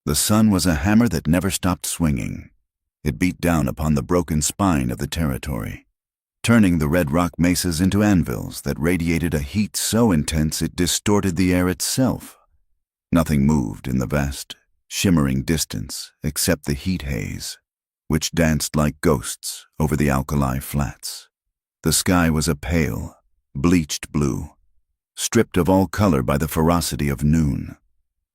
The sun was a hammer that never stopped swinging. It beat down upon the broken spine of the territory, turning the red rock mesas into anvils that radiated a heat so intense it distorted the air itself. Nothing moved in the vast, shimmering distance except the heat haze, which danced like ghosts over the alkali flats. The sky was a pale, bleached blue, stripped of all color by the ferocity of noon.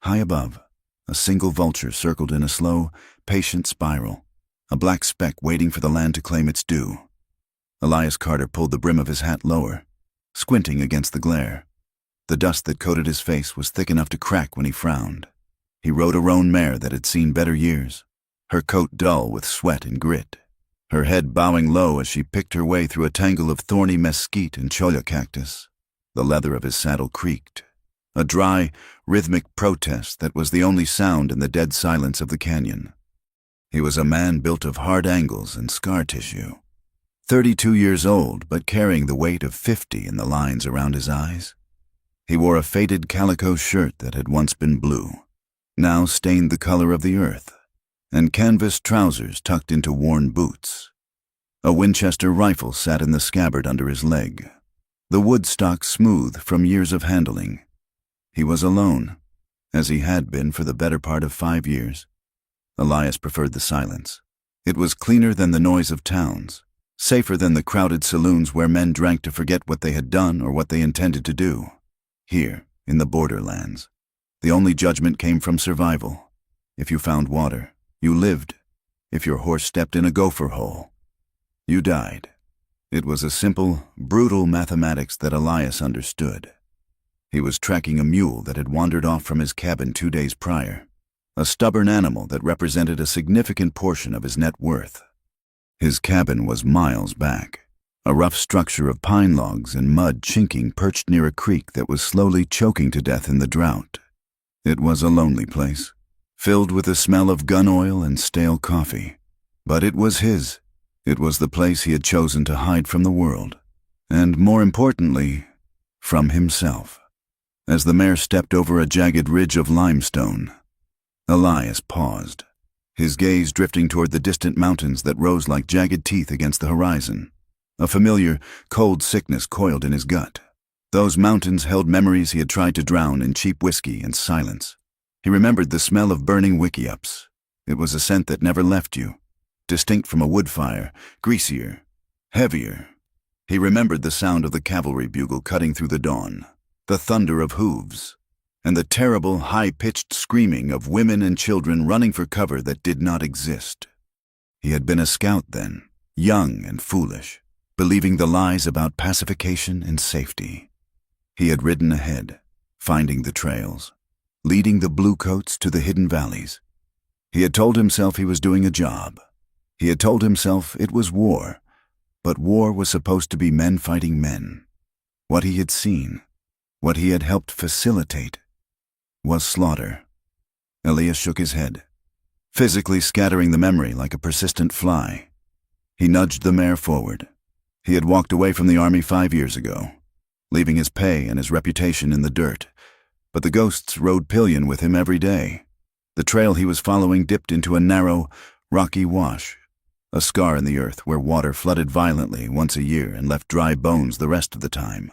High above, a single vulture circled in a slow, patient spiral, a black speck waiting for the land to claim its due. Elias Carter pulled the brim of his hat lower, squinting against the glare. The dust that coated his face was thick enough to crack when he frowned. He rode a roan mare that had seen better years, her coat dull with sweat and grit, her head bowing low as she picked her way through a tangle of thorny mesquite and cholla cactus. The leather of his saddle creaked, a dry, rhythmic protest that was the only sound in the dead silence of the canyon. He was a man built of hard angles and scar tissue, 32 years old but carrying the weight of 50 in the lines around his eyes. He wore a faded calico shirt that had once been blue, now stained the color of the earth, and canvas trousers tucked into worn boots. A Winchester rifle sat in the scabbard under his leg, the wood stock smooth from years of handling. He was alone, as he had been for the better part of 5 years. Elias preferred the silence. It was cleaner than the noise of towns, safer than the crowded saloons where men drank to forget what they had done or what they intended to do. Here, in the borderlands, the only judgment came from survival. If you found water, you lived. If your horse stepped in a gopher hole, you died. It was a simple, brutal mathematics that Elias understood. He was tracking a mule that had wandered off from his cabin 2 days prior, a stubborn animal that represented a significant portion of his net worth. His cabin was miles back, a rough structure of pine logs and mud chinking perched near a creek that was slowly choking to death in the drought. It was a lonely place, filled with the smell of gun oil and stale coffee. But it was his. It was the place he had chosen to hide from the world, and more importantly, from himself. As the mare stepped over a jagged ridge of limestone, Elias paused, his gaze drifting toward the distant mountains that rose like jagged teeth against the horizon. A familiar, cold sickness coiled in his gut. Those mountains held memories he had tried to drown in cheap whiskey and silence. He remembered the smell of burning wickiups. It was a scent that never left you, distinct from a wood fire, greasier, heavier. He remembered the sound of the cavalry bugle cutting through the dawn, the thunder of hooves, and the terrible, high-pitched screaming of women and children running for cover that did not exist. He had been a scout then, young and foolish, believing the lies about pacification and safety. He had ridden ahead, finding the trails, leading the bluecoats to the hidden valleys. He had told himself he was doing a job. He had told himself it was war, but war was supposed to be men fighting men. What he had seen, what he had helped facilitate, was slaughter. Elias shook his head, physically scattering the memory like a persistent fly. He nudged the mare forward. He had walked away from the army 5 years ago, leaving his pay and his reputation in the dirt, but the ghosts rode pillion with him every day. The trail he was following dipped into a narrow, rocky wash, a scar in the earth where water flooded violently once a year and left dry bones the rest of the time.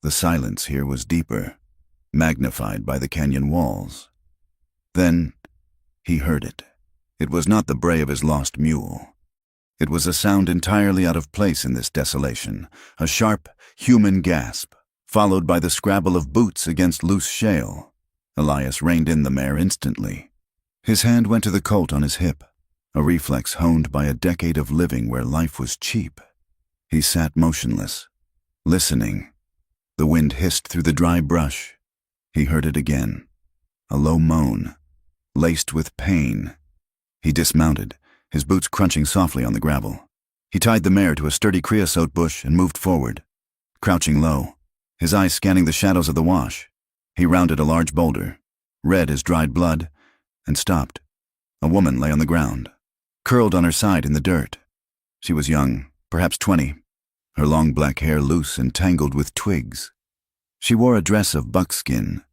The silence here was deeper, magnified by the canyon walls. Then he heard it. It was not the bray of his lost mule. It was a sound entirely out of place in this desolation, a sharp, human gasp, followed by the scrabble of boots against loose shale. Elias reined in the mare instantly. His hand went to the colt on his hip, a reflex honed by a decade of living where life was cheap. He sat motionless, listening. The wind hissed through the dry brush. He heard it again, a low moan, laced with pain. He dismounted, his boots crunching softly on the gravel. He tied the mare to a sturdy creosote bush and moved forward, crouching low, his eyes scanning the shadows of the wash. He rounded a large boulder, red as dried blood, and stopped. A woman lay on the ground, curled on her side in the dirt. She was young, perhaps 20, her long black hair loose and tangled with twigs. She wore a dress of buckskin,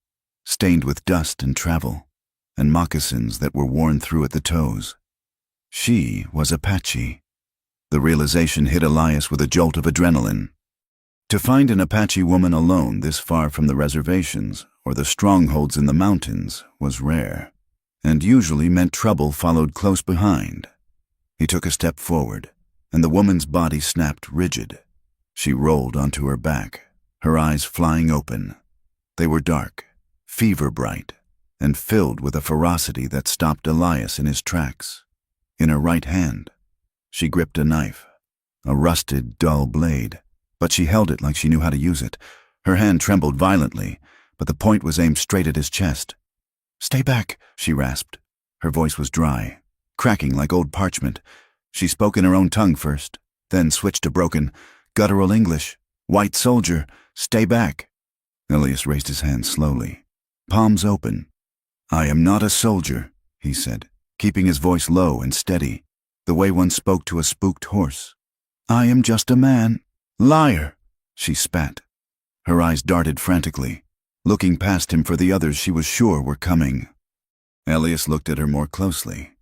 stained with dust and travel. and moccasins that were worn through at the toes. She was Apache. The realization hit Elias with a jolt of adrenaline. To find an Apache woman alone this far from the reservations or the strongholds in the mountains was rare, and usually meant trouble followed close behind. He took a step forward, and the woman's body snapped rigid. She rolled onto her back, her eyes flying open. They were dark, fever-bright, and filled with a ferocity that stopped Elias in his tracks. In her right hand, she gripped a knife, a rusted, dull blade, but she held it like she knew how to use it. Her hand trembled violently, but the point was aimed straight at his chest. "Stay back," she rasped. Her voice was dry, cracking like old parchment. She spoke in her own tongue first, then switched to broken, guttural English. "White soldier, stay back." Elias raised his hand slowly, palms open. "I am not a soldier," he said, keeping his voice low and steady, the way one spoke to a spooked horse. "I am just a man." "Liar!" she spat. Her eyes darted frantically, looking past him for the others she was sure were coming. Elias looked at her more closely.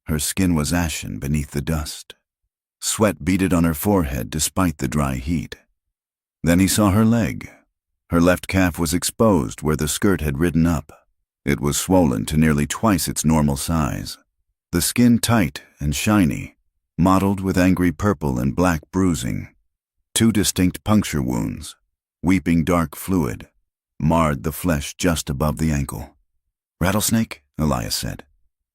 Her skin was ashen beneath the dust. Sweat beaded on her forehead despite the dry heat. Then he saw her leg. Her left calf was exposed where the skirt had ridden up. It was swollen to nearly twice its normal size. The skin tight and shiny, mottled with angry purple and black bruising. 2 distinct puncture wounds, weeping dark fluid, marred the flesh just above the ankle. "Rattlesnake?" Elias said.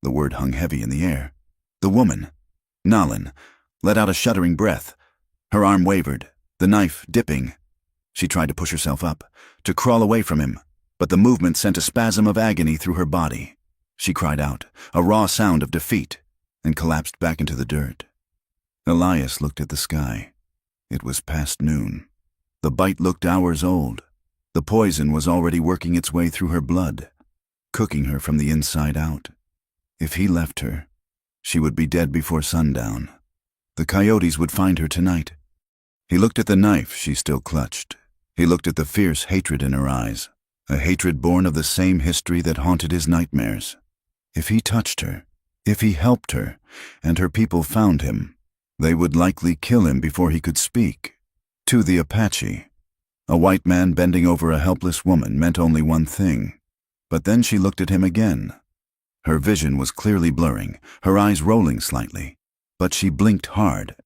The word hung heavy in the air. The woman, Nalin, let out a shuddering breath. Her arm wavered, the knife dipping. She tried to push herself up, to crawl away from him, but the movement sent a spasm of agony through her body. She cried out, a raw sound of defeat, and collapsed back into the dirt. Elias looked at the sky. It was past noon. The bite looked hours old. The poison was already working its way through her blood, cooking her from the inside out. If he left her, she would be dead before sundown. The coyotes would find her tonight. He looked at the knife she still clutched. He looked at the fierce hatred in her eyes, a hatred born of the same history that haunted his nightmares. If he touched her, if he helped her, and her people found him, they would likely kill him before he could speak. To the Apache, a white man bending over a helpless woman meant only one thing. But then she looked at him again. Her vision was clearly blurring, her eyes rolling slightly. But she blinked hard,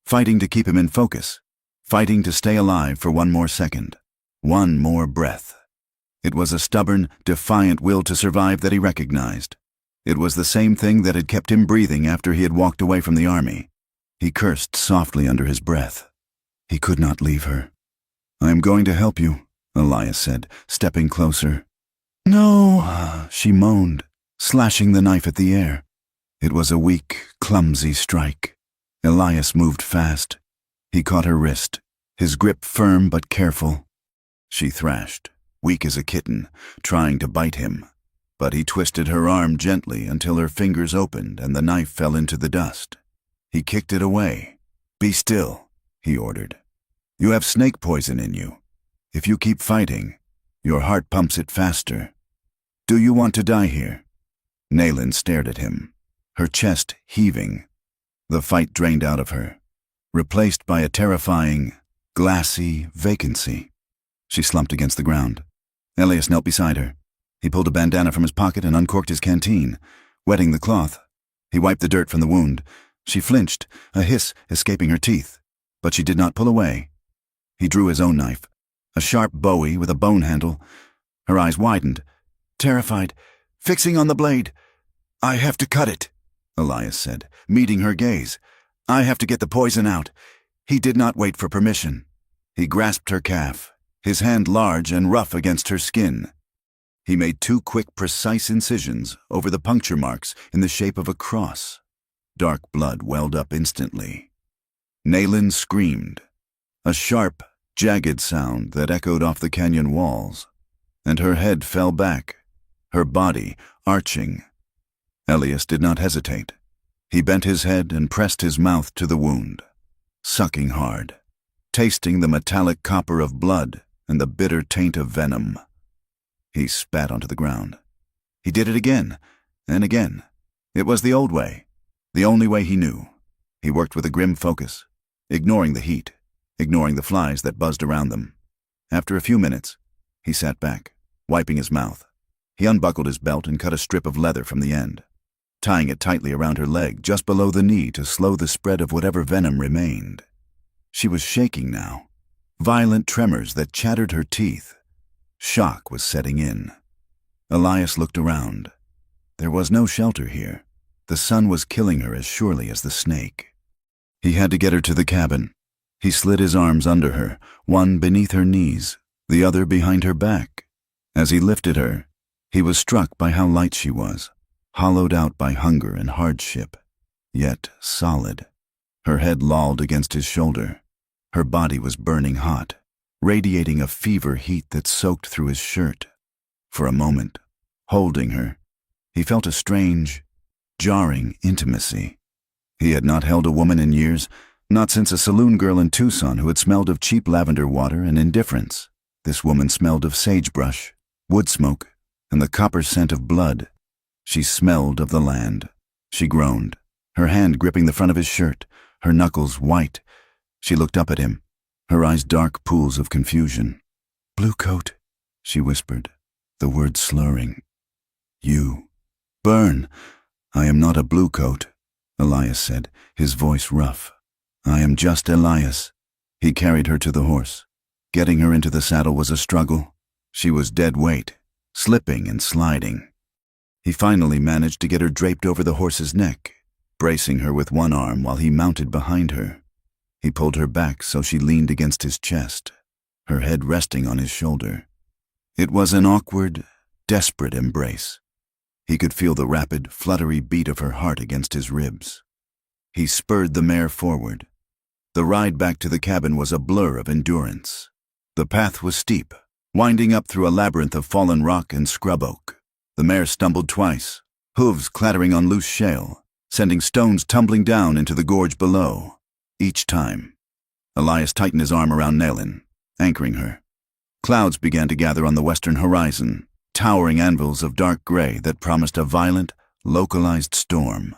fighting to keep him in focus, fighting to stay alive for one more second, one more breath. It was a stubborn, defiant will to survive that he recognized. It was the same thing that had kept him breathing after he had walked away from the army. He cursed softly under his breath. He could not leave her. "I am going to help you," Elias said, stepping closer. "No," she moaned, slashing the knife at the air. It was a weak, clumsy strike. Elias moved fast. He caught her wrist, his grip firm but careful. She thrashed, weak as a kitten, trying to bite him. But he twisted her arm gently until her fingers opened and the knife fell into the dust. He kicked it away. "Be still," he ordered. "You have snake poison in you. If you keep fighting, your heart pumps it faster. Do you want to die here?" Nalin stared at him, her chest heaving. The fight drained out of her, replaced by a terrifying, glassy vacancy. She slumped against the ground. Elias knelt beside her. He pulled a bandana from his pocket and uncorked his canteen, wetting the cloth. He wiped the dirt from the wound. She flinched, a hiss escaping her teeth, but she did not pull away. He drew his own knife, a sharp bowie with a bone handle. Her eyes widened, terrified, fixing on the blade. "I have to cut it," Elias said, meeting her gaze. "I have to get the poison out." He did not wait for permission. He grasped her calf, his hand large and rough against her skin. He made 2 quick, precise incisions over the puncture marks in the shape of a cross. Dark blood welled up instantly. Nalin screamed, a sharp, jagged sound that echoed off the canyon walls, and her head fell back, her body arching. Elias did not hesitate. He bent his head and pressed his mouth to the wound, sucking hard, tasting the metallic copper of blood and the bitter taint of venom. He spat onto the ground. He did it again, And again, it was the old way, the only way he knew. He worked with a grim focus, ignoring the heat, ignoring the flies that buzzed around them. After a few minutes, he sat back, wiping his mouth. He unbuckled his belt and cut a strip of leather from the end, tying it tightly around her leg just below the knee to slow the spread of whatever venom remained. She was shaking now, violent tremors that chattered her teeth. Shock was setting in. Elias looked around. There was no shelter here. The sun was killing her as surely as the snake. He had to get her to the cabin. He slid his arms under her, one beneath her knees, the other behind her back. As he lifted her, he was struck by how light she was, hollowed out by hunger and hardship, yet solid. Her head lolled against his shoulder. Her body was burning hot, radiating a fever heat that soaked through his shirt. For a moment, holding her, he felt a strange, jarring intimacy. He had not held a woman in years, not since a saloon girl in Tucson who had smelled of cheap lavender water and indifference. This woman smelled of sagebrush, wood smoke, and the copper scent of blood. She smelled of the land. She groaned, her hand gripping the front of his shirt, her knuckles white. She looked up at him, her eyes dark pools of confusion. "Blue coat," she whispered, the words slurring. "You. Burn. I am not a blue coat," Elias said, his voice rough. "I am just Elias." He carried her to the horse. Getting her into the saddle was a struggle. She was dead weight, slipping and sliding. He finally managed to get her draped over the horse's neck, bracing her with one arm while he mounted behind her. He pulled her back so she leaned against his chest, her head resting on his shoulder. It was an awkward, desperate embrace. He could feel the rapid, fluttery beat of her heart against his ribs. He spurred the mare forward. The ride back to the cabin was a blur of endurance. The path was steep, winding up through a labyrinth of fallen rock and scrub oak. The mare stumbled twice, hooves clattering on loose shale, sending stones tumbling down into the gorge below. Each time, Elias tightened his arm around Nayland, anchoring her. Clouds began to gather on the western horizon, towering anvils of dark gray that promised a violent, localized storm.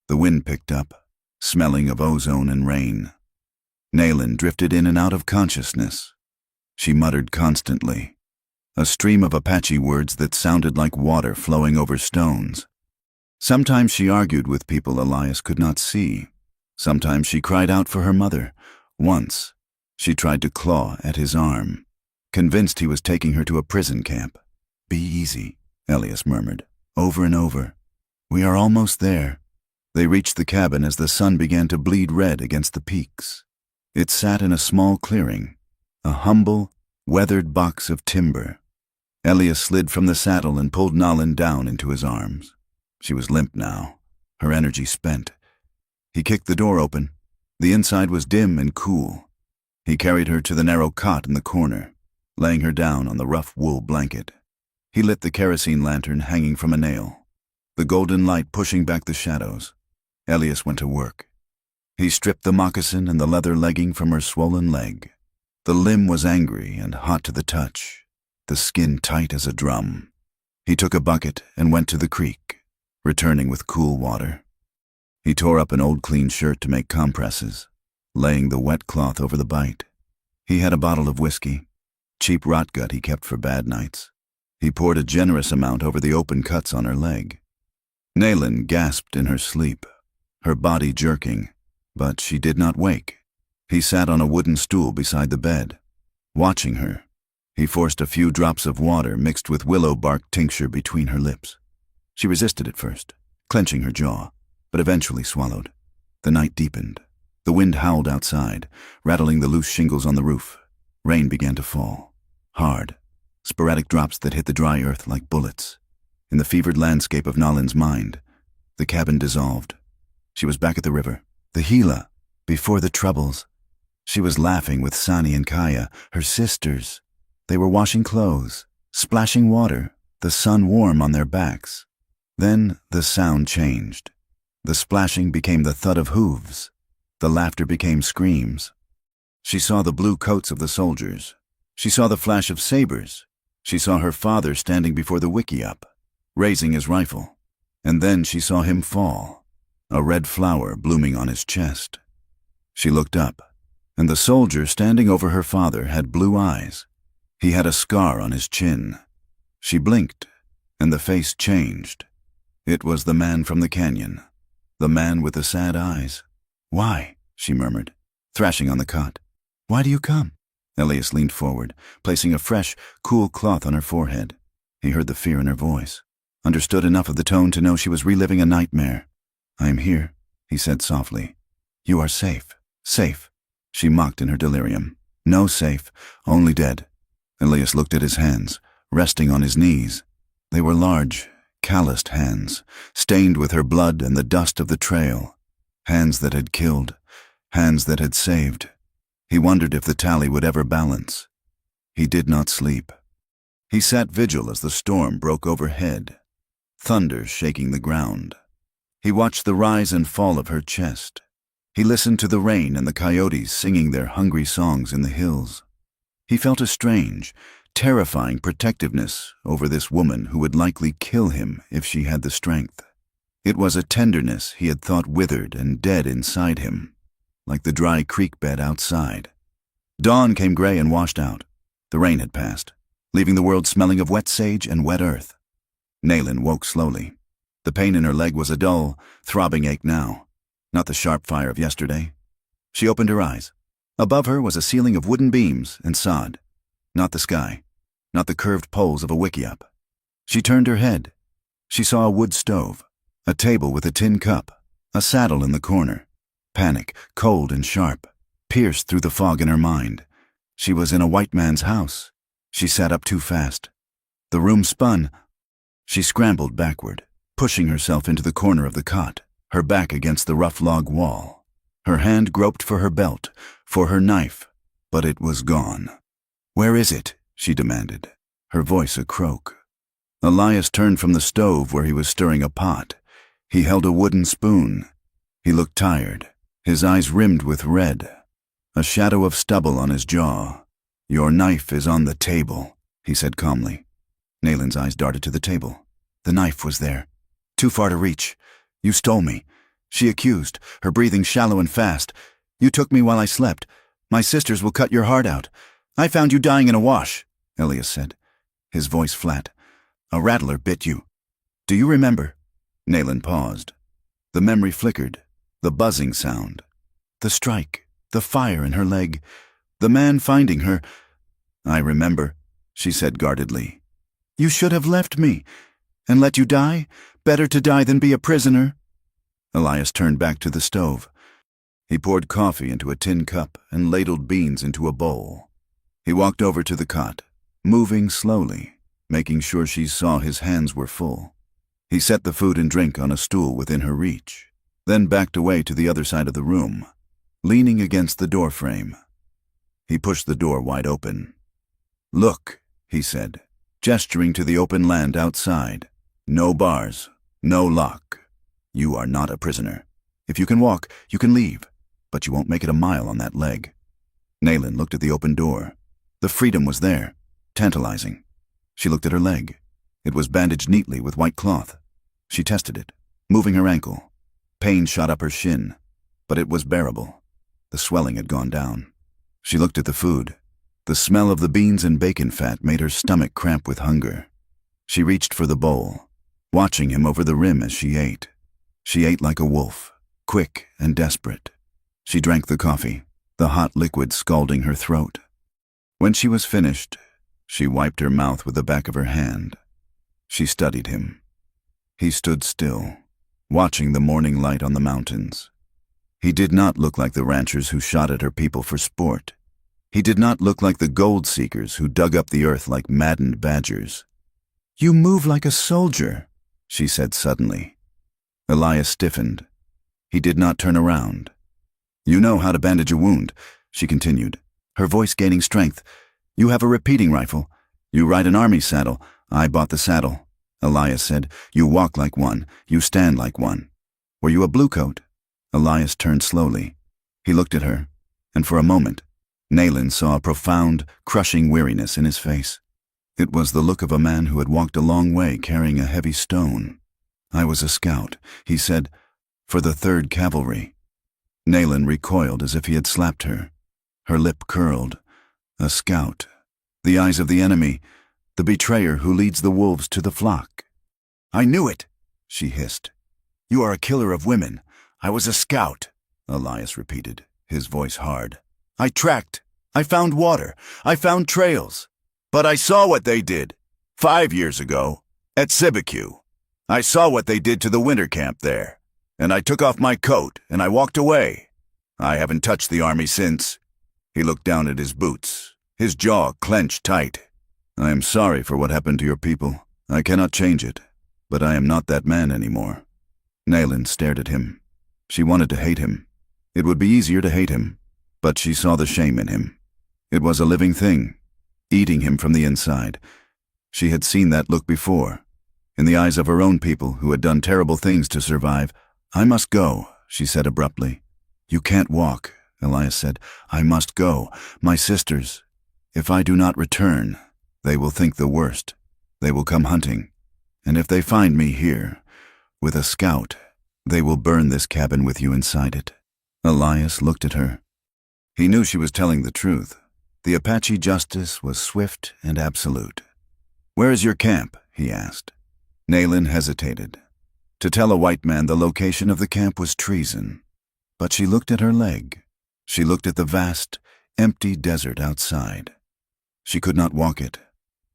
The wind picked up, smelling of ozone and rain. Nayland drifted in and out of consciousness. She muttered constantly, a stream of Apache words that sounded like water flowing over stones. Sometimes she argued with people Elias could not see. Sometimes she cried out for her mother. Once, she tried to claw at his arm, convinced he was taking her to a prison camp. "Be easy," Elias murmured, over and over. "We are almost there." They reached the cabin as the sun began to bleed red against the peaks. It sat in a small clearing, a humble, weathered box of timber. Elias slid from the saddle and pulled Nayland down into his arms. She was limp now, her energy spent. He kicked the door open. The inside was dim and cool. He carried her to the narrow cot in the corner, laying her down on the rough wool blanket. He lit the kerosene lantern hanging from a nail, the golden light pushing back the shadows. Elias went to work. He stripped the moccasin and the leather legging from her swollen leg. The limb was angry and hot to the touch, the skin tight as a drum. He took a bucket and went to the creek, returning with cool water. He tore up an old clean shirt to make compresses, laying the wet cloth over the bite. He had a bottle of whiskey, cheap rotgut he kept for bad nights. He poured a generous amount over the open cuts on her leg. Nayland gasped in her sleep, her body jerking, but she did not wake. He sat on a wooden stool beside the bed, watching her. He forced a few drops of water mixed with willow bark tincture between her lips. She resisted at first, clenching her jaw, but eventually swallowed. The night deepened. The wind howled outside, rattling the loose shingles on the roof. Rain began to fall, hard, sporadic drops that hit the dry earth like bullets. In the fevered landscape of Nayland's mind, the cabin dissolved. She was back at the river, the Gila, before the troubles. She was laughing with Sani and Kaya, her sisters. They were washing clothes, splashing water, the sun warm on their backs. Then the sound changed. The splashing became the thud of hooves. The laughter became screams. She saw the blue coats of the soldiers. She saw the flash of sabers. She saw her father standing before the wickiup, raising his rifle. And then she saw him fall, a red flower blooming on his chest. She looked up, and the soldier standing over her father had blue eyes. He had a scar on his chin. She blinked, and the face changed. It was the man from the canyon, the man with the sad eyes. "Why?" she murmured, thrashing on the cot. "Why do you come?" Elias leaned forward, placing a fresh, cool cloth on her forehead. He heard the fear in her voice, understood enough of the tone to know she was reliving a nightmare. "I am here," he said softly. "You are safe. Safe," she mocked in her delirium. "No safe, only dead." Elias looked at his hands, resting on his knees. They were large, calloused hands, stained with her blood and the dust of the trail. Hands that had killed, hands that had saved. He wondered if the tally would ever balance. He did not sleep. He sat vigil as the storm broke overhead, thunder shaking the ground. He watched the rise and fall of her chest. He listened to the rain and the coyotes singing their hungry songs in the hills. He felt a strange, terrifying protectiveness over this woman who would likely kill him if she had the strength. It was a tenderness he had thought withered and dead inside him, like the dry creek bed outside. Dawn came gray and washed out. The rain had passed, leaving the world smelling of wet sage and wet earth. Naylin woke slowly. The pain in her leg was a dull, throbbing ache now, not the sharp fire of yesterday. She opened her eyes. Above her was a ceiling of wooden beams and sod, not the sky, not the curved poles of a wickiup. She turned her head. She saw a wood stove, a table with a tin cup, a saddle in the corner. Panic, cold and sharp, pierced through the fog in her mind. She was in a white man's house. She sat up too fast. The room spun. She scrambled backward, pushing herself into the corner of the cot, her back against the rough log wall. Her hand groped for her belt, for her knife, but it was gone. "Where is it?" she demanded, her voice a croak. Elias turned from the stove where he was stirring a pot. He held a wooden spoon. He looked tired, his eyes rimmed with red, a shadow of stubble on his jaw. "Your knife is on the table," he said calmly. Naylin's eyes darted to the table. The knife was there, too far to reach. "You stole me," she accused, her breathing shallow and fast. "You took me while I slept. My sisters will cut your heart out. I found you dying in a wash," Elias said, his voice flat. "A rattler bit you. Do you remember?" Naylin paused. The memory flickered, the buzzing sound, the strike, the fire in her leg, the man finding her. "I remember," she said guardedly. "You should have left me and let you die. Better to die than be a prisoner." Elias turned back to the stove. He poured coffee into a tin cup and ladled beans into a bowl. He walked over to the cot, moving slowly, making sure she saw his hands were full. He set the food and drink on a stool within her reach, then backed away to the other side of the room, leaning against the doorframe. He pushed the door wide open. "Look," he said, gesturing to the open land outside. "No bars, no lock. You are not a prisoner. If you can walk, you can leave, but you won't make it a mile on that leg." Naylin looked at the open door. The freedom was there, tantalizing. She looked at her leg. It was bandaged neatly with white cloth. She tested it, moving her ankle. Pain shot up her shin, but it was bearable. The swelling had gone down. She looked at the food. The smell of the beans and bacon fat made her stomach cramp with hunger. She reached for the bowl, watching him over the rim as she ate. She ate like a wolf, quick and desperate. She drank the coffee, the hot liquid scalding her throat. When she was finished, she wiped her mouth with the back of her hand. She studied him. He stood still, watching the morning light on the mountains. He did not look like the ranchers who shot at her people for sport. He did not look like the gold seekers who dug up the earth like maddened badgers. "You move like a soldier," she said suddenly. Elias stiffened. He did not turn around. "You know how to bandage a wound," she continued, her voice gaining strength. "You have a repeating rifle. You ride an army saddle. I bought the saddle." Elias said, "You walk like one. You stand like one. Were you a bluecoat?" Elias turned slowly. He looked at her, and for a moment, Naylin saw a profound, crushing weariness in his face. It was the look of a man who had walked a long way carrying a heavy stone. I was a scout, he said, for the 3rd Cavalry. Nayland recoiled as if he had slapped her. Her lip curled. A scout. The eyes of the enemy. The betrayer who leads the wolves to the flock. I knew it, she hissed. You are a killer of women. I was a scout, Elias repeated, his voice hard. I tracked. I found water. I found trails. But I saw what they did 5 years ago at Sibicu. I saw what they did to the winter camp there, and I took off my coat and I walked away. I haven't touched the army since. He looked down at his boots, his jaw clenched tight. I am sorry for what happened to your people. I cannot change it, but I am not that man anymore. Nayland stared at him. She wanted to hate him. It would be easier to hate him, but she saw the shame in him. It was a living thing, eating him from the inside. She had seen that look before, in the eyes of her own people who had done terrible things to survive. I must go, she said abruptly. You can't walk, Elias said. I must go. My sisters. If I do not return, they will think the worst. They will come hunting. And if they find me here, with a scout, they will burn this cabin with you inside it. Elias looked at her. He knew she was telling the truth. The Apache justice was swift and absolute. Where is your camp? He asked. Nayland hesitated. To tell a white man the location of the camp was treason. But she looked at her leg. She looked at the vast, empty desert outside. She could not walk it.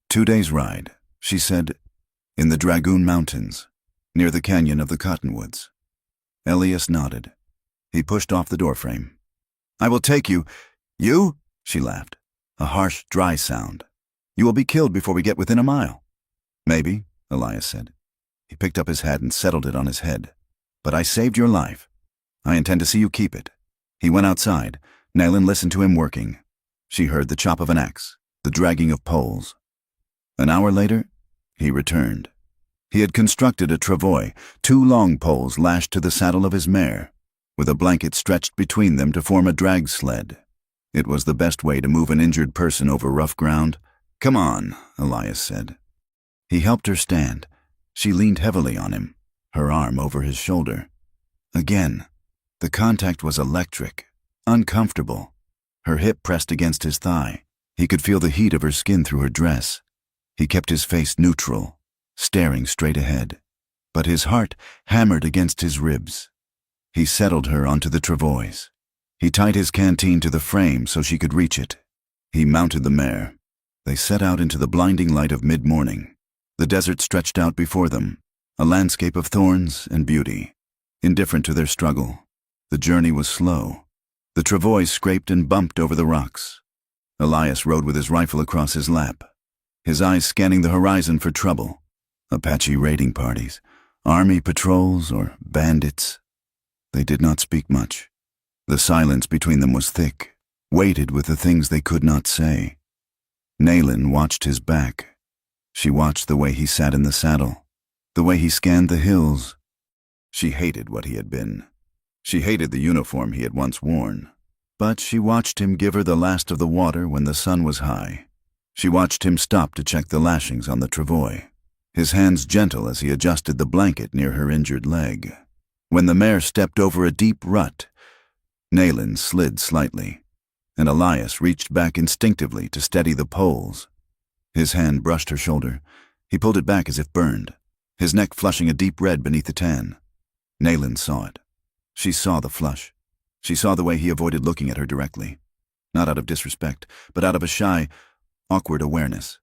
2 days' ride, she said, in the Dragoon Mountains, near the canyon of the Cottonwoods. Elias nodded. He pushed off the doorframe. I will take you. You? She laughed. A harsh, dry sound. You will be killed before we get within a mile. Maybe, Elias said. He picked up his hat and settled it on his head. But I saved your life. I intend to see you keep it. He went outside. Nayland listened to him working. She heard the chop of an axe, the dragging of poles. An hour later, he returned. He had constructed a travois, 2 long poles lashed to the saddle of his mare, with a blanket stretched between them to form a drag sled. It was the best way to move an injured person over rough ground. Come on, Elias said. He helped her stand. She leaned heavily on him, her arm over his shoulder. Again, the contact was electric, uncomfortable. Her hip pressed against his thigh. He could feel the heat of her skin through her dress. He kept his face neutral, staring straight ahead, but his heart hammered against his ribs. He settled her onto the travois. He tied his canteen to the frame so she could reach it. He mounted the mare. They set out into the blinding light of mid-morning. The desert stretched out before them, a landscape of thorns and beauty. Indifferent to their struggle, the journey was slow. The travois scraped and bumped over the rocks. Elias rode with his rifle across his lap, his eyes scanning the horizon for trouble. Apache raiding parties, army patrols, or bandits. They did not speak much. The silence between them was thick, weighted with the things they could not say. Nayland watched his back. She watched the way he sat in the saddle, the way he scanned the hills. She hated what he had been. She hated the uniform he had once worn. But she watched him give her the last of the water when the sun was high. She watched him stop to check the lashings on the travois, his hands gentle as he adjusted the blanket near her injured leg. When the mare stepped over a deep rut, Nayland slid slightly, and Elias reached back instinctively to steady the poles. His hand brushed her shoulder. He pulled it back as if burned, his neck flushing a deep red beneath the tan. Nayland saw it. She saw the flush. She saw the way he avoided looking at her directly, not out of disrespect, but out of a shy, awkward awareness.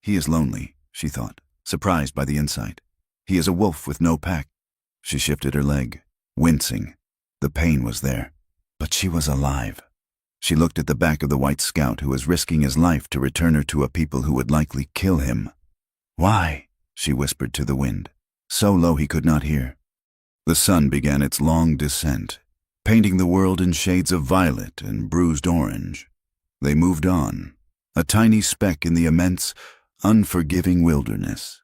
He is lonely, she thought, surprised by the insight. He is a wolf with no pack. She shifted her leg, wincing. The pain was there, but she was alive. She looked at the back of the white scout who was risking his life to return her to a people who would likely kill him. Why? She whispered to the wind, so low he could not hear. The sun began its long descent, painting the world in shades of violet and bruised orange. They moved on, a tiny speck in the immense, unforgiving wilderness,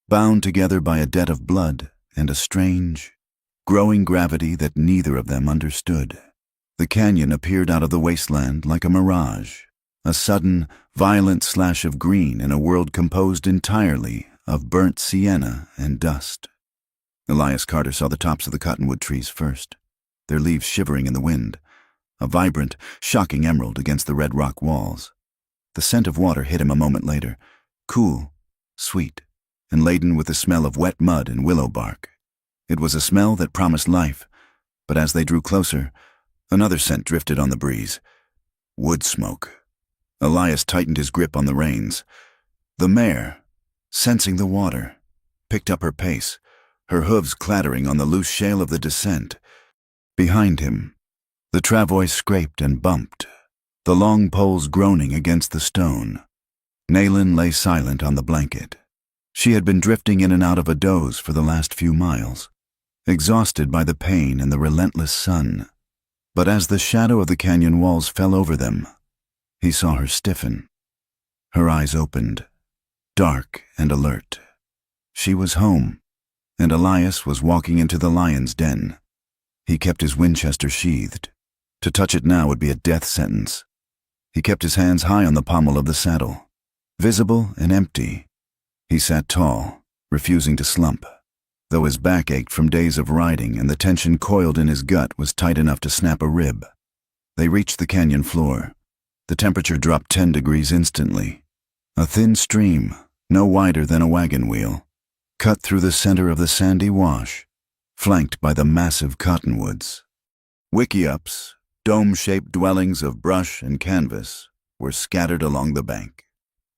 bound together by a debt of blood and a strange, growing gravity that neither of them understood. The canyon appeared out of the wasteland like a mirage, a sudden, violent slash of green in a world composed entirely of burnt sienna and dust. Elias Carter saw the tops of the cottonwood trees first, their leaves shivering in the wind, a vibrant, shocking emerald against the red rock walls. The scent of water hit him a moment later, cool, sweet, and laden with the smell of wet mud and willow bark. It was a smell that promised life, but as they drew closer, another scent drifted on the breeze. Wood smoke. Elias tightened his grip on the reins. The mare, sensing the water, picked up her pace, her hooves clattering on the loose shale of the descent. Behind him, the travois scraped and bumped, the long poles groaning against the stone. Naylin lay silent on the blanket. She had been drifting in and out of a doze for the last few miles, exhausted by the pain and the relentless sun. But as the shadow of the canyon walls fell over them, he saw her stiffen. Her eyes opened, dark and alert. She was home, and Elias was walking into the lion's den. He kept his Winchester sheathed. To touch it now would be a death sentence. He kept his hands high on the pommel of the saddle, visible and empty. He sat tall, refusing to slump, though his back ached from days of riding and the tension coiled in his gut was tight enough to snap a rib. They reached the canyon floor. The temperature dropped 10 degrees instantly. A thin stream, no wider than a wagon wheel, cut through the center of the sandy wash, flanked by the massive cottonwoods. Wickiups, dome-shaped dwellings of brush and canvas, were scattered along the bank,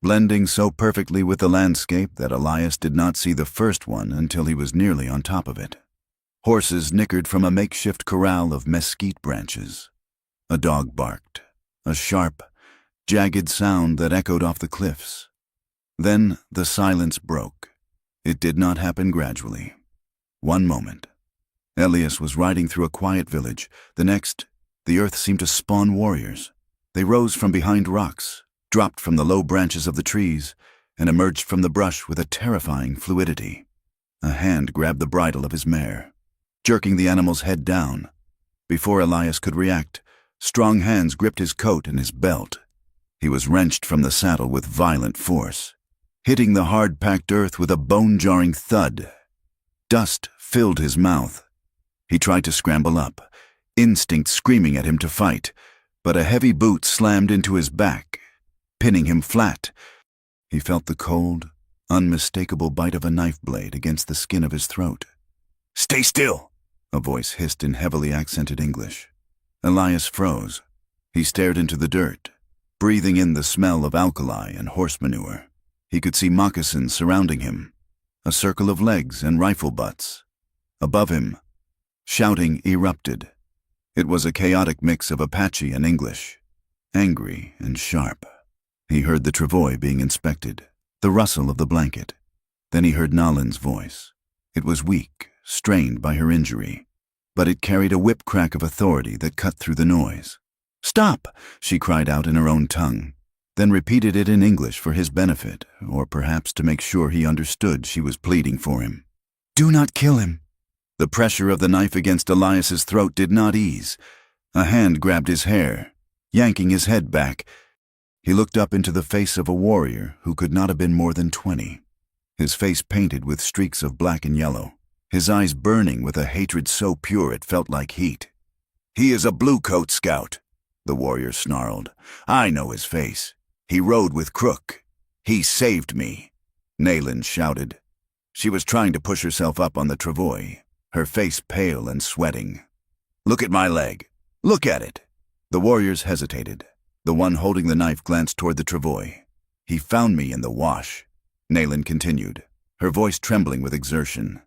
blending so perfectly with the landscape that Elias did not see the first one until he was nearly on top of it. Horses nickered from a makeshift corral of mesquite branches. A dog barked, a sharp, jagged sound that echoed off the cliffs. Then the silence broke. It did not happen gradually. One moment, Elias was riding through a quiet village. The next, the earth seemed to spawn warriors. They rose from behind rocks, dropped from the low branches of the trees, and emerged from the brush with a terrifying fluidity. A hand grabbed the bridle of his mare, jerking the animal's head down. Before Elias could react, strong hands gripped his coat and his belt. He was wrenched from the saddle with violent force, hitting the hard-packed earth with a bone-jarring thud. Dust filled his mouth. He tried to scramble up, instinct screaming at him to fight, but a heavy boot slammed into his back, pinning him flat. He felt the cold, unmistakable bite of a knife blade against the skin of his throat. "Stay still," a voice hissed in heavily accented English. Elias froze. He stared into the dirt, breathing in the smell of alkali and horse manure. He could see moccasins surrounding him, a circle of legs and rifle butts. Above him, shouting erupted. It was a chaotic mix of Apache and English, angry and sharp. He heard the travois being inspected, the rustle of the blanket. Then he heard Nalin's voice. It was weak, strained by her injury, but it carried a whip crack of authority that cut through the noise. "Stop!" she cried out in her own tongue, then repeated it in English for his benefit, or perhaps to make sure he understood she was pleading for him. "Do not kill him." The pressure of the knife against Elias's throat did not ease. A hand grabbed his hair, yanking his head back. He looked up into the face of a warrior who could not have been more than 20. His face painted with streaks of black and yellow, his eyes burning with a hatred so pure it felt like heat. "He is a bluecoat scout," the warrior snarled. "I know his face. He rode with Crook. He saved me," Naylin shouted. She was trying to push herself up on the travois, her face pale and sweating. "Look at my leg. Look at it." The warriors hesitated. The one holding the knife glanced toward the travois. "He found me in the wash," Naylin continued, her voice trembling with exertion.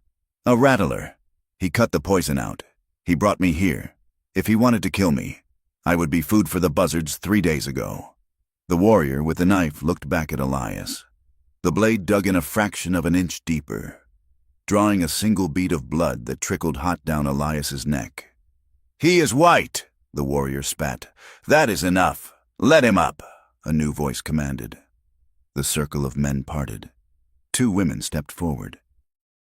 "A rattler. He cut the poison out. He brought me here. If he wanted to kill me, I would be food for the buzzards 3 days ago." The warrior with the knife looked back at Elias. The blade dug in a fraction of an inch deeper, drawing a single bead of blood that trickled hot down Elias's neck. "He is white," the warrior spat. "That is enough. Let him up," a new voice commanded. The circle of men parted. 2 women stepped forward.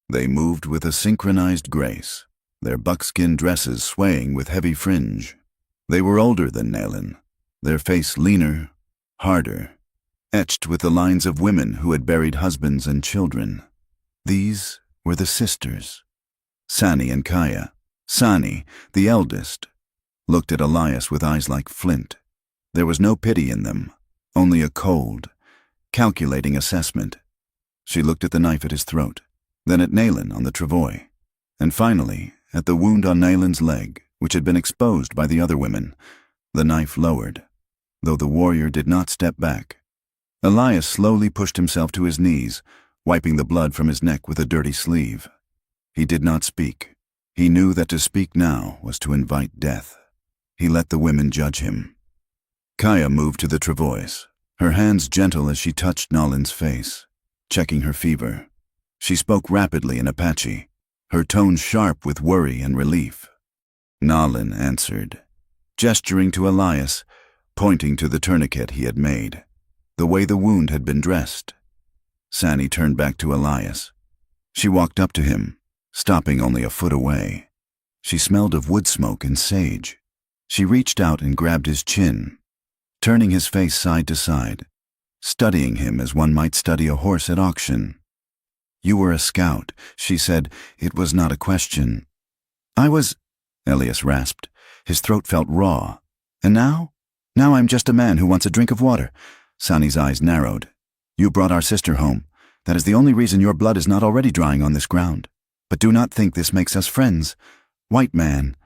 They moved with a synchronized grace, their buckskin dresses swaying with heavy fringe. They were older than Naylin, their face leaner, harder, etched with the lines of women who had buried husbands and children. These were the sisters. Sani and Kaya. Sani, the eldest, looked at Elias with eyes like flint. There was no pity in them, only a cold, calculating assessment. She looked at the knife at his throat, then at Nayland on the travois, and finally at the wound on Nayland's leg, which had been exposed by the other women. The knife lowered, though the warrior did not step back. Elias slowly pushed himself to his knees, wiping the blood from his neck with a dirty sleeve. He did not speak. He knew that to speak now was to invite death. He let the women judge him. Kaya moved to the travois, her hands gentle as she touched Nayland's face, checking her fever. She spoke rapidly in Apache, her tone sharp with worry and relief. Nayland answered, gesturing to Elias, pointing to the tourniquet he had made, the way the wound had been dressed. Sani turned back to Elias. She walked up to him, stopping only a foot away. She smelled of wood smoke and sage. She reached out and grabbed his chin, turning his face side to side, studying him as one might study a horse at auction. "You were a scout," she said. "It was not a question." "I was," Elias rasped. His throat felt raw. "And now? Now I'm just a man who wants a drink of water." Sani's eyes narrowed. "You brought our sister home. That is the only reason your blood is not already drying on this ground. But do not think this makes us friends. White man,"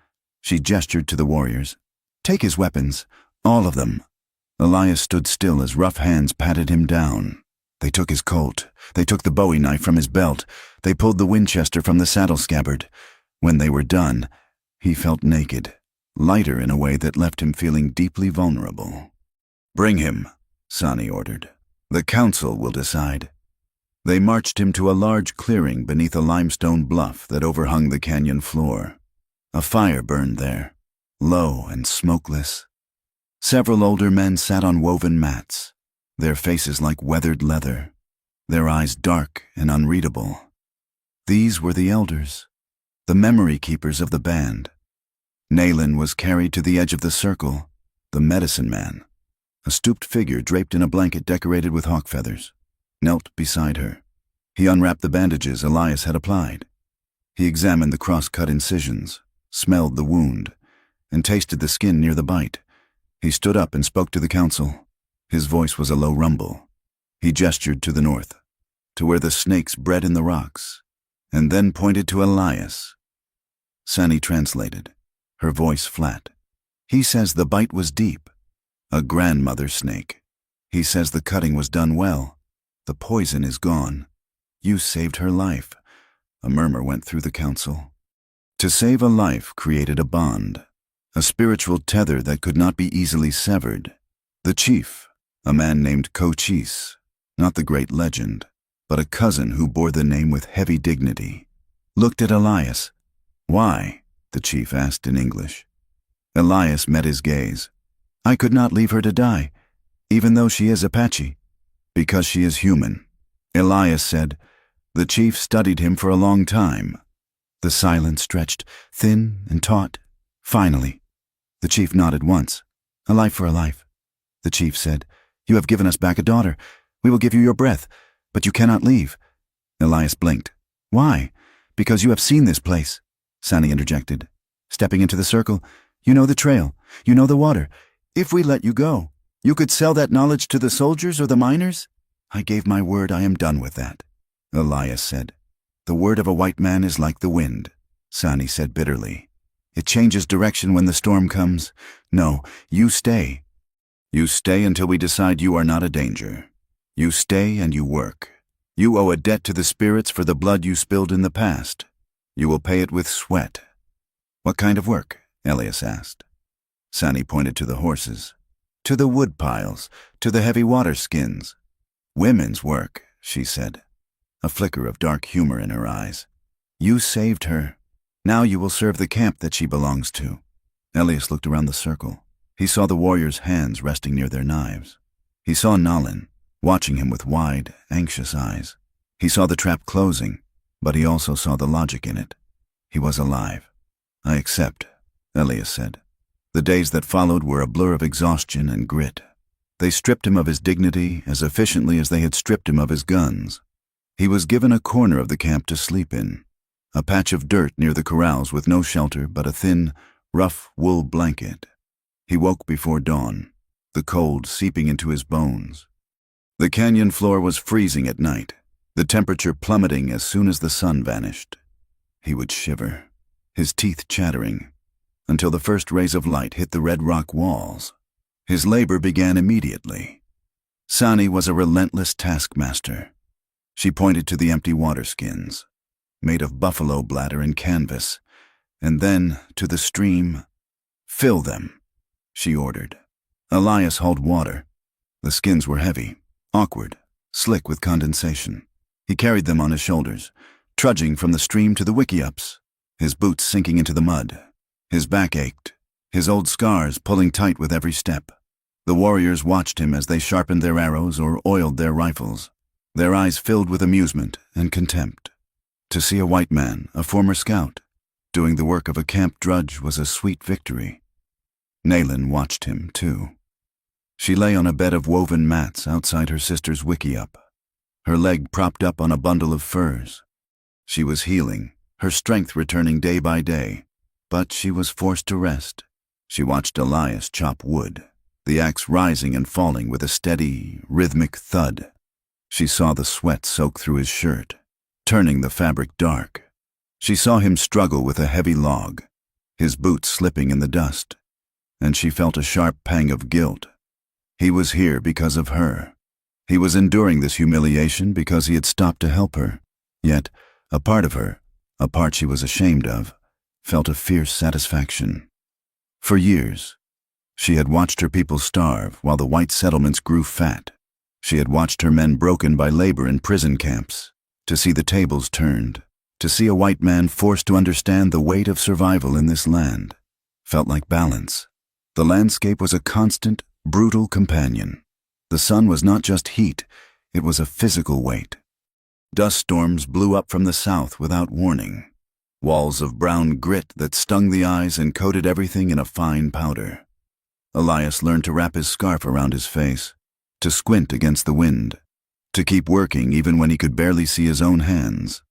she gestured to the warriors, "take his weapons, all of them." Elias stood still as rough hands patted him down. They took his Colt. They took the Bowie knife from his belt. They pulled the Winchester from the saddle scabbard. When they were done, he felt naked, lighter in a way that left him feeling deeply vulnerable. "Bring him," Sani ordered. "The council will decide." They marched him to a large clearing beneath a limestone bluff that overhung the canyon floor. A fire burned there, low and smokeless. Several older men sat on woven mats, their faces like weathered leather, their eyes dark and unreadable. These were the elders, the memory keepers of the band. Nayland was carried to the edge of the circle, the medicine man, a stooped figure draped in a blanket decorated with hawk feathers, knelt beside her. He unwrapped the bandages Elias had applied. He examined the cross-cut incisions, smelled the wound, and tasted the skin near the bite. He stood up and spoke to the council. His voice was a low rumble. He gestured to the north, to where the snakes bred in the rocks, and then pointed to Elias. Sani translated, her voice flat. "He says the bite was deep. A grandmother snake. He says the cutting was done well. The poison is gone. You saved her life." A murmur went through the council. To save a life created a bond, a spiritual tether that could not be easily severed. The chief, a man named Cochise, not the great legend, but a cousin who bore the name with heavy dignity, looked at Elias. "Why?" the chief asked in English. Elias met his gaze. "I could not leave her to die, even though she is Apache, because she is human." Elias said. The chief studied him for a long time. The silence stretched, thin and taut. Finally, the chief nodded once. "A life for a life." The chief said, "You have given us back a daughter. We will give you your breath, but you cannot leave." Elias blinked. "Why?" "Because you have seen this place," Sani interjected. "Stepping into the circle, you know the trail, you know the water. If we let you go, you could sell that knowledge to the soldiers or the miners." "I gave my word. I am done with that," Elias said. "The word of a white man is like the wind," Sani said bitterly. "It changes direction when the storm comes. No, you stay. You stay until we decide you are not a danger. You stay and you work. You owe a debt to the spirits for the blood you spilled in the past. You will pay it with sweat." "What kind of work?" Elias asked. Sani pointed to the horses, to the wood piles, to the heavy water skins. "Women's work," she said, a flicker of dark humor in her eyes. "You saved her. Now you will serve the camp that she belongs to." Elias looked around the circle. He saw the warriors' hands resting near their knives. He saw Nayland, watching him with wide, anxious eyes. He saw the trap closing, but he also saw the logic in it. He was alive. "I accept," Elias said. The days that followed were a blur of exhaustion and grit. They stripped him of his dignity as efficiently as they had stripped him of his guns. He was given a corner of the camp to sleep in, a patch of dirt near the corrals with no shelter but a thin, rough wool blanket. He woke before dawn, the cold seeping into his bones. The canyon floor was freezing at night, the temperature plummeting as soon as the sun vanished. He would shiver, his teeth chattering, until the first rays of light hit the red rock walls. His labor began immediately. Sani was a relentless taskmaster. She pointed to the empty water skins, made of buffalo bladder and canvas, and then to the stream. "Fill them," she ordered. Elias hauled water. The skins were heavy, awkward, slick with condensation. He carried them on his shoulders, trudging from the stream to the wickiups, his boots sinking into the mud. His back ached, his old scars pulling tight with every step. The warriors watched him as they sharpened their arrows or oiled their rifles, their eyes filled with amusement and contempt. To see a white man, a former scout, doing the work of a camp drudge was a sweet victory. Naylin watched him, too. She lay on a bed of woven mats outside her sister's wickiup, her leg propped up on a bundle of furs. She was healing, her strength returning day by day, but she was forced to rest. She watched Elias chop wood, the axe rising and falling with a steady, rhythmic thud. She saw the sweat soak through his shirt, turning the fabric dark. She saw him struggle with a heavy log, his boots slipping in the dust, and she felt a sharp pang of guilt. He was here because of her. He was enduring this humiliation because he had stopped to help her. Yet, a part of her, a part she was ashamed of, felt a fierce satisfaction. For years, she had watched her people starve while the white settlements grew fat. She had watched her men broken by labor in prison camps, to see the tables turned, to see a white man forced to understand the weight of survival in this land. Felt like balance. The landscape was a constant, brutal companion. The sun was not just heat, it was a physical weight. Dust storms blew up from the south without warning. Walls of brown grit that stung the eyes and coated everything in a fine powder. Elias learned to wrap his scarf around his face, to squint against the wind, to keep working even when he could barely see his own hands.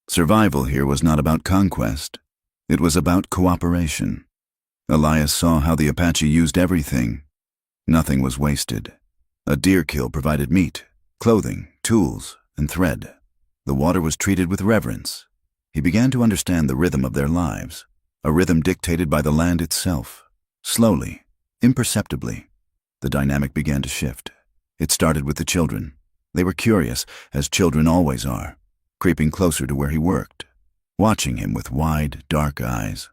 Survival here was not about conquest. It was about cooperation. Elias saw how the Apache used everything. Nothing was wasted. A deer kill provided meat, clothing, tools, and thread. The water was treated with reverence. He began to understand the rhythm of their lives, a rhythm dictated by the land itself. Slowly, imperceptibly, the dynamic began to shift. It started with the children. They were curious, as children always are, creeping closer to where he worked, watching him with wide, dark eyes.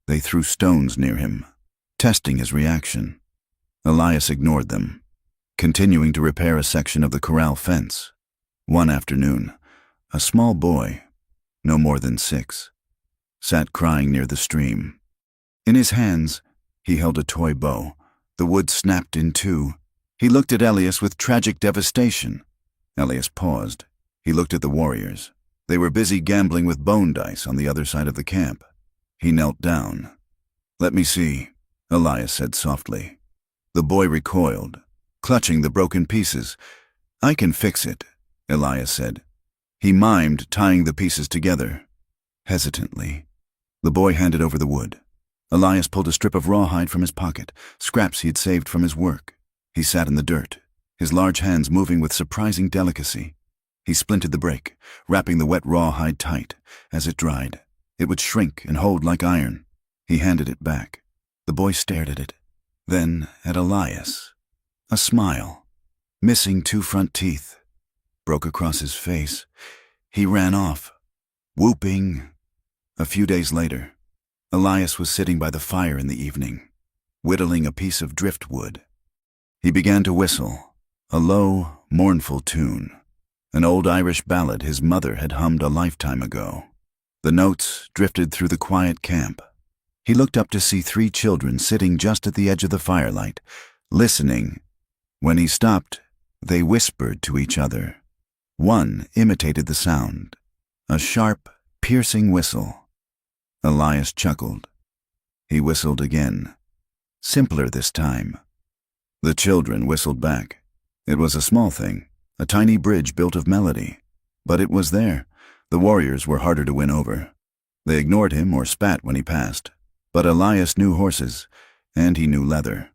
They threw stones near him, testing his reaction. Elias ignored them, continuing to repair a section of the corral fence. One afternoon, a small boy, no more than 6, sat crying near the stream. In his hands, he held a toy bow. The wood snapped in two. He looked at Elias with tragic devastation. Elias paused. He looked at the warriors. They were busy gambling with bone dice on the other side of the camp. He knelt down. "Let me see," Elias said softly. The boy recoiled, clutching the broken pieces. "I can fix it," Elias said. He mimed tying the pieces together. Hesitantly, the boy handed over the wood. Elias pulled a strip of rawhide from his pocket, scraps he had saved from his work. He sat in the dirt, his large hands moving with surprising delicacy. He splinted the break, wrapping the wet rawhide tight. As it dried, it would shrink and hold like iron. He handed it back. The boy stared at it, then at Elias. A smile, missing 2 front teeth, broke across his face. He ran off, whooping. A few days later, Elias was sitting by the fire in the evening, whittling a piece of driftwood. He began to whistle, a low, mournful tune, an old Irish ballad his mother had hummed a lifetime ago. The notes drifted through the quiet camp. He looked up to see 3 children sitting just at the edge of the firelight, listening. When he stopped, they whispered to each other. One imitated the sound, a sharp, piercing whistle. Elias chuckled. He whistled again, simpler this time. The children whistled back. It was a small thing, a tiny bridge built of melody. But it was there. The warriors were harder to win over. They ignored him or spat when he passed. But Elias knew horses, and he knew leather.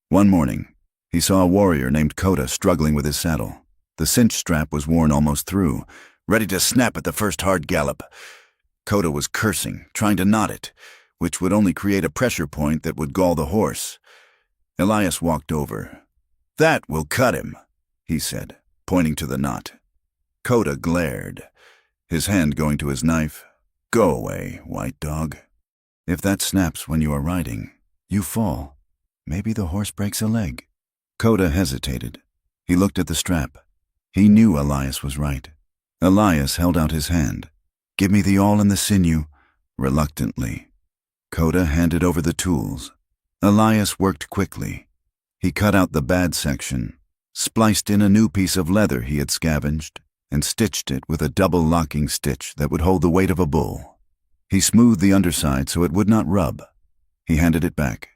One morning, he saw a warrior named Coda struggling with his saddle. The cinch strap was worn almost through, ready to snap at the first hard gallop. Coda was cursing, trying to knot it, which would only create a pressure point that would gall the horse. Elias walked over. "That will cut him," he said, pointing to the knot. Coda glared, his hand going to his knife. "Go away, white dog. If that snaps when you are riding, you fall. Maybe the horse breaks a leg." Coda hesitated. He looked at the strap. He knew Elias was right. Elias held out his hand. "Give me the awl and the sinew," reluctantly. Coda handed over the tools. Elias worked quickly. He cut out the bad section, spliced in a new piece of leather he had scavenged, and stitched it with a double locking stitch that would hold the weight of a bull. He smoothed the underside so it would not rub. He handed it back.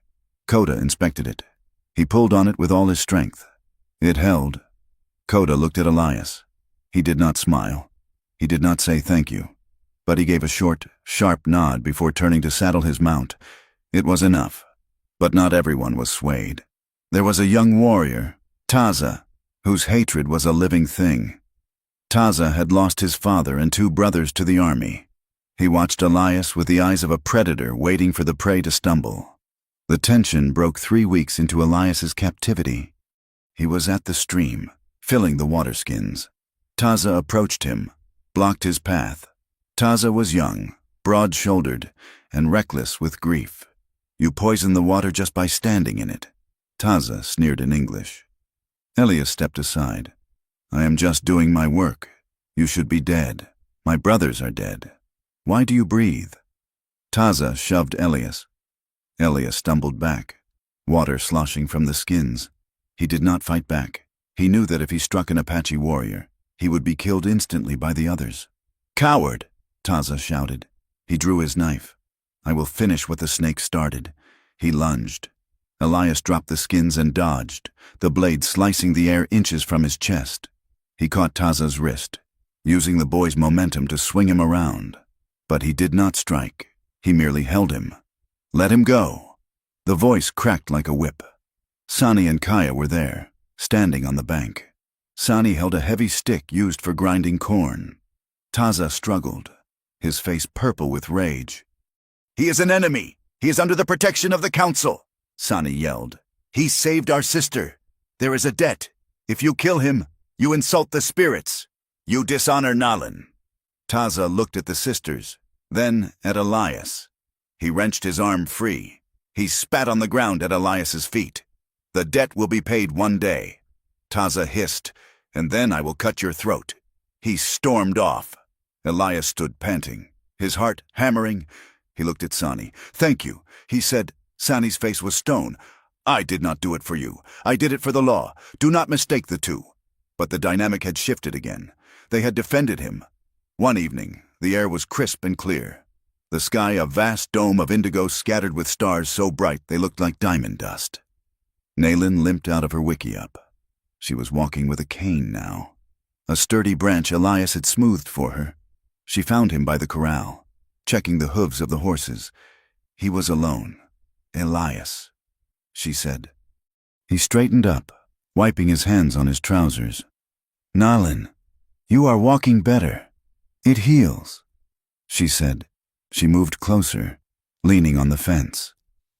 Coda inspected it. He pulled on it with all his strength. It held. Coda looked at Elias. He did not smile. He did not say thank you. But he gave a short, sharp nod before turning to saddle his mount. It was enough. But not everyone was swayed. There was a young warrior, Taza, whose hatred was a living thing. Taza had lost his father and 2 brothers to the army. He watched Elias with the eyes of a predator waiting for the prey to stumble. The tension broke 3 weeks into Elias's captivity. He was at the stream, filling the water skins. Taza approached him, blocked his path. Taza was young, broad-shouldered, and reckless with grief. "You poison the water just by standing in it," Taza sneered in English. Elias stepped aside. "I am just doing my work. You should be dead. My brothers are dead. Why do you breathe?" Taza shoved Elias. Elias stumbled back, water sloshing from the skins. He did not fight back. He knew that if he struck an Apache warrior, he would be killed instantly by the others. "Coward!" Taza shouted. He drew his knife. "I will finish what the snake started." He lunged. Elias dropped the skins and dodged, the blade slicing the air inches from his chest. He caught Taza's wrist, using the boy's momentum to swing him around. But he did not strike. He merely held him. "Let him go." The voice cracked like a whip. Sani and Kaya were there, standing on the bank. Sani held a heavy stick used for grinding corn. Taza struggled, his face purple with rage. "He is an enemy! He is under the protection of the council!" Sani yelled. "He saved our sister. There is a debt. If you kill him, you insult the spirits. You dishonor Nalan." Taza looked at the sisters, then at Elias. He wrenched his arm free. He spat on the ground at Elias's feet. "The debt will be paid one day." Taza hissed, "And then I will cut your throat." He stormed off. Elias stood panting, his heart hammering. He looked at Sani. "Thank you," he said. Sani's face was stone. "I did not do it for you. I did it for the law. Do not mistake the two." But the dynamic had shifted again. They had defended him. One evening, the air was crisp and clear. The sky a vast dome of indigo scattered with stars so bright they looked like diamond dust. Nalan limped out of her wickiup. She was walking with a cane now. A sturdy branch Elias had smoothed for her. She found him by the corral, checking the hooves of the horses. He was alone. "Elias," she said. He straightened up, wiping his hands on his trousers. "Nalan, you are walking better. It heals," she said. She moved closer, leaning on the fence.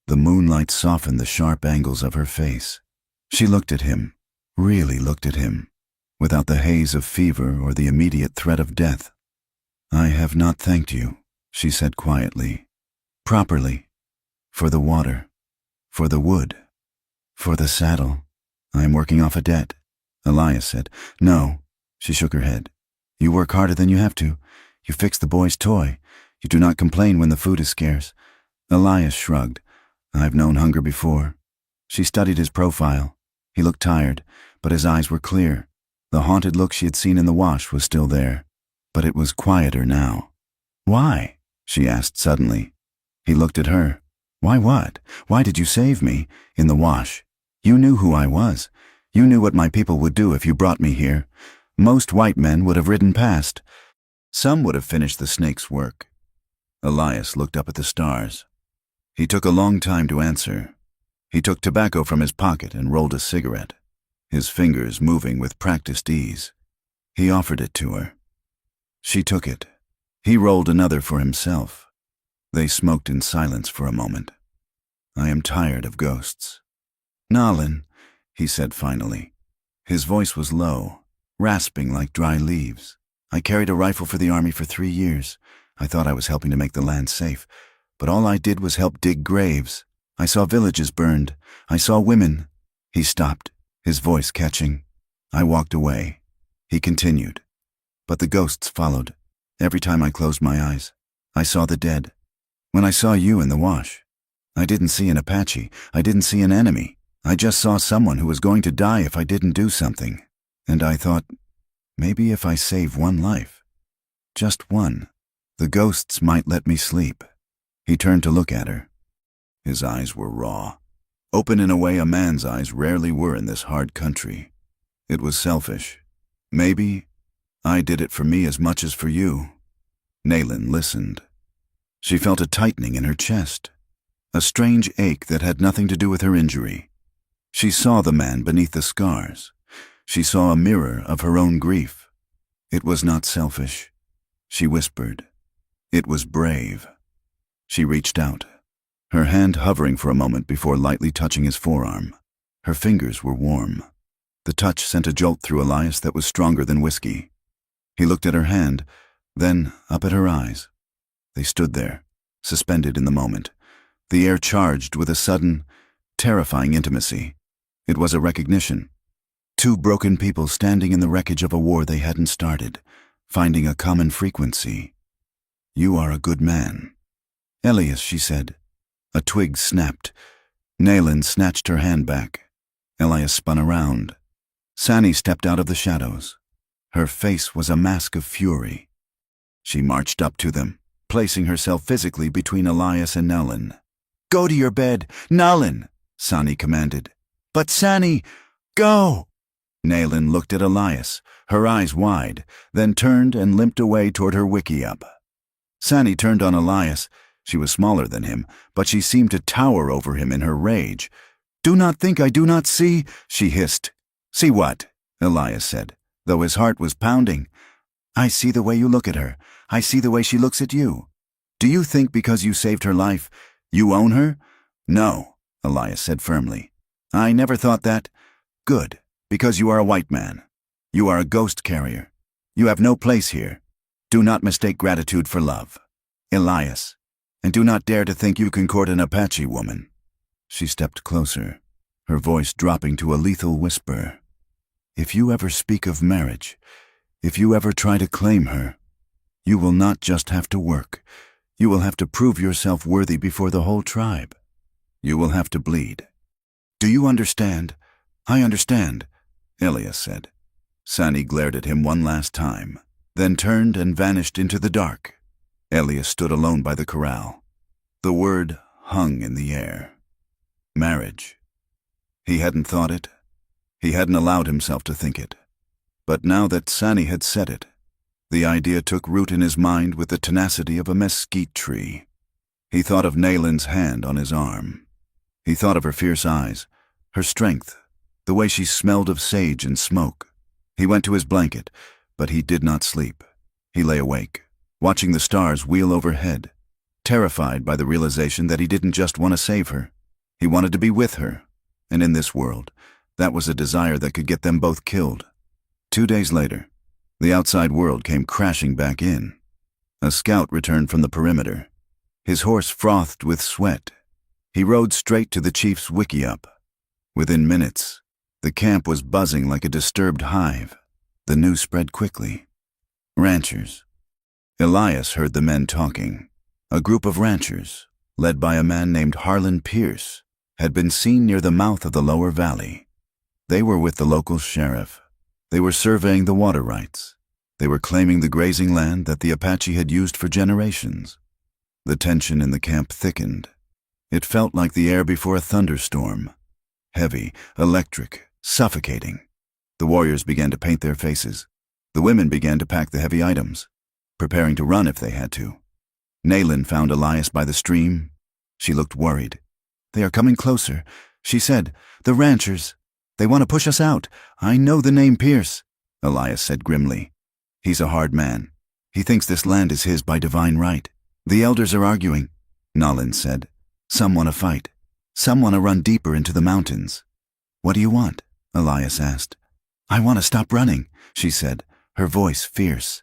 The moonlight softened the sharp angles of her face. She looked at him, really looked at him, without the haze of fever or the immediate threat of death. "I have not thanked you," she said quietly. "Properly. For the water. For the wood. For the saddle. I am working off a debt," Elias said. "No," she shook her head. "You work harder than you have to. You fix the boy's toy. You do not complain when the food is scarce." Elias shrugged. "I've known hunger before." She studied his profile. He looked tired, but his eyes were clear. The haunted look she had seen in the wash was still there, but it was quieter now. "Why?" she asked suddenly. He looked at her. "Why what? Why did you save me? In the wash. You knew who I was. You knew what my people would do if you brought me here. Most white men would have ridden past. Some would have finished the snake's work." Elias looked up at the stars. He took a long time to answer. He took tobacco from his pocket and rolled a cigarette, his fingers moving with practiced ease. He offered it to her. She took it. He rolled another for himself. They smoked in silence for a moment. "I am tired of ghosts." "Nalin," he said finally. His voice was low, rasping like dry leaves. "I carried a rifle for the army for 3 years. I thought I was helping to make the land safe, but all I did was help dig graves. I saw villages burned. I saw women." He stopped, his voice catching. "I walked away." He continued. "But the ghosts followed. Every time I closed my eyes, I saw the dead. When I saw you in the wash, I didn't see an Apache. I didn't see an enemy. I just saw someone who was going to die if I didn't do something. And I thought, maybe if I save one life, just one, the ghosts might let me sleep." He turned to look at her. His eyes were raw, open in a way a man's eyes rarely were in this hard country. It was selfish. "Maybe I did it for me as much as for you." Nayland listened. She felt a tightening in her chest, a strange ache that had nothing to do with her injury. She saw the man beneath the scars. She saw a mirror of her own grief. It was not selfish. She whispered. It was brave. She reached out, her hand hovering for a moment before lightly touching his forearm. Her fingers were warm. The touch sent a jolt through Elias that was stronger than whiskey. He looked at her hand, then up at her eyes. They stood there, suspended in the moment, the air charged with a sudden, terrifying intimacy. It was a recognition. Two broken people standing in the wreckage of a war they hadn't started, finding a common frequency. "You are a good man." "Elias," she said. A twig snapped. Nayland snatched her hand back. Elias spun around. Sani stepped out of the shadows. Her face was a mask of fury. She marched up to them, placing herself physically between Elias and Nalin. "Go to your bed, Nalin," Sani commanded. "But Sani, go!" Nayland looked at Elias, her eyes wide, then turned and limped away toward her wickiup. Sani turned on Elias. She was smaller than him, but she seemed to tower over him in her rage. "Do not think I do not see," she hissed. "See what?" Elias said, though his heart was pounding. "I see the way you look at her. I see the way she looks at you. Do you think because you saved her life, you own her?" "No," Elias said firmly. "I never thought that." "Good, because you are a white man. You are a ghost carrier. You have no place here. Do not mistake gratitude for love. Elias, and do not dare to think you can court an Apache woman." She stepped closer, her voice dropping to a lethal whisper. "If you ever speak of marriage, if you ever try to claim her, you will not just have to work. You will have to prove yourself worthy before the whole tribe. You will have to bleed. Do you understand?" "I understand," Elias said. Sani glared at him one last time, then turned and vanished into the dark. Elias stood alone by the corral. The word hung in the air. Marriage. He hadn't thought it. He hadn't allowed himself to think it. But now that Sani had said it, the idea took root in his mind with the tenacity of a mesquite tree. He thought of Nayland's hand on his arm. He thought of her fierce eyes, her strength, the way she smelled of sage and smoke. He went to his blanket, but he did not sleep. He lay awake, watching the stars wheel overhead, terrified by the realization that he didn't just want to save her. He wanted to be with her, and in this world, that was a desire that could get them both killed. 2 days later, the outside world came crashing back in. A scout returned from the perimeter. His horse frothed with sweat. He rode straight to the chief's wickiup. Within minutes, the camp was buzzing like a disturbed hive. The news spread quickly. Ranchers. Elias heard the men talking. A group of ranchers, led by a man named Harlan Pierce, had been seen near the mouth of the lower valley. They were with the local sheriff. They were surveying the water rights. They were claiming the grazing land that the Apache had used for generations. The tension in the camp thickened. It felt like the air before a thunderstorm. Heavy, electric, suffocating. The warriors began to paint their faces. The women began to pack the heavy items, preparing to run if they had to. Naylin found Elias by the stream. She looked worried. "They are coming closer," she said. "The ranchers. They want to push us out. I know the name Pierce," Elias said grimly. "He's a hard man. He thinks this land is his by divine right." "The elders are arguing," Naylin said. "Some want to fight. Some want to run deeper into the mountains." "What do you want?" Elias asked. "I want to stop running," she said, her voice fierce.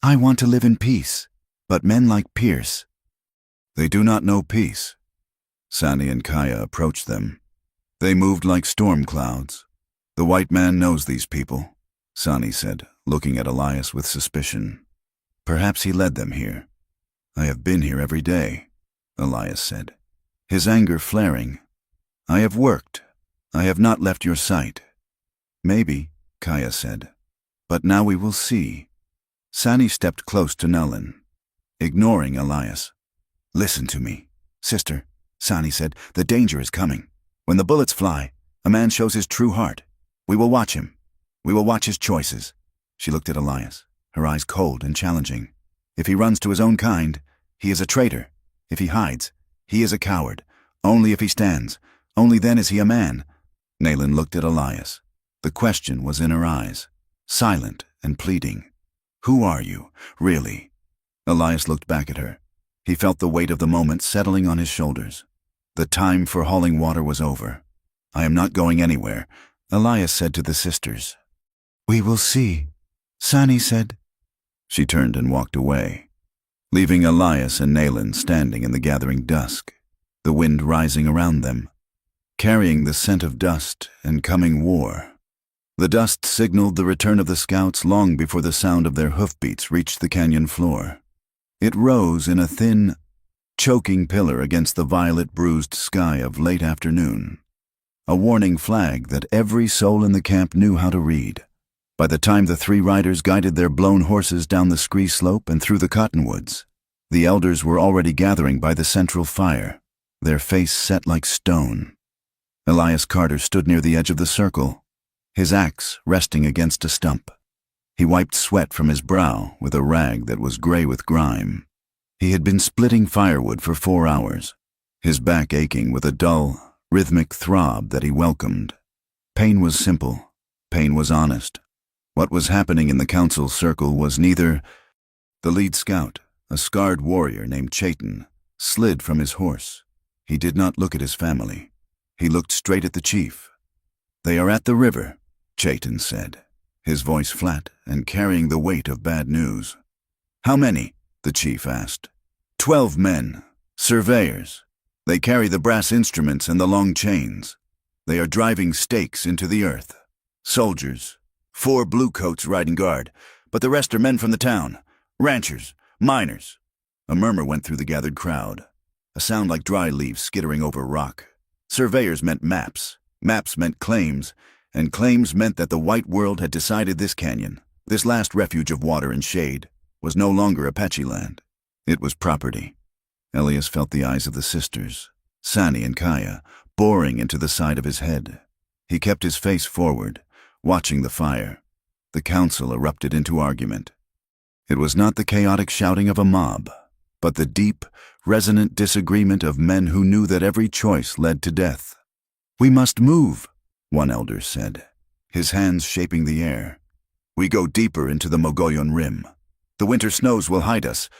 "I want to live in peace. But men like Pierce—" "They do not know peace." Sani and Kaya approached them. They moved like storm clouds. "The white man knows these people," Sani said, looking at Elias with suspicion. "Perhaps he led them here." "I have been here every day," Elias said, his anger flaring. "I have worked. I have not left your sight." "Maybe," Kaya said. "But now we will see." Sani stepped close to Naylin, ignoring Elias. "Listen to me, sister," Sani said. "The danger is coming. When the bullets fly, a man shows his true heart. We will watch him. We will watch his choices." She looked at Elias, her eyes cold and challenging. "If he runs to his own kind, he is a traitor. If he hides, he is a coward. Only if he stands, only then is he a man." Naylin looked at Elias. The question was in her eyes, silent and pleading. "Who are you, really?" Elias looked back at her. He felt the weight of the moment settling on his shoulders. The time for hauling water was over. "I am not going anywhere," Elias said to the sisters. "We will see," Sani said. She turned and walked away, leaving Elias and Naylin standing in the gathering dusk, the wind rising around them, carrying the scent of dust and coming war. The dust signaled the return of the scouts long before the sound of their hoofbeats reached the canyon floor. It rose in a thin, choking pillar against the violet-bruised sky of late afternoon, a warning flag that every soul in the camp knew how to read. By the time the three riders guided their blown horses down the scree slope and through the cottonwoods, the elders were already gathering by the central fire, their face set like stone. Elias Carter stood near the edge of the circle, his axe resting against a stump. He wiped sweat from his brow with a rag that was gray with grime. He had been splitting firewood for 4 hours, his back aching with a dull, rhythmic throb that he welcomed. Pain was simple. Pain was honest. What was happening in the council circle was neither. The lead scout, a scarred warrior named Chayton, slid from his horse. He did not look at his family. He looked straight at the chief. "They are at the river," Chayton said, his voice flat and carrying the weight of bad news. "How many?" the chief asked. 12 men, surveyors. They carry the brass instruments and the long chains. They are driving stakes into the earth. Soldiers, 4 bluecoats riding guard, but the rest are men from the town, ranchers, miners." A murmur went through the gathered crowd, a sound like dry leaves skittering over rock. Surveyors meant maps, maps meant claims, and claims meant that the white world had decided this canyon, this last refuge of water and shade, was no longer Apache land. It was property. Elias felt the eyes of the sisters, Sani and Kaya, boring into the side of his head. He kept his face forward, watching the fire. The council erupted into argument. It was not the chaotic shouting of a mob, but the deep, resonant disagreement of men who knew that every choice led to death. "We must move," one elder said, his hands shaping the air. "We go deeper into the Mogollon Rim. The winter snows will hide us.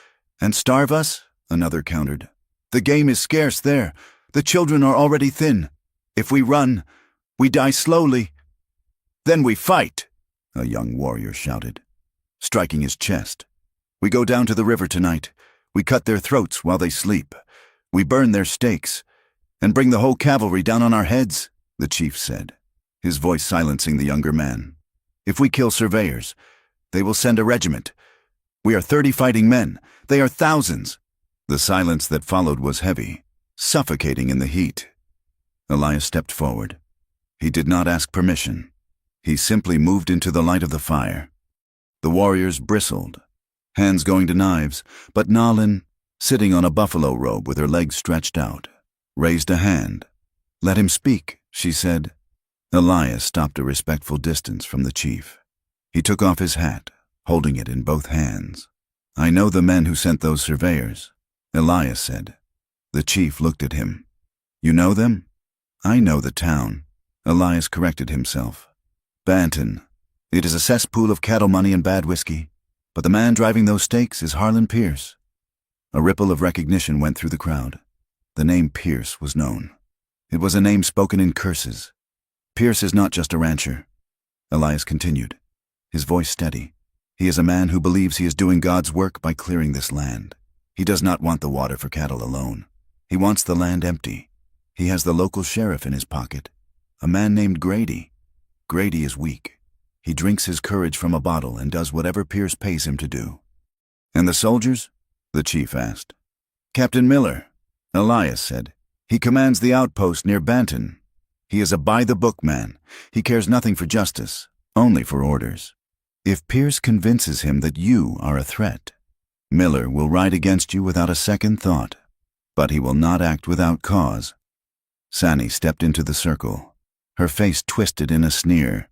And starve us?" another countered. "The game is scarce there. The children are already thin. If we run, we die slowly." "Then we fight," a young warrior shouted, striking his chest. "We go down to the river tonight. We cut their throats while they sleep. We burn their stakes, and bring the whole cavalry down on our heads," the chief said, his voice silencing the younger man. "If we kill surveyors, they will send a regiment. We are 30 fighting men. They are thousands." The silence that followed was heavy, suffocating in the heat. Elias stepped forward. He did not ask permission. He simply moved into the light of the fire. The warriors bristled, hands going to knives, but Naylin, sitting on a buffalo robe with her legs stretched out, raised a hand. "Let him speak," she said. Elias stopped a respectful distance from the chief. He took off his hat, holding it in both hands. "I know the men who sent those surveyors. Elias said. The chief looked at him. You know them? I know the town. Elias corrected himself. Banton. It is a cesspool of cattle money and bad whiskey. But the man driving those stakes is Harlan Pierce. A ripple of recognition went through the crowd. The name Pierce was known. It was a name spoken in curses. Pierce is not just a rancher. Elias continued, his voice steady. He is a man who believes he is doing God's work by clearing this land. He does not want the water for cattle alone. He wants the land empty. He has the local sheriff in his pocket, a man named Grady. Grady is weak. He drinks his courage from a bottle and does whatever Pierce pays him to do. And the soldiers? The chief asked. Captain Miller, Elias said. He commands the outpost near Banton. He is a by-the-book man. He cares nothing for justice, only for orders. If Pierce convinces him that you are a threat, Miller will ride against you without a second thought, but he will not act without cause. Sani stepped into the circle, her face twisted in a sneer.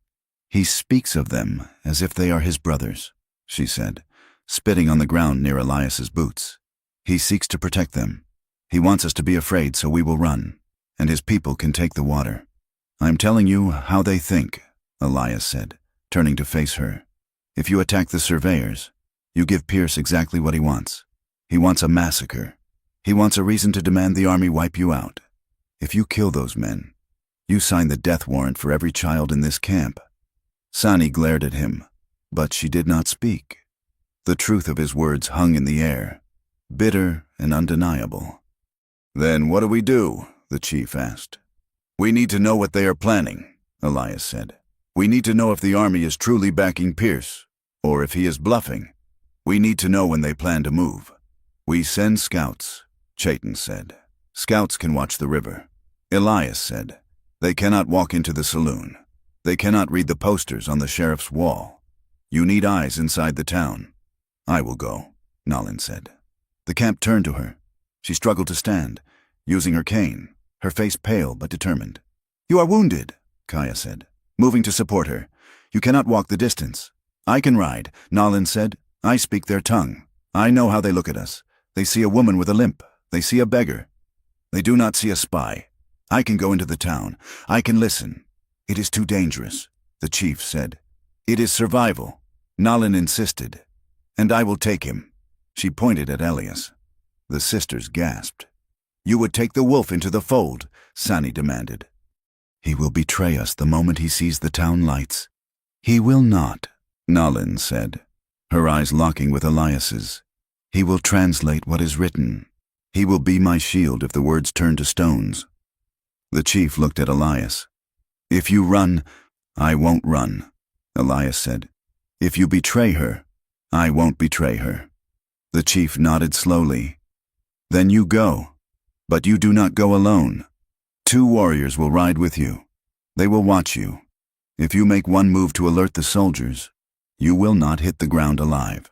He speaks of them as if they are his brothers, she said, spitting on the ground near Elias's boots. He seeks to protect them. He wants us to be afraid, so we will run, and his people can take the water. I'm telling you how they think, Elias said, turning to face her. If you attack the surveyors, you give Pierce exactly what he wants. He wants a massacre. He wants a reason to demand the army wipe you out. If you kill those men, you sign the death warrant for every child in this camp. Sani glared at him, but she did not speak. The truth of his words hung in the air, bitter and undeniable. Then what do we do? The chief asked. We need to know what they are planning, Elias said. We need to know if the army is truly backing Pierce, or if he is bluffing. We need to know when they plan to move. We send scouts, Chayton said. Scouts can watch the river. Elias said. They cannot walk into the saloon. They cannot read the posters on the sheriff's wall. You need eyes inside the town. I will go, Nolan said. The camp turned to her. She struggled to stand, using her cane, her face pale but determined. You are wounded, Kaya said, moving to support her. You cannot walk the distance. I can ride, Nolan said. I speak their tongue. I know how they look at us. They see a woman with a limp. They see a beggar. They do not see a spy. I can go into the town. I can listen. It is too dangerous, the chief said. It is survival, Nolan insisted. And I will take him. She pointed at Elias. The sisters gasped. You would take the wolf into the fold, Sani demanded. He will betray us the moment he sees the town lights. He will not, Nolan said, her eyes locking with Elias's. He will translate what is written. He will be my shield if the words turn to stones. The chief looked at Elias. If you run, I won't run, Elias said. If you betray her, I won't betray her. The chief nodded slowly. Then you go. But you do not go alone. 2 warriors will ride with you. They will watch you. If you make one move to alert the soldiers, you will not hit the ground alive.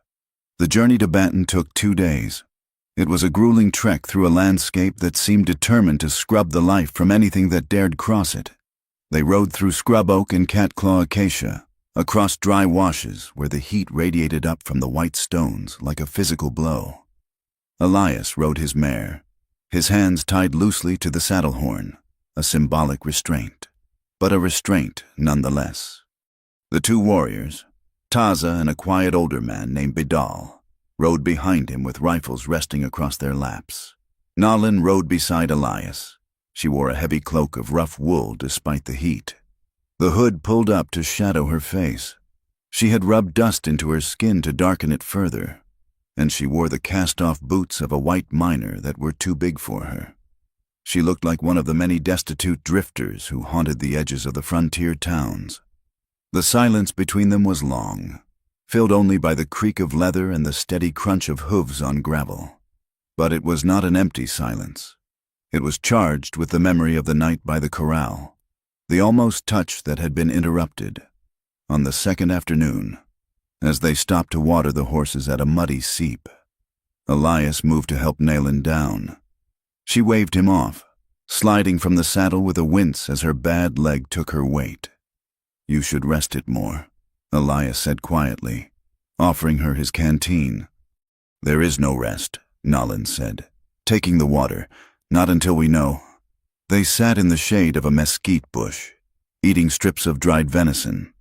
The journey to Banton took 2 days. It was a grueling trek through a landscape that seemed determined to scrub the life from anything that dared cross it. They rode through scrub oak and catclaw acacia, across dry washes where the heat radiated up from the white stones like a physical blow. Elias rode his mare, his hands tied loosely to the saddle horn, a symbolic restraint, but a restraint nonetheless. The 2 warriors, Taza and a quiet older man named Bidal, rode behind him with rifles resting across their laps. Nolan rode beside Elias. She wore a heavy cloak of rough wool despite the heat. The hood pulled up to shadow her face. She had rubbed dust into her skin to darken it further, and she wore the cast-off boots of a white miner that were too big for her. She looked like one of the many destitute drifters who haunted the edges of the frontier towns. The silence between them was long, filled only by the creak of leather and the steady crunch of hooves on gravel. But it was not an empty silence. It was charged with the memory of the night by the corral, the almost touch that had been interrupted. On the second afternoon, as they stopped to water the horses at a muddy seep, Elias moved to help Nayland down. She waved him off, sliding from the saddle with a wince as her bad leg took her weight. You should rest it more, Elias said quietly, offering her his canteen. There is no rest, Nolan said. Taking the water. Not until we know. They sat in the shade of a mesquite bush, eating strips of dried venison.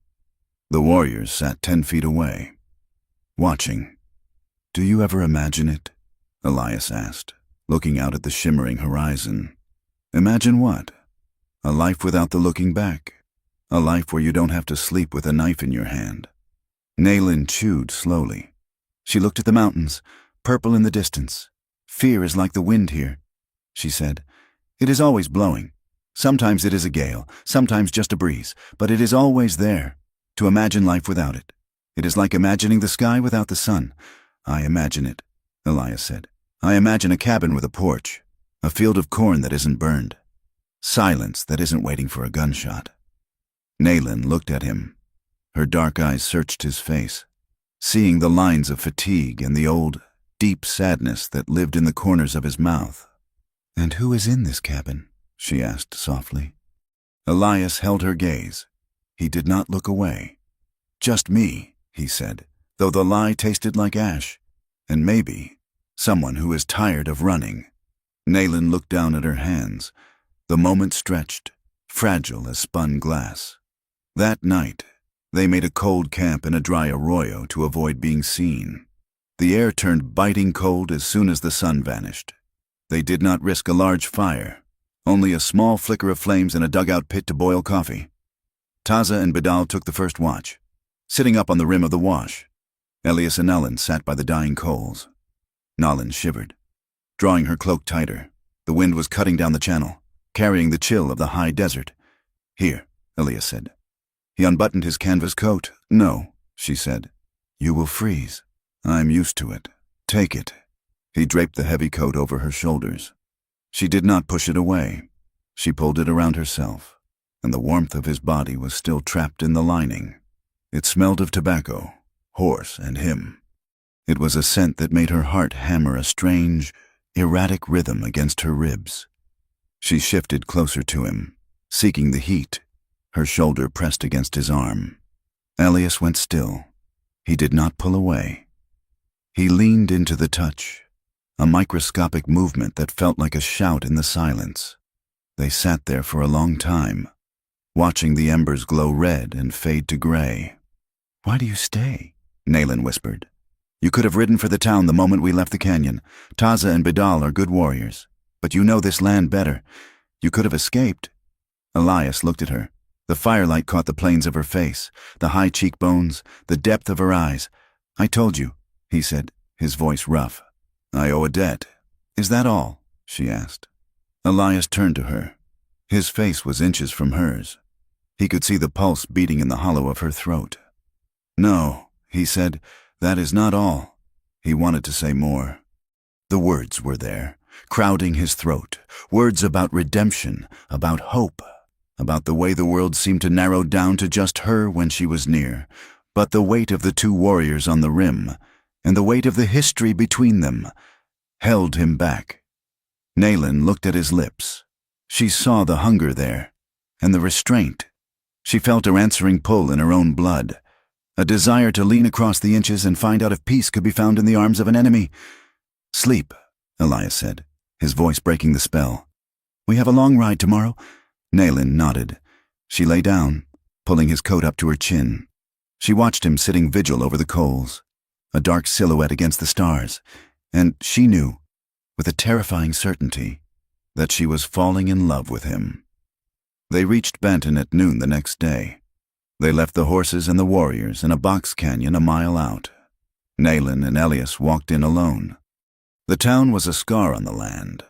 The warriors sat 10 feet away, watching. Do you ever imagine it? Elias asked, looking out at the shimmering horizon. Imagine what? A life without the looking back. A life where you don't have to sleep with a knife in your hand. Naylin chewed slowly. She looked at the mountains, purple in the distance. Fear is like the wind here, she said. It is always blowing. Sometimes it is a gale, sometimes just a breeze, but it is always there. To imagine life without it. It is like imagining the sky without the sun. I imagine it, Elias said. I imagine a cabin with a porch, a field of corn that isn't burned, silence that isn't waiting for a gunshot. Naylin looked at him. Her dark eyes searched his face, seeing the lines of fatigue and the old, deep sadness that lived in the corners of his mouth. And who is in this cabin? She asked softly. Elias held her gaze. He did not look away. Just me, he said, though the lie tasted like ash. And maybe someone who is tired of running. Naylin looked down at her hands. The moment stretched, fragile as spun glass. That night, they made a cold camp in a dry arroyo to avoid being seen. The air turned biting cold as soon as the sun vanished. They did not risk a large fire, only a small flicker of flames in a dugout pit to boil coffee. Taza and Bidal took the first watch, sitting up on the rim of the wash. Elias and Nalin sat by the dying coals. Nalin shivered, drawing her cloak tighter. The wind was cutting down the channel, carrying the chill of the high desert. Here, Elias said. He unbuttoned his canvas coat. No, she said. You will freeze. I'm used to it. Take it. He draped the heavy coat over her shoulders. She did not push it away. She pulled it around herself, and the warmth of his body was still trapped in the lining. It smelled of tobacco, horse, and him. It was a scent that made her heart hammer a strange, erratic rhythm against her ribs. She shifted closer to him, seeking the heat, her shoulder pressed against his arm. Elias went still. He did not pull away. He leaned into the touch, a microscopic movement that felt like a shout in the silence. They sat there for a long time, watching the embers glow red and fade to gray. Why do you stay? Naylin whispered. You could have ridden for the town the moment we left the canyon. Taza and Bidal are good warriors, but you know this land better. You could have escaped. Elias looked at her. The firelight caught the planes of her face, the high cheekbones, the depth of her eyes. I told you, he said, his voice rough. I owe a debt. Is that all? She asked. Elias turned to her. His face was inches from hers. He could see the pulse beating in the hollow of her throat. No, he said, that is not all. He wanted to say more. The words were there, crowding his throat, words about redemption, about hope, about the way the world seemed to narrow down to just her when she was near, but the weight of the two warriors on the rim, and the weight of the history between them, held him back. Naylin looked at his lips. She saw the hunger there, and the restraint. She felt her answering pull in her own blood, a desire to lean across the inches and find out if peace could be found in the arms of an enemy. Sleep, Elias said, his voice breaking the spell. We have a long ride tomorrow. Naylin nodded. She lay down, pulling his coat up to her chin. She watched him sitting vigil over the coals, a dark silhouette against the stars, and she knew, with a terrifying certainty, that she was falling in love with him. They reached Benton at noon the next day. They left the horses and the warriors in a box canyon a mile out. Naylin and Elias walked in alone. The town was a scar on the land.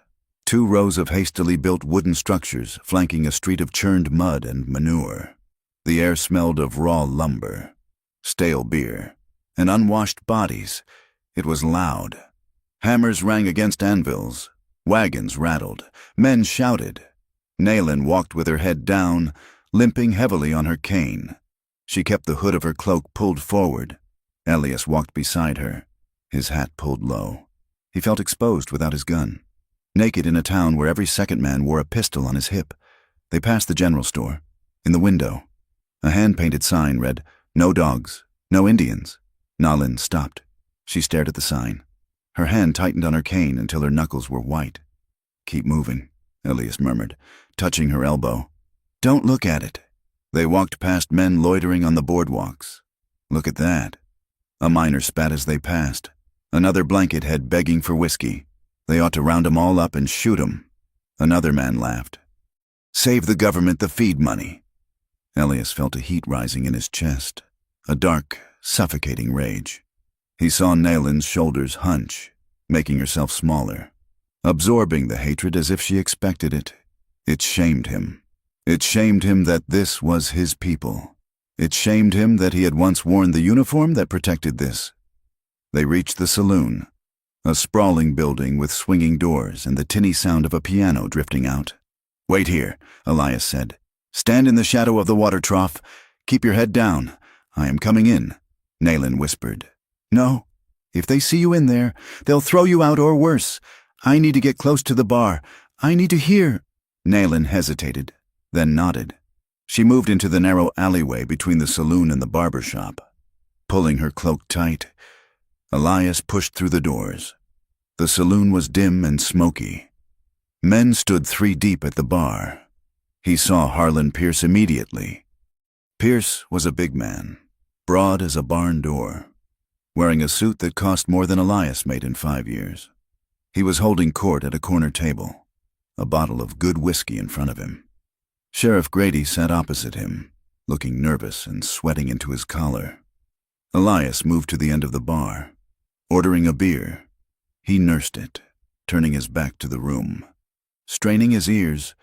2 rows of hastily built wooden structures flanking a street of churned mud and manure. The air smelled of raw lumber, stale beer, and unwashed bodies. It was loud. Hammers rang against anvils. Wagons rattled. Men shouted. Naylin walked with her head down, limping heavily on her cane. She kept the hood of her cloak pulled forward. Elias walked beside her, his hat pulled low. He felt exposed without his gun, naked in a town where every second man wore a pistol on his hip. They passed the general store. In the window, a hand-painted sign read, "No dogs, no Indians." Naylin stopped. She stared at the sign. Her hand tightened on her cane until her knuckles were white. "Keep moving," Elias murmured, touching her elbow. "Don't look at it." They walked past men loitering on the boardwalks. "Look at that." A miner spat as they passed. Another blanket head begging for whiskey. They ought to round 'em all up and shoot 'em. Another man laughed. "Save the government the feed money." Elias felt a heat rising in his chest, a dark, suffocating rage. He saw Nalen's shoulders hunch, making herself smaller, absorbing the hatred as if she expected it. It shamed him. It shamed him that this was his people. It shamed him that he had once worn the uniform that protected this. They reached the saloon, a sprawling building with swinging doors and the tinny sound of a piano drifting out. "Wait here," Elias said. "Stand in the shadow of the water trough. Keep your head down. I am coming in," Nalen whispered. "No. If they see you in there, they'll throw you out or worse. I need to get close to the bar. I need to hear." Nalen hesitated, then nodded. She moved into the narrow alleyway between the saloon and the barber shop. Pulling her cloak tight, Elias pushed through the doors. The saloon was dim and smoky. Men stood 3 deep at the bar. He saw Harlan Pierce immediately. Pierce was a big man, broad as a barn door, wearing a suit that cost more than Elias made in 5 years. He was holding court at a corner table, a bottle of good whiskey in front of him. Sheriff Grady sat opposite him, looking nervous and sweating into his collar. Elias moved to the end of the bar, ordering a beer. He nursed it, turning his back to the room. Straining his ears,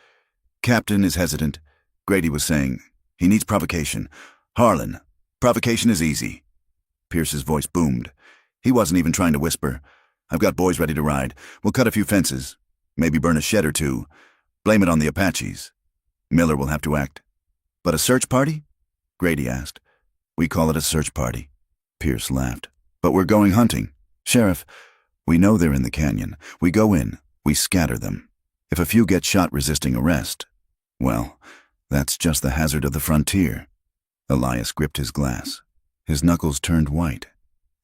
"Captain is hesitant," Grady was saying. "He needs provocation. Harlan, provocation is easy." Pierce's voice boomed. He wasn't even trying to whisper. "I've got boys ready to ride. We'll cut a few fences, maybe burn a shed or two. Blame it on the Apaches. Miller will have to act." "But a search party?" Grady asked. "We call it a search party." Pierce laughed. "But we're going hunting. Sheriff, we know they're in the canyon. We go in, we scatter them. If a few get shot resisting arrest, well, that's just the hazard of the frontier." Elias gripped his glass. His knuckles turned white.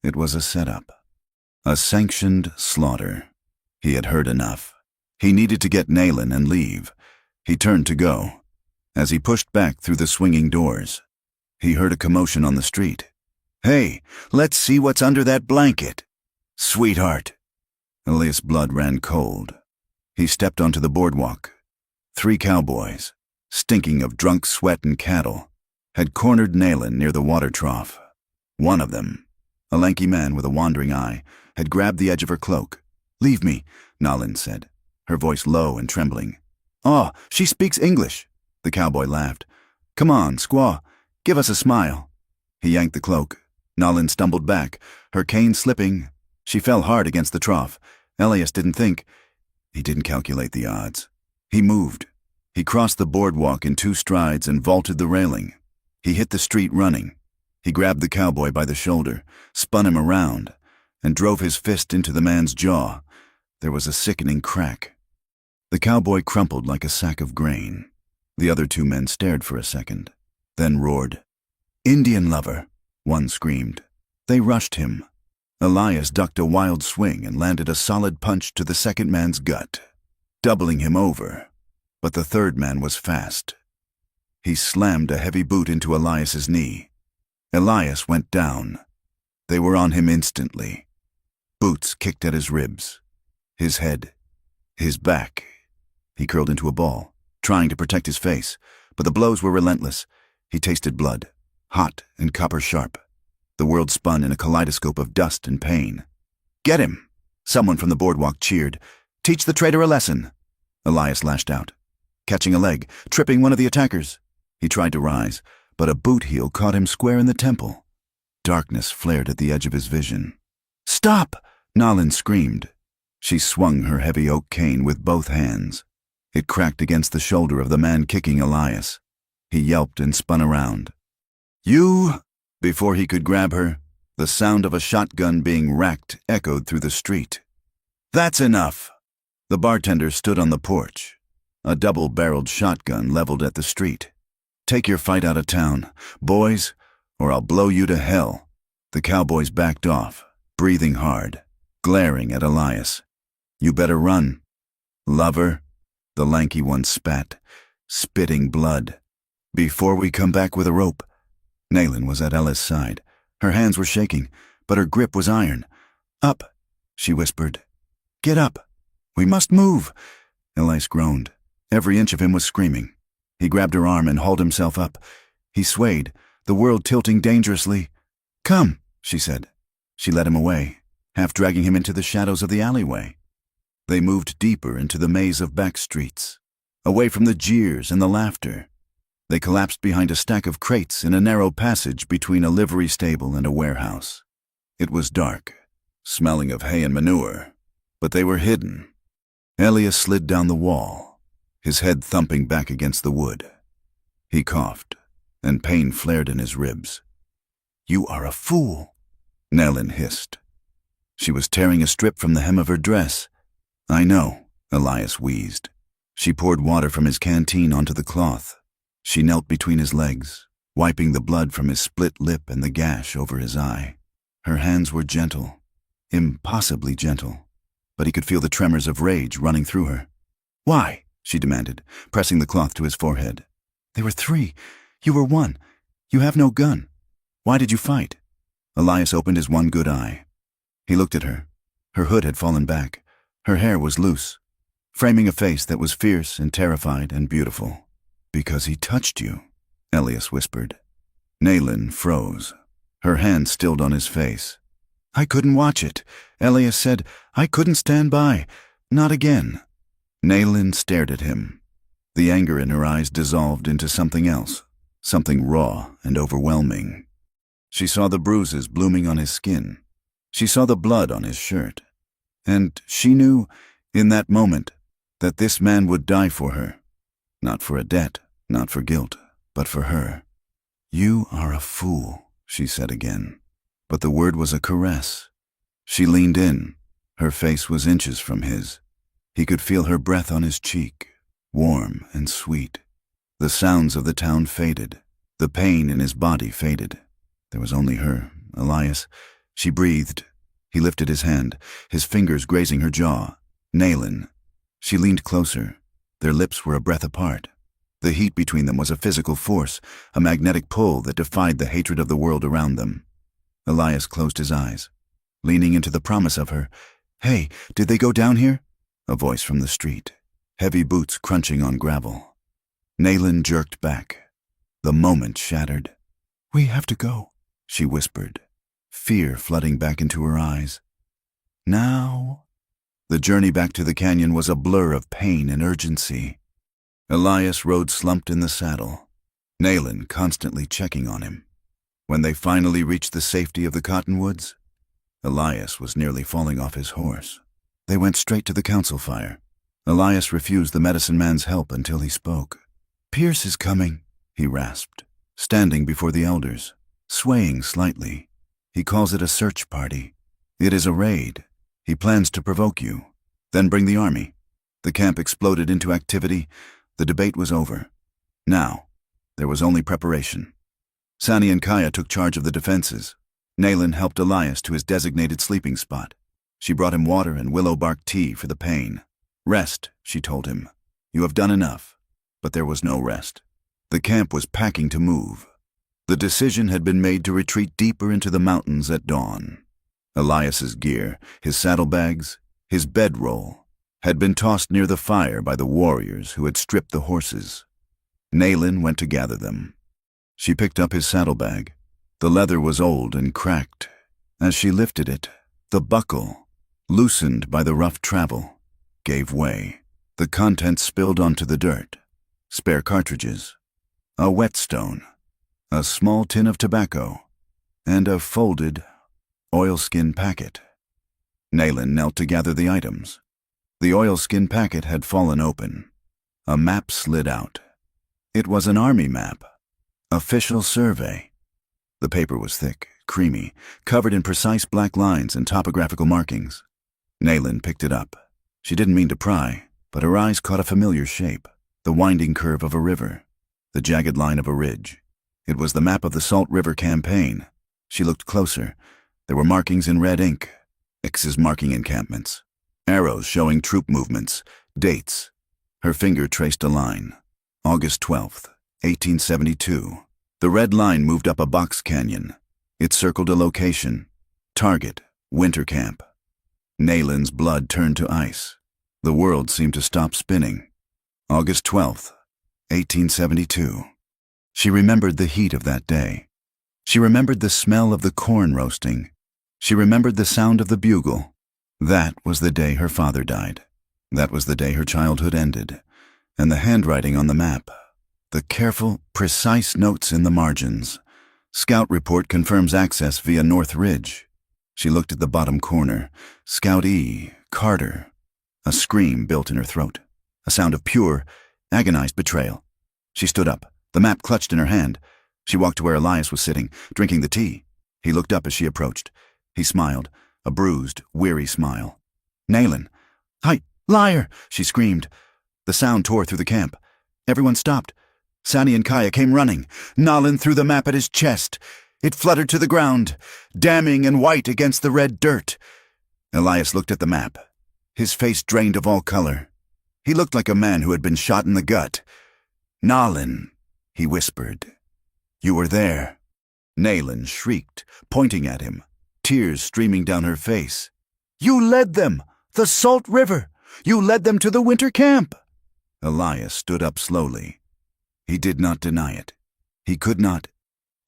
It was a setup. A sanctioned slaughter. He had heard enough. He needed to get Nalen and leave. He turned to go. As he pushed back through the swinging doors, he heard a commotion on the street. "Hey, let's see what's under that blanket." "Sweetheart." Elias' blood ran cold. He stepped onto the boardwalk. 3 cowboys, stinking of drunk sweat and cattle, had cornered Nalen near the water trough. One of them, a lanky man with a wandering eye, had grabbed the edge of her cloak. "Leave me," Nalen said, her voice low and trembling. "Oh, she speaks English." The cowboy laughed. "Come on, squaw, give us a smile." He yanked the cloak. Nalen stumbled back, her cane slipping. She fell hard against the trough. Elias didn't think. He didn't calculate the odds. He moved. He crossed the boardwalk in 2 strides and vaulted the railing. He hit the street running. He grabbed the cowboy by the shoulder, spun him around, and drove his fist into the man's jaw. There was a sickening crack. The cowboy crumpled like a sack of grain. The other 2 men stared for a second, then roared. "Indian lover," one screamed. They rushed him. Elias ducked a wild swing and landed a solid punch to the second man's gut, doubling him over. But the third man was fast. He slammed a heavy boot into Elias's knee. Elias went down. They were on him instantly. Boots kicked at his ribs, his head, his back. He curled into a ball, trying to protect his face, but the blows were relentless. He tasted blood, hot and copper-sharp. The world spun in a kaleidoscope of dust and pain. "Get him!" Someone from the boardwalk cheered. "Teach the traitor a lesson!" Elias lashed out, catching a leg, tripping one of the attackers. He tried to rise, but a boot heel caught him square in the temple. Darkness flared at the edge of his vision. "Stop!" Nalen screamed. She swung her heavy oak cane with both hands. It cracked against the shoulder of the man kicking Elias. He yelped and spun around. "You!" Before he could grab her, the sound of a shotgun being racked echoed through the street. "That's enough!" The bartender stood on the porch, a double-barreled shotgun leveled at the street. "Take your fight out of town, boys, or I'll blow you to hell." The cowboys backed off, breathing hard. glaring at Elias. "You better run." "Lover," the lanky one spat, spitting blood. "Before we come back with a rope." Naylin was at Ella's side. Her hands were shaking, but her grip was iron. "Up," she whispered. "Get up. We must move." Elias groaned. Every inch of him was screaming. He grabbed her arm and hauled himself up. He swayed, the world tilting dangerously. "Come," she said. She led him away, half dragging him into the shadows of the alleyway. They moved deeper into the maze of back streets, away from the jeers and the laughter. They collapsed behind a stack of crates in a narrow passage between a livery stable and a warehouse. It was dark, smelling of hay and manure, but they were hidden. Elias slid down the wall, his head thumping back against the wood. He coughed, and pain flared in his ribs. "You are a fool," Naylin hissed. She was tearing a strip from the hem of her dress. "I know," Elias wheezed. She poured water from his canteen onto the cloth. She knelt between his legs, wiping the blood from his split lip and the gash over his eye. Her hands were gentle, impossibly gentle, but he could feel the tremors of rage running through her. "Why?" she demanded, pressing the cloth to his forehead. "They were 3. You were 1. You have no gun. Why did you fight?" Elias opened his one good eye. He looked at her. Her hood had fallen back. Her hair was loose, framing a face that was fierce and terrified and beautiful. "Because he touched you," Elias whispered. Naylin froze. Her hand stilled on his face. "I couldn't watch it," Elias said. "I couldn't stand by. Not again." Naylin stared at him. The anger in her eyes dissolved into something else, something raw and overwhelming. She saw the bruises blooming on his skin. She saw the blood on his shirt. And she knew, in that moment, that this man would die for her. Not for a debt, not for guilt, but for her. "You are a fool," she said again. But the word was a caress. She leaned in. Her face was inches from his. He could feel her breath on his cheek, warm and sweet. The sounds of the town faded. The pain in his body faded. There was only her, Elias. She breathed. He lifted his hand, his fingers grazing her jaw. "Naylin." She leaned closer. Their lips were a breath apart. The heat between them was a physical force, a magnetic pull that defied the hatred of the world around them. Elias closed his eyes, leaning into the promise of her. "Hey, did they go down here?" A voice from the street, heavy boots crunching on gravel. Naylin jerked back. The moment shattered. "We have to go," she whispered, fear flooding back into her eyes. Now? The journey back to the canyon was a blur of pain and urgency. Elias rode slumped in the saddle, Naylin constantly checking on him. When they finally reached the safety of the cottonwoods, Elias was nearly falling off his horse. They went straight to the council fire. Elias refused the medicine man's help until he spoke. "Pierce is coming," he rasped, standing before the elders, swaying slightly. "He calls it a search party. It is a raid. He plans to provoke you, then bring the army." The camp exploded into activity. The debate was over. Now, there was only preparation. Sani and Kaya took charge of the defenses. Naylin helped Elias to his designated sleeping spot. She brought him water and willow bark tea for the pain. "Rest," she told him. "You have done enough." But there was no rest. The camp was packing to move. The decision had been made to retreat deeper into the mountains at dawn. Elias's gear, his saddlebags, his bedroll, had been tossed near the fire by the warriors who had stripped the horses. Naylin went to gather them. She picked up his saddlebag. The leather was old and cracked. As she lifted it, the buckle, loosened by the rough travel, gave way. The contents spilled onto the dirt. Spare cartridges, a whetstone, a small tin of tobacco, and a folded oilskin packet. Naylin knelt to gather the items. The oilskin packet had fallen open. A map slid out. It was an army map. Official survey. The paper was thick, creamy, covered in precise black lines and topographical markings. Naylin picked it up. She didn't mean to pry, but her eyes caught a familiar shape, the winding curve of a river, the jagged line of a ridge. It was the map of the Salt River Campaign. She looked closer. There were markings in red ink. X's marking encampments, arrows showing troop movements, dates. Her finger traced a line. August 12th, 1872. The red line moved up a box canyon. It circled a location. Target, winter camp. Nayland's blood turned to ice. The world seemed to stop spinning. August 12th, 1872. She remembered the heat of that day. She remembered the smell of the corn roasting. She remembered the sound of the bugle. That was the day her father died. That was the day her childhood ended. And the handwriting on the map. The careful, precise notes in the margins. Scout report confirms access via North Ridge. She looked at the bottom corner. Scout E. Carter. A scream built in her throat. A sound of pure, agonized betrayal. She stood up, the map clutched in her hand. She walked to where Elias was sitting, drinking the tea. He looked up as she approached. He smiled, a bruised, weary smile. "Nayland." "Hi, liar!" she screamed. The sound tore through the camp. Everyone stopped. Sani and Kaya came running. Nayland threw the map at his chest. It fluttered to the ground, damning and white against the red dirt. Elias looked at the map. His face drained of all color. He looked like a man who had been shot in the gut. "Nayland," he whispered. "You were there." Nayland shrieked, pointing at him, tears streaming down her face. "You led them! The Salt River! You led them to the winter camp!" Elias stood up slowly. He did not deny it. He could not.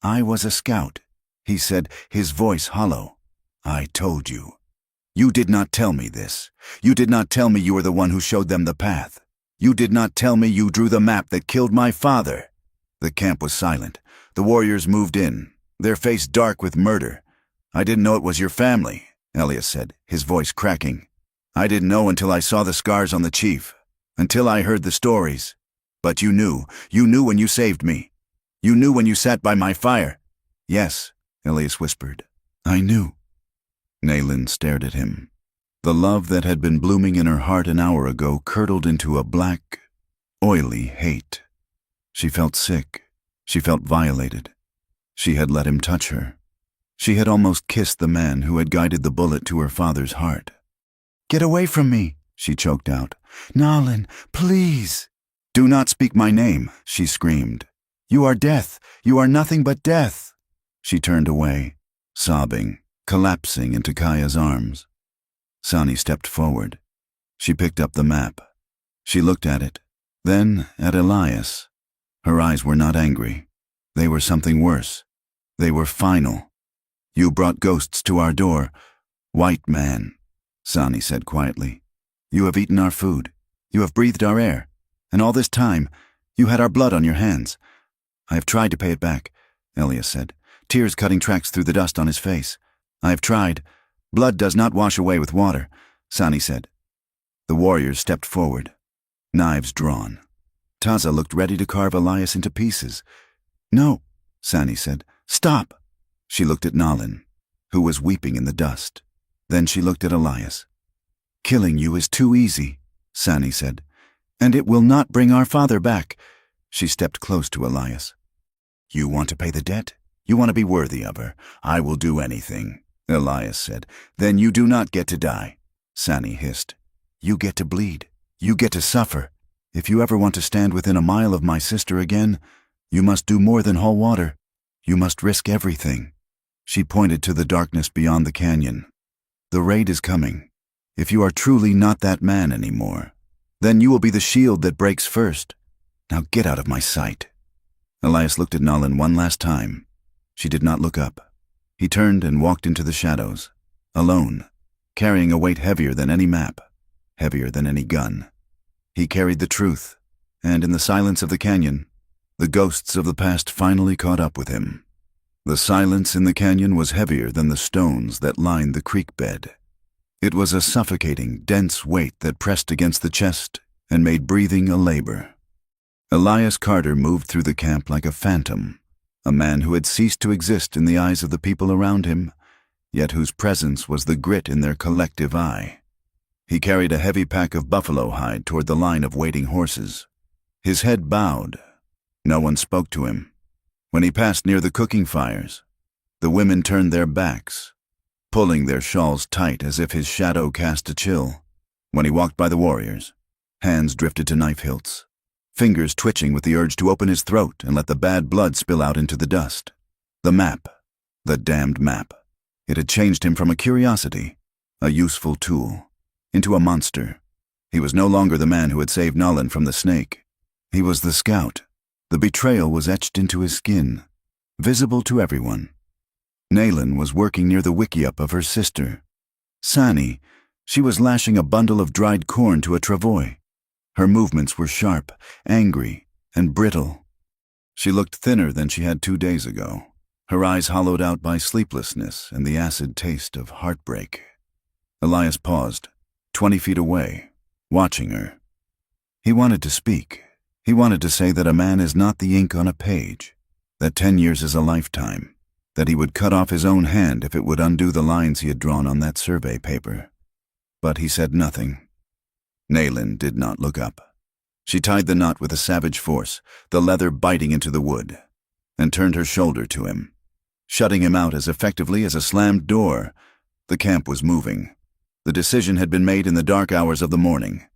"I was a scout," he said, his voice hollow. "I told you. You did not tell me this. You did not tell me you were the one who showed them the path. You did not tell me you drew the map that killed my father." The camp was silent. The warriors moved in, their face dark with murder. "I didn't know it was your family," Elias said, his voice cracking. "I didn't know until I saw the scars on the chief, until I heard the stories. But you knew when you saved me. You knew when you sat by my fire." "Yes," Elias whispered. "I knew." Nayland stared at him. The love that had been blooming in her heart an hour ago curdled into a black, oily hate. She felt sick. She felt violated. She had let him touch her. She had almost kissed the man who had guided the bullet to her father's heart. "Get away from me," she choked out. "Nayland, please." "Do not speak my name," she screamed. "You are death. You are nothing but death." She turned away, sobbing, collapsing into Kaya's arms. Sani stepped forward. She picked up the map. She looked at it, then at Elias. Her eyes were not angry. They were something worse. They were final. "You brought ghosts to our door. White man," Sani said quietly. "You have eaten our food. You have breathed our air. And all this time, you had our blood on your hands." "I have tried to pay it back," Elias said, tears cutting tracks through the dust on his face. "I have tried. Blood does not wash away with water," Sani said. The warriors stepped forward, knives drawn. Taza looked ready to carve Elias into pieces. "No," Sani said. "Stop." She looked at Nayland, who was weeping in the dust. Then she looked at Elias. "Killing you is too easy," Sani said. "And it will not bring our father back." She stepped close to Elias. "You want to pay the debt? You want to be worthy of her? I will do anything," Elias said. "Then you do not get to die," Sani hissed. "You get to bleed. You get to suffer. If you ever want to stand within a mile of my sister again, you must do more than haul water. You must risk everything." She pointed to the darkness beyond the canyon. "The raid is coming. If you are truly not that man anymore, then you will be the shield that breaks first. Now get out of my sight." Elias looked at Nayland one last time. She did not look up. He turned and walked into the shadows, alone, carrying a weight heavier than any map, heavier than any gun. He carried the truth, and in the silence of the canyon, the ghosts of the past finally caught up with him. The silence in the canyon was heavier than the stones that lined the creek bed. It was a suffocating, dense weight that pressed against the chest and made breathing a labor. Elias Carter moved through the camp like a phantom, a man who had ceased to exist in the eyes of the people around him, yet whose presence was the grit in their collective eye. He carried a heavy pack of buffalo hide toward the line of waiting horses. His head bowed. No one spoke to him. When he passed near the cooking fires, the women turned their backs. pulling their shawls tight as if his shadow cast a chill. When he walked by the warriors, hands drifted to knife hilts, fingers twitching with the urge to open his throat and let the bad blood spill out into the dust. The map. The damned map. It had changed him from a curiosity, a useful tool, into a monster. He was no longer the man who had saved Nolan from the snake. He was the scout. The betrayal was etched into his skin, visible to everyone. Naylan was working near the wickiup of her sister. Sani, she was lashing a bundle of dried corn to a travois. Her movements were sharp, angry, and brittle. She looked thinner than she had 2 days ago, her eyes hollowed out by sleeplessness and the acid taste of heartbreak. Elias paused, 20 feet away, watching her. He wanted to speak. He wanted to say that a man is not the ink on a page, that 10 years is a lifetime, that he would cut off his own hand if it would undo the lines he had drawn on that survey paper. But he said nothing. Naylan did not look up. She tied the knot with a savage force, the leather biting into the wood, and turned her shoulder to him, shutting him out as effectively as a slammed door. The camp was moving. The decision had been made in the dark hours of the morning.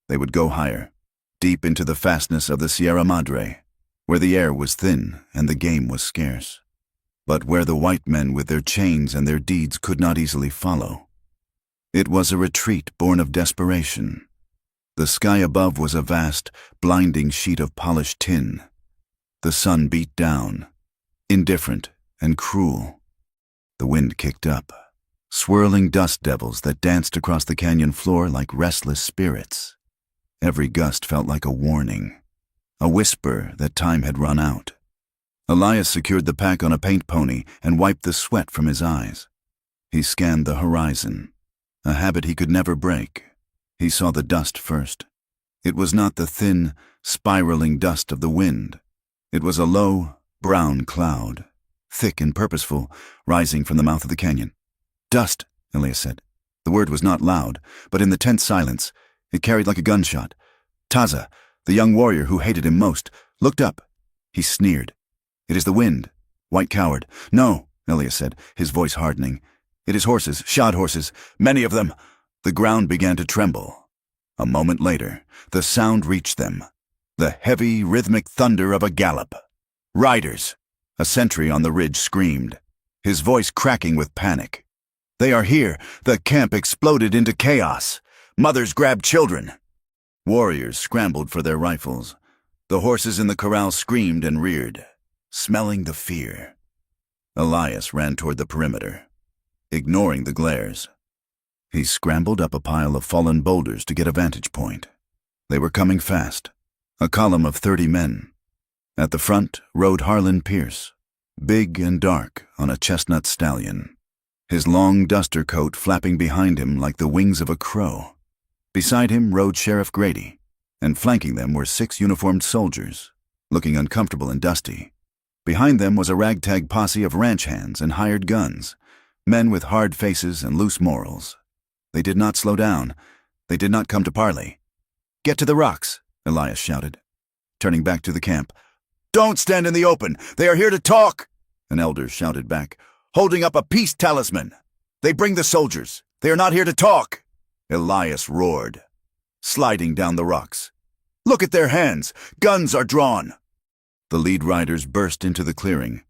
They would go higher, deep into the fastness of the Sierra Madre, where the air was thin and the game was scarce, but where the white men with their chains and their deeds could not easily follow. It was a retreat born of desperation. The sky above was a vast, blinding sheet of polished tin. The sun beat down, indifferent and cruel. The wind kicked up, swirling dust devils that danced across the canyon floor like restless spirits. Every gust felt like a warning, a whisper that time had run out. Elias secured the pack on a paint pony and wiped the sweat from his eyes. He scanned the horizon, a habit he could never break. He saw the dust first. It was not the thin, spiraling dust of the wind. It was a low, brown cloud, thick and purposeful, rising from the mouth of the canyon. "Dust," Elias said. The word was not loud, but in the tense silence, it carried like a gunshot. Taza, the young warrior who hated him most, looked up. He sneered. "It is the wind, white coward." "No," Elias said, his voice hardening. "It is horses, shod horses, many of them." The ground began to tremble. A moment later, the sound reached them, the heavy, rhythmic thunder of a gallop. "Riders!" A sentry on the ridge screamed, his voice cracking with panic. "They are here!" The camp exploded into chaos. Mothers grabbed children. Warriors scrambled for their rifles. The horses in the corral screamed and reared, smelling the fear. Elias ran toward the perimeter, ignoring the glares. He scrambled up a pile of fallen boulders to get a vantage point. They were coming fast, a column of 30 men. At the front rode Harlan Pierce, big and dark on a chestnut stallion, his long duster coat flapping behind him like the wings of a crow. Beside him rode Sheriff Grady, and flanking them were 6 uniformed soldiers, looking uncomfortable and dusty. Behind them was a ragtag posse of ranch hands and hired guns, men with hard faces and loose morals. They did not slow down. They did not come to parley. "Get to the rocks," Elias shouted, turning back to the camp. "Don't stand in the open! They are here to talk!" An elder shouted back, holding up a peace talisman. "They bring the soldiers. They are not here to talk!" Elias roared, sliding down the rocks. "Look at their hands! Guns are drawn!" The lead riders burst into the clearing.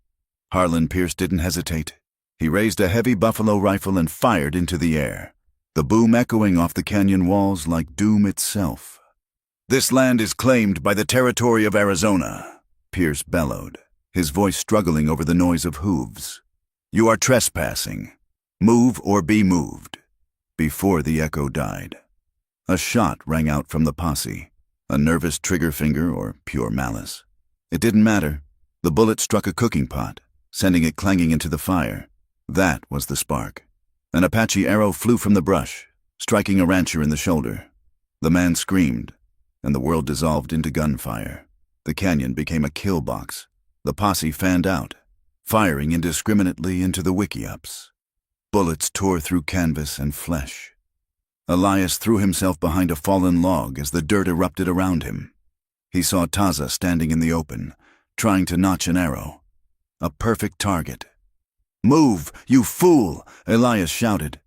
Harlan Pierce didn't hesitate. He raised a heavy buffalo rifle and fired into the air, the boom echoing off the canyon walls like doom itself. "This land is claimed by the territory of Arizona," Pierce bellowed, his voice struggling over the noise of hooves. "You are trespassing. Move or be moved." Before the echo died, a shot rang out from the posse, a nervous trigger finger or pure malice. It didn't matter. The bullet struck a cooking pot, sending it clanging into the fire. That was the spark. An Apache arrow flew from the brush, striking a rancher in the shoulder. The man screamed, and the world dissolved into gunfire. The canyon became a kill box. The posse fanned out, firing indiscriminately into the wickiups. Bullets tore through canvas and flesh. Elias threw himself behind a fallen log as the dirt erupted around him. He saw Taza standing in the open, trying to notch an arrow. A perfect target. "Move, you fool!" Elias shouted.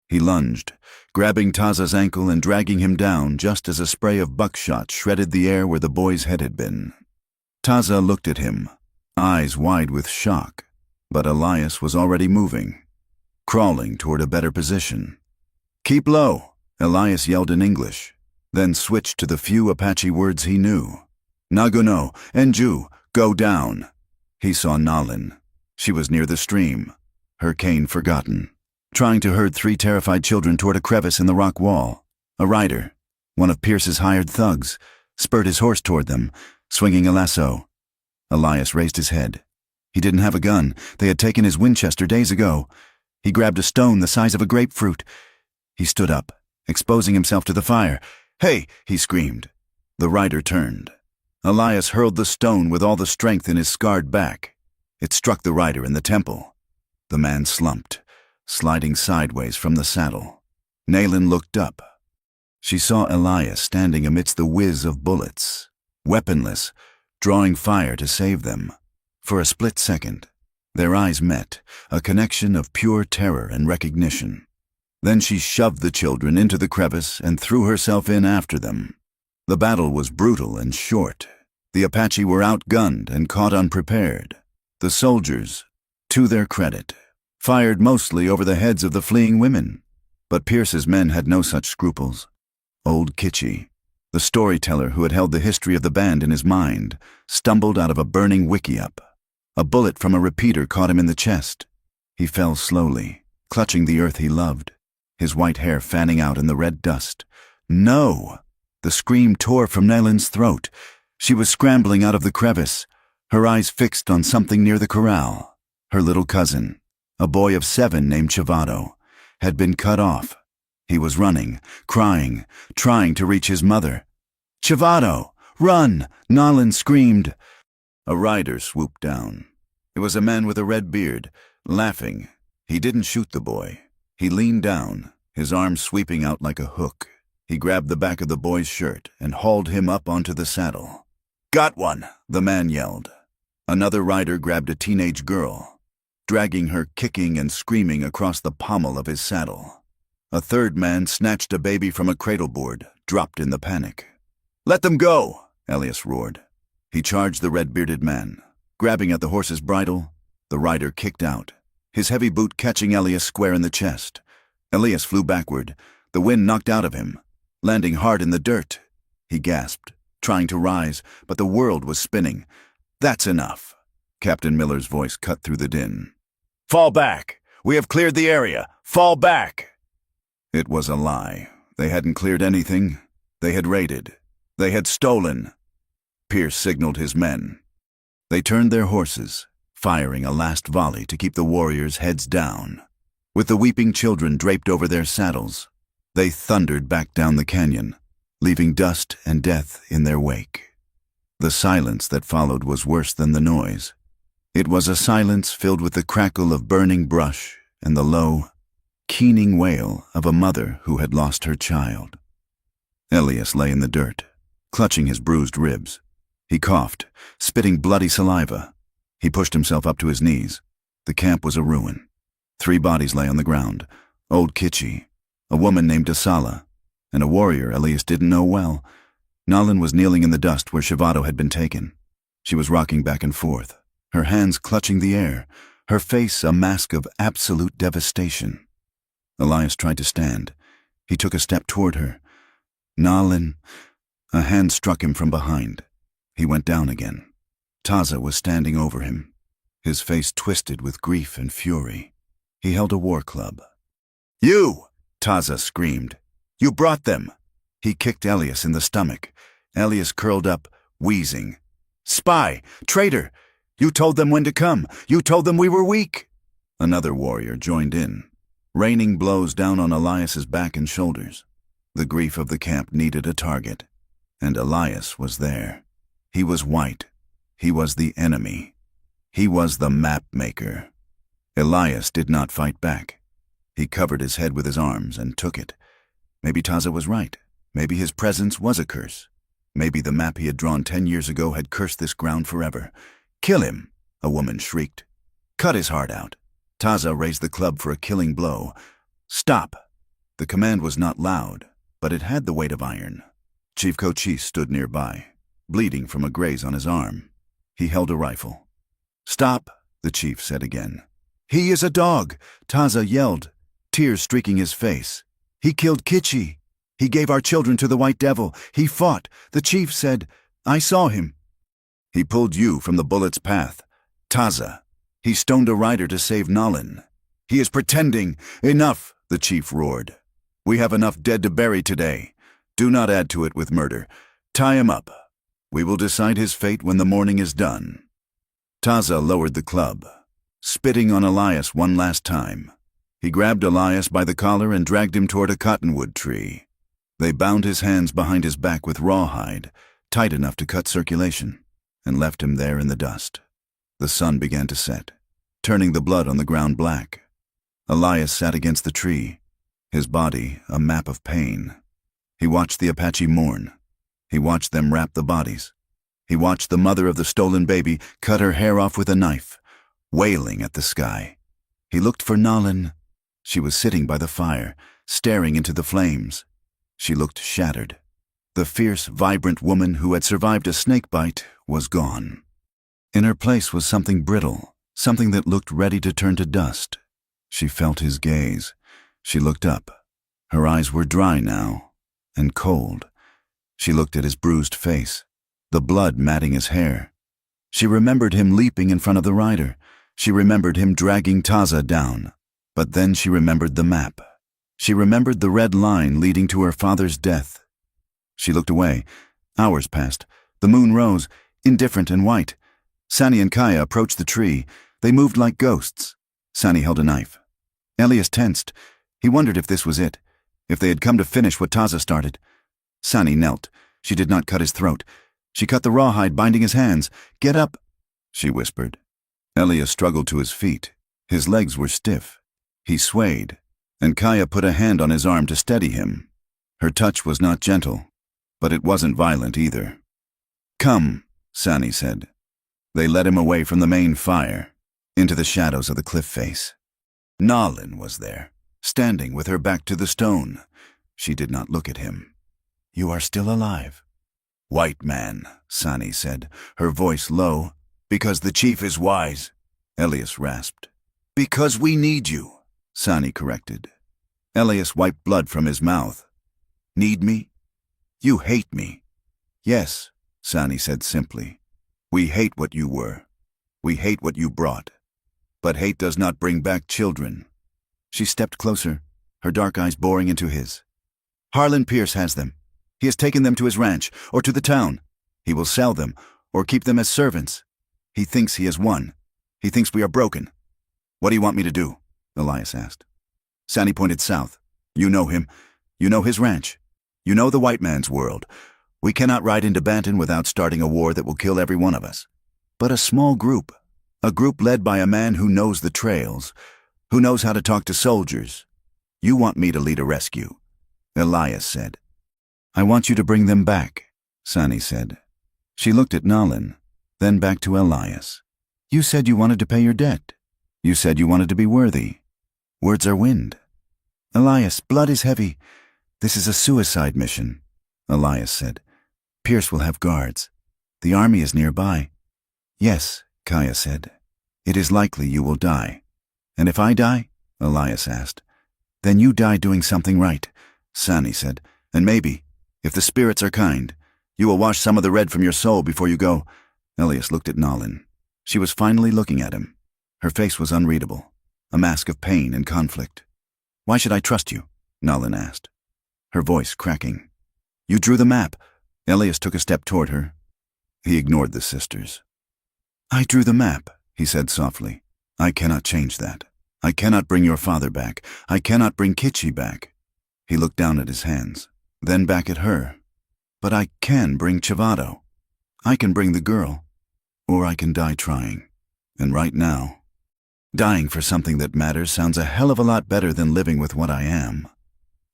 He lunged, grabbing Taza's ankle and dragging him down just as a spray of buckshot shredded the air where the boy's head had been. Taza looked at him, eyes wide with shock, but Elias was already moving, crawling toward a better position. "Keep low," Elias yelled in English, then switched to the few Apache words he knew. "Naguno, Enju, go down." He saw Nalin. She was near the stream, her cane forgotten, trying to herd 3 terrified children toward a crevice in the rock wall. A rider, one of Pierce's hired thugs, spurred his horse toward them, swinging a lasso. Elias raised his head. He didn't have a gun. They had taken his Winchester days ago. He grabbed a stone the size of a grapefruit. He stood up, exposing himself to the fire. "Hey!" he screamed. The rider turned. Elias hurled the stone with all the strength in his scarred back. It struck the rider in the temple. The man slumped, sliding sideways from the saddle. Nalin looked up. She saw Elias standing amidst the whiz of bullets, weaponless, drawing fire to save them. For a split second, their eyes met, a connection of pure terror and recognition. Then she shoved the children into the crevice and threw herself in after them. The battle was brutal and short. The Apache were outgunned and caught unprepared. The soldiers, to their credit, fired mostly over the heads of the fleeing women. But Pierce's men had no such scruples. Old Kitchie, the storyteller who had held the history of the band in his mind, stumbled out of a burning wickiup. A bullet from a repeater caught him in the chest. He fell slowly, clutching the earth he loved, his white hair fanning out in the red dust. "No!" The scream tore from Nalin's throat. She was scrambling out of the crevice, her eyes fixed on something near the corral. Her little cousin, a boy of 7 named Chivato, had been cut off. He was running, crying, trying to reach his mother. "Chivato, run!" Nalin screamed. A rider swooped down. It was a man with a red beard, laughing. He didn't shoot the boy. He leaned down, his arm sweeping out like a hook. He grabbed the back of the boy's shirt and hauled him up onto the saddle. "Got one!" the man yelled. Another rider grabbed a teenage girl, dragging her kicking and screaming across the pommel of his saddle. A third man snatched a baby from a cradleboard, dropped in the panic. "Let them go!" Elias roared. He charged the red-bearded man. Grabbing at the horse's bridle, the rider kicked out, his heavy boot catching Elias square in the chest. Elias flew backward, the wind knocked out of him, landing hard in the dirt. He gasped, trying to rise, but the world was spinning. "That's enough." Captain Miller's voice cut through the din. "Fall back! We have cleared the area! Fall back!" It was a lie. They hadn't cleared anything. They had raided. They had stolen. Pierce signaled his men. They turned their horses, firing a last volley to keep the warriors' heads down. With the weeping children draped over their saddles, they thundered back down the canyon, leaving dust and death in their wake. The silence that followed was worse than the noise. It was a silence filled with the crackle of burning brush and the low, keening wail of a mother who had lost her child. Elias lay in the dirt, clutching his bruised ribs. He coughed, spitting bloody saliva. He pushed himself up to his knees. The camp was a ruin. 3 bodies lay on the ground. Old Kitchie, a woman named Asala, and a warrior Elias didn't know well. Nalin was kneeling in the dust where Chivato had been taken. She was rocking back and forth, her hands clutching the air, her face a mask of absolute devastation. Elias tried to stand. He took a step toward her. "Nalin." A hand struck him from behind. He went down again. Taza was standing over him, his face twisted with grief and fury. He held a war club. "You!" Taza screamed. "You brought them!" He kicked Elias in the stomach. Elias curled up, wheezing. "Spy! Traitor! You told them when to come! You told them we were weak!" Another warrior joined in, raining blows down on Elias's back and shoulders. The grief of the camp needed a target, and Elias was there. He was white. He was the enemy. He was the map maker. Elias did not fight back. He covered his head with his arms and took it. Maybe Taza was right. Maybe his presence was a curse. Maybe the map he had drawn 10 years ago had cursed this ground forever. "Kill him," a woman shrieked. "Cut his heart out. Taza raised the club for a killing blow. Stop! The command was not loud, but it had the weight of iron. Chief Cochise stood nearby, bleeding from a graze on his arm. He held a rifle. Stop, the chief said again. He is a dog, Taza yelled, tears streaking his face. He killed Kitchi. He gave our children to the White Devil. He fought. The chief said, I saw him. He pulled you from the bullet's path. Taza. He stoned a rider to save Nalin. He is pretending. Enough, the chief roared. We have enough dead to bury today. Do not add to it with murder. Tie him up. We will decide his fate when the mourning is done. Taza lowered the club, spitting on Elias one last time. He grabbed Elias by the collar and dragged him toward a cottonwood tree. They bound his hands behind his back with rawhide, tight enough to cut circulation, and left him there in the dust. The sun began to set, turning the blood on the ground black. Elias sat against the tree, his body a map of pain. He watched the Apache mourn. He watched them wrap the bodies. He watched the mother of the stolen baby cut her hair off with a knife, wailing at the sky. He looked for Nalin. She was sitting by the fire, staring into the flames. She looked shattered. The fierce, vibrant woman who had survived a snake bite was gone. In her place was something brittle, something that looked ready to turn to dust. She felt his gaze. She looked up. Her eyes were dry now, and cold. She looked at his bruised face, the blood matting his hair. She remembered him leaping in front of the rider. She remembered him dragging Taza down. But then she remembered the map. She remembered the red line leading to her father's death. She looked away. Hours passed. The moon rose, indifferent and white. Sani and Kaya approached the tree. They moved like ghosts. Sani held a knife. Elias tensed. He wondered if this was it, if they had come to finish what Taza started. Sani knelt. She did not cut his throat. She cut the rawhide binding his hands. Get up, she whispered. Elias struggled to his feet. His legs were stiff. He swayed, and Kaya put a hand on his arm to steady him. Her touch was not gentle, but it wasn't violent either. Come, Sani said. They led him away from the main fire, into the shadows of the cliff face. Nalin was there, standing with her back to the stone. She did not look at him. You are still alive. White man, Sani said, her voice low. Because the chief is wise, Elias rasped. Because we need you, Sani corrected. Elias wiped blood from his mouth. Need me? You hate me. Yes, Sani said simply. We hate what you were. We hate what you brought. But hate does not bring back children. She stepped closer, her dark eyes boring into his. Harlan Pierce has them. He has taken them to his ranch, or to the town. He will sell them, or keep them as servants. He thinks he has won. He thinks we are broken. What do you want me to do? Elias asked. Sani pointed south. You know him. You know his ranch. You know the white man's world. We cannot ride into Banton without starting a war that will kill every one of us. But a small group, a group led by a man who knows the trails, who knows how to talk to soldiers. You want me to lead a rescue, Elias said. I want you to bring them back, Sani said. She looked at Nalin, then back to Elias. You said you wanted to pay your debt. You said you wanted to be worthy. Words are wind. Elias, blood is heavy. This is a suicide mission, Elias said. Pierce will have guards. The army is nearby. Yes, Kaya said. It is likely you will die. And if I die? Elias asked. Then you die doing something right, Sani said. And maybe, if the spirits are kind, you will wash some of the red from your soul before you go. Elias looked at Nalin. She was finally looking at him. Her face was unreadable, a mask of pain and conflict. Why should I trust you? Nalin asked, her voice cracking. You drew the map. Elias took a step toward her. He ignored the sisters. I drew the map, he said softly. I cannot change that. I cannot bring your father back. I cannot bring Kitchi back. He looked down at his hands, then back at her. But I can bring Chavado. I can bring the girl. Or I can die trying. And right now, dying for something that matters sounds a hell of a lot better than living with what I am.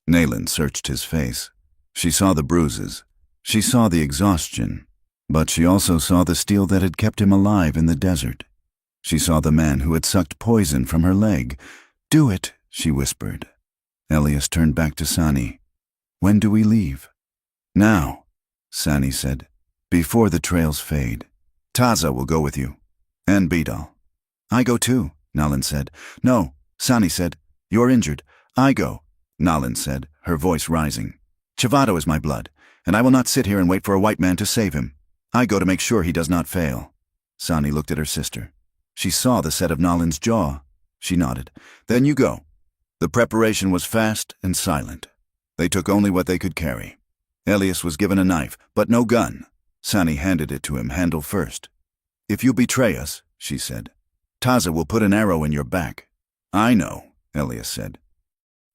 Nayland searched his face. She saw the bruises. She saw the exhaustion. But she also saw the steel that had kept him alive in the desert. She saw the man who had sucked poison from her leg. "Do it," she whispered. Elias turned back to Sani. "When do we leave?" "Now," Sani said, "before the trails fade. Taza will go with you. And Bidal." "I go too," Nalan said. "No," Sani said. "You're injured." "I go," Nalan said, her voice rising. "Chivato is my blood, and I will not sit here and wait for a white man to save him. I go to make sure he does not fail." Sani looked at her sister. She saw the set of Nalan's jaw. She nodded. "Then you go." The preparation was fast and silent. They took only what they could carry. Elias was given a knife, but no gun. Sani handed it to him, handle first. "If you betray us," she said, "Taza will put an arrow in your back." "I know," Elias said.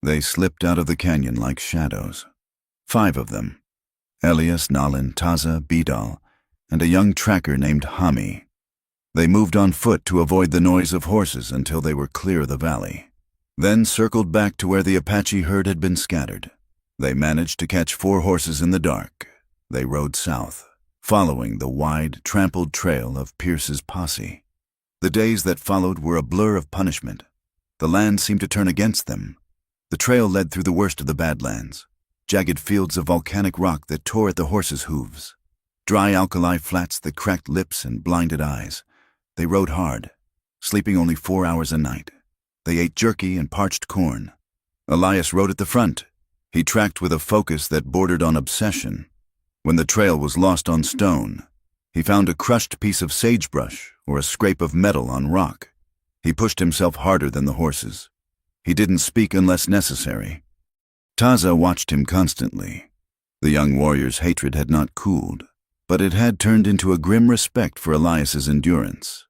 They slipped out of the canyon like shadows. 5 of them. Elias, Nalan, Taza, Bidal, and a young tracker named Hami. They moved on foot to avoid the noise of horses until they were clear of the valley, then circled back to where the Apache herd had been scattered. They managed to catch 4 horses in the dark. They rode south, following the wide, trampled trail of Pierce's posse. The days that followed were a blur of punishment. The land seemed to turn against them. The trail led through the worst of the Badlands, jagged fields of volcanic rock that tore at the horses' hooves, dry alkali flats that cracked lips and blinded eyes. They rode hard, sleeping only 4 hours a night. They ate jerky and parched corn. Elias rode at the front. He tracked with a focus that bordered on obsession. When the trail was lost on stone, he found a crushed piece of sagebrush or a scrape of metal on rock. He pushed himself harder than the horses. He didn't speak unless necessary. Taza watched him constantly. The young warrior's hatred had not cooled, but it had turned into a grim respect for Elias's endurance.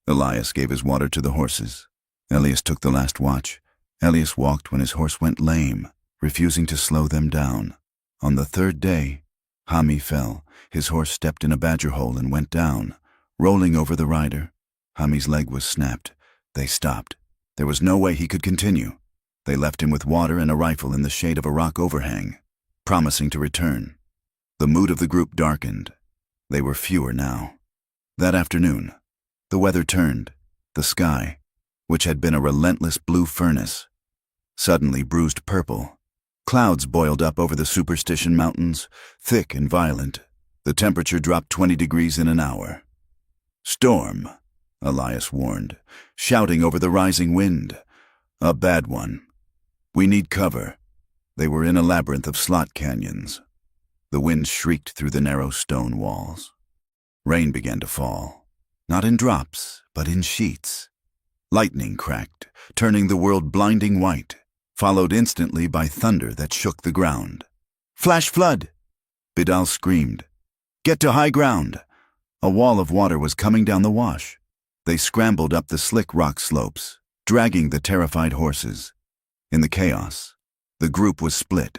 Elias gave his water to the horses. Elias took the last watch. Elias walked when his horse went lame, refusing to slow them down. On the 3rd day, Hami fell. His horse stepped in a badger hole and went down, rolling over the rider. Hami's leg was snapped. They stopped. There was no way he could continue. They left him with water and a rifle in the shade of a rock overhang, promising to return. The mood of the group darkened. They were fewer now. That afternoon, the weather turned. The sky, which had been a relentless blue furnace, suddenly bruised purple. Clouds boiled up over the Superstition Mountains, thick and violent. The temperature dropped 20 degrees in an hour. "Storm," Elias warned, shouting over the rising wind. "A bad one. We need cover." They were in a labyrinth of slot canyons. The wind shrieked through the narrow stone walls. Rain began to fall, not in drops, but in sheets. Lightning cracked, turning the world blinding white, followed instantly by thunder that shook the ground. "Flash flood!" Bidal screamed. "Get to high ground!" A wall of water was coming down the wash. They scrambled up the slick rock slopes, dragging the terrified horses. In the chaos, the group was split.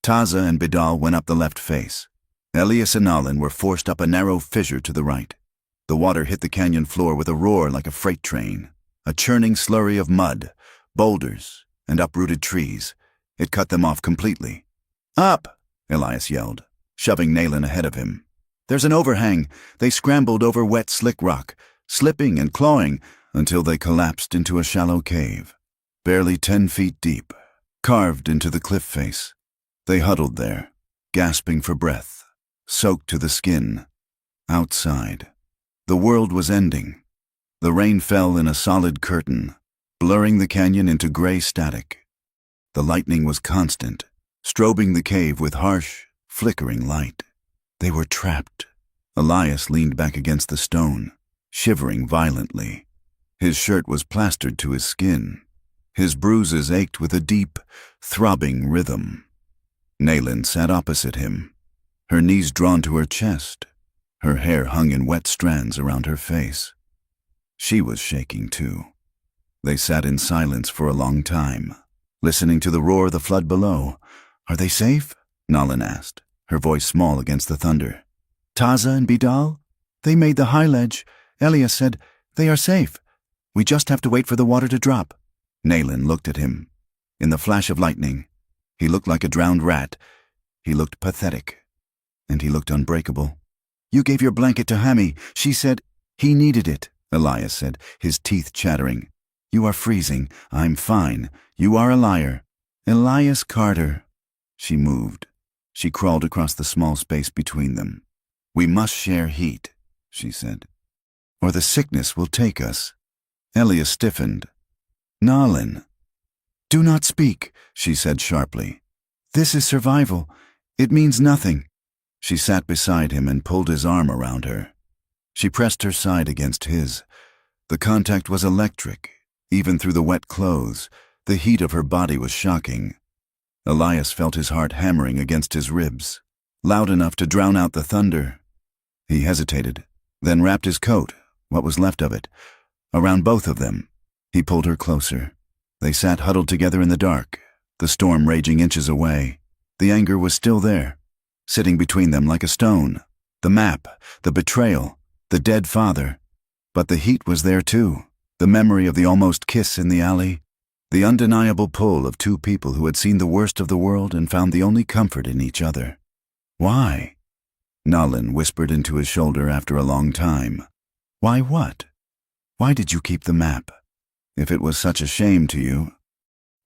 Taza and Bidal went up the left face. Elias and Nalan were forced up a narrow fissure to the right. The water hit the canyon floor with a roar like a freight train, a churning slurry of mud, boulders, and uprooted trees. It cut them off completely. "Up!" Elias yelled, shoving Nalan ahead of him. "There's an overhang." They scrambled over wet, slick rock, slipping and clawing until they collapsed into a shallow cave, barely 10 feet deep, carved into the cliff face. They huddled there, gasping for breath, soaked to the skin. Outside, the world was ending. The rain fell in a solid curtain, blurring the canyon into gray static. The lightning was constant, strobing the cave with harsh, flickering light. They were trapped. Elias leaned back against the stone, shivering violently. His shirt was plastered to his skin. His bruises ached with a deep, throbbing rhythm. Nalan sat opposite him, her knees drawn to her chest. Her hair hung in wet strands around her face. She was shaking too. They sat in silence for a long time, listening to the roar of the flood below. "Are they safe?" Nalan asked, her voice small against the thunder. "Taza and Bidal? They made the high ledge." Elias said, "They are safe. We just have to wait for the water to drop." Nalan looked at him. In the flash of lightning, he looked like a drowned rat. He looked pathetic, and he looked unbreakable. "You gave your blanket to Hami," she said. "He needed it." Elias said, his teeth chattering. "You are freezing. I'm fine. You are a liar." "Elias Carter." She moved. She crawled across the small space between them. "We must share heat," she said, "or the sickness will take us." Elias stiffened. "Nalin." "Do not speak," she said sharply. "This is survival. It means nothing." She sat beside him and pulled his arm around her. She pressed her side against his. The contact was electric. Even through the wet clothes, the heat of her body was shocking. Elias felt his heart hammering against his ribs, loud enough to drown out the thunder. He hesitated, then wrapped his coat, what was left of it, around both of them. He pulled her closer. They sat huddled together in the dark, the storm raging inches away. The anger was still there, sitting between them like a stone. The map, the betrayal, the dead father. But the heat was there too, the memory of the almost kiss in the alley, the undeniable pull of two people who had seen the worst of the world and found the only comfort in each other. "Why?" Nalin whispered into his shoulder after a long time. "Why what? Why did you keep the map? If it was such a shame to you,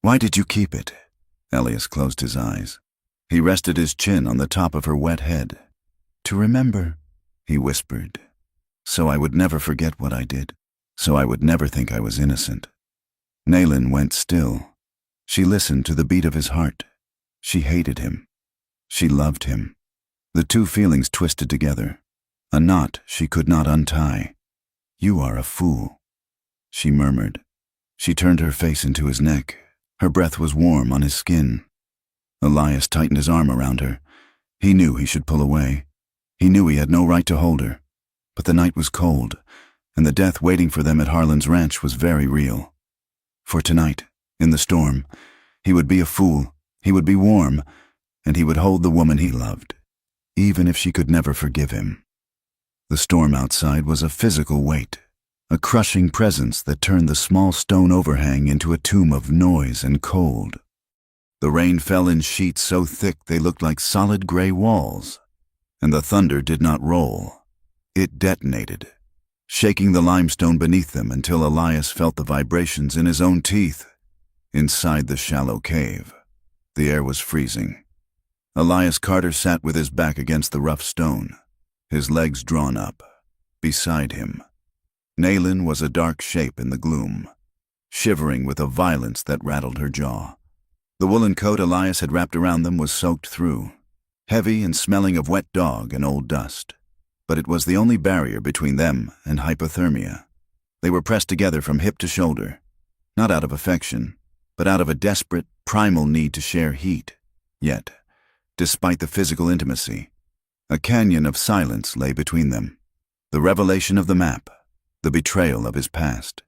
why did you keep it?" Elias closed his eyes. He rested his chin on the top of her wet head. "To remember," he whispered, "so I would never forget what I did, so I would never think I was innocent." Nalin went still. She listened to the beat of his heart. She hated him. She loved him. The two feelings twisted together, a knot she could not untie. "You are a fool," she murmured. She turned her face into his neck. Her breath was warm on his skin. Elias tightened his arm around her. He knew he should pull away. He knew he had no right to hold her. But the night was cold, and the death waiting for them at Harlan's ranch was very real. For tonight, in the storm, he would be a fool, he would be warm, and he would hold the woman he loved, even if she could never forgive him. The storm outside was a physical weight, a crushing presence that turned the small stone overhang into a tomb of noise and cold. The rain fell in sheets so thick they looked like solid gray walls, and the thunder did not roll. It detonated, shaking the limestone beneath them until Elias felt the vibrations in his own teeth. Inside the shallow cave, the air was freezing. Elias Carter sat with his back against the rough stone, his legs drawn up. Beside him, Nalin was a dark shape in the gloom, shivering with a violence that rattled her jaw. The woolen coat Elias had wrapped around them was soaked through, heavy and smelling of wet dog and old dust. But it was the only barrier between them and hypothermia. They were pressed together from hip to shoulder, not out of affection, but out of a desperate, primal need to share heat. Yet, despite the physical intimacy, a canyon of silence lay between them. The revelation of the map, the betrayal of his past,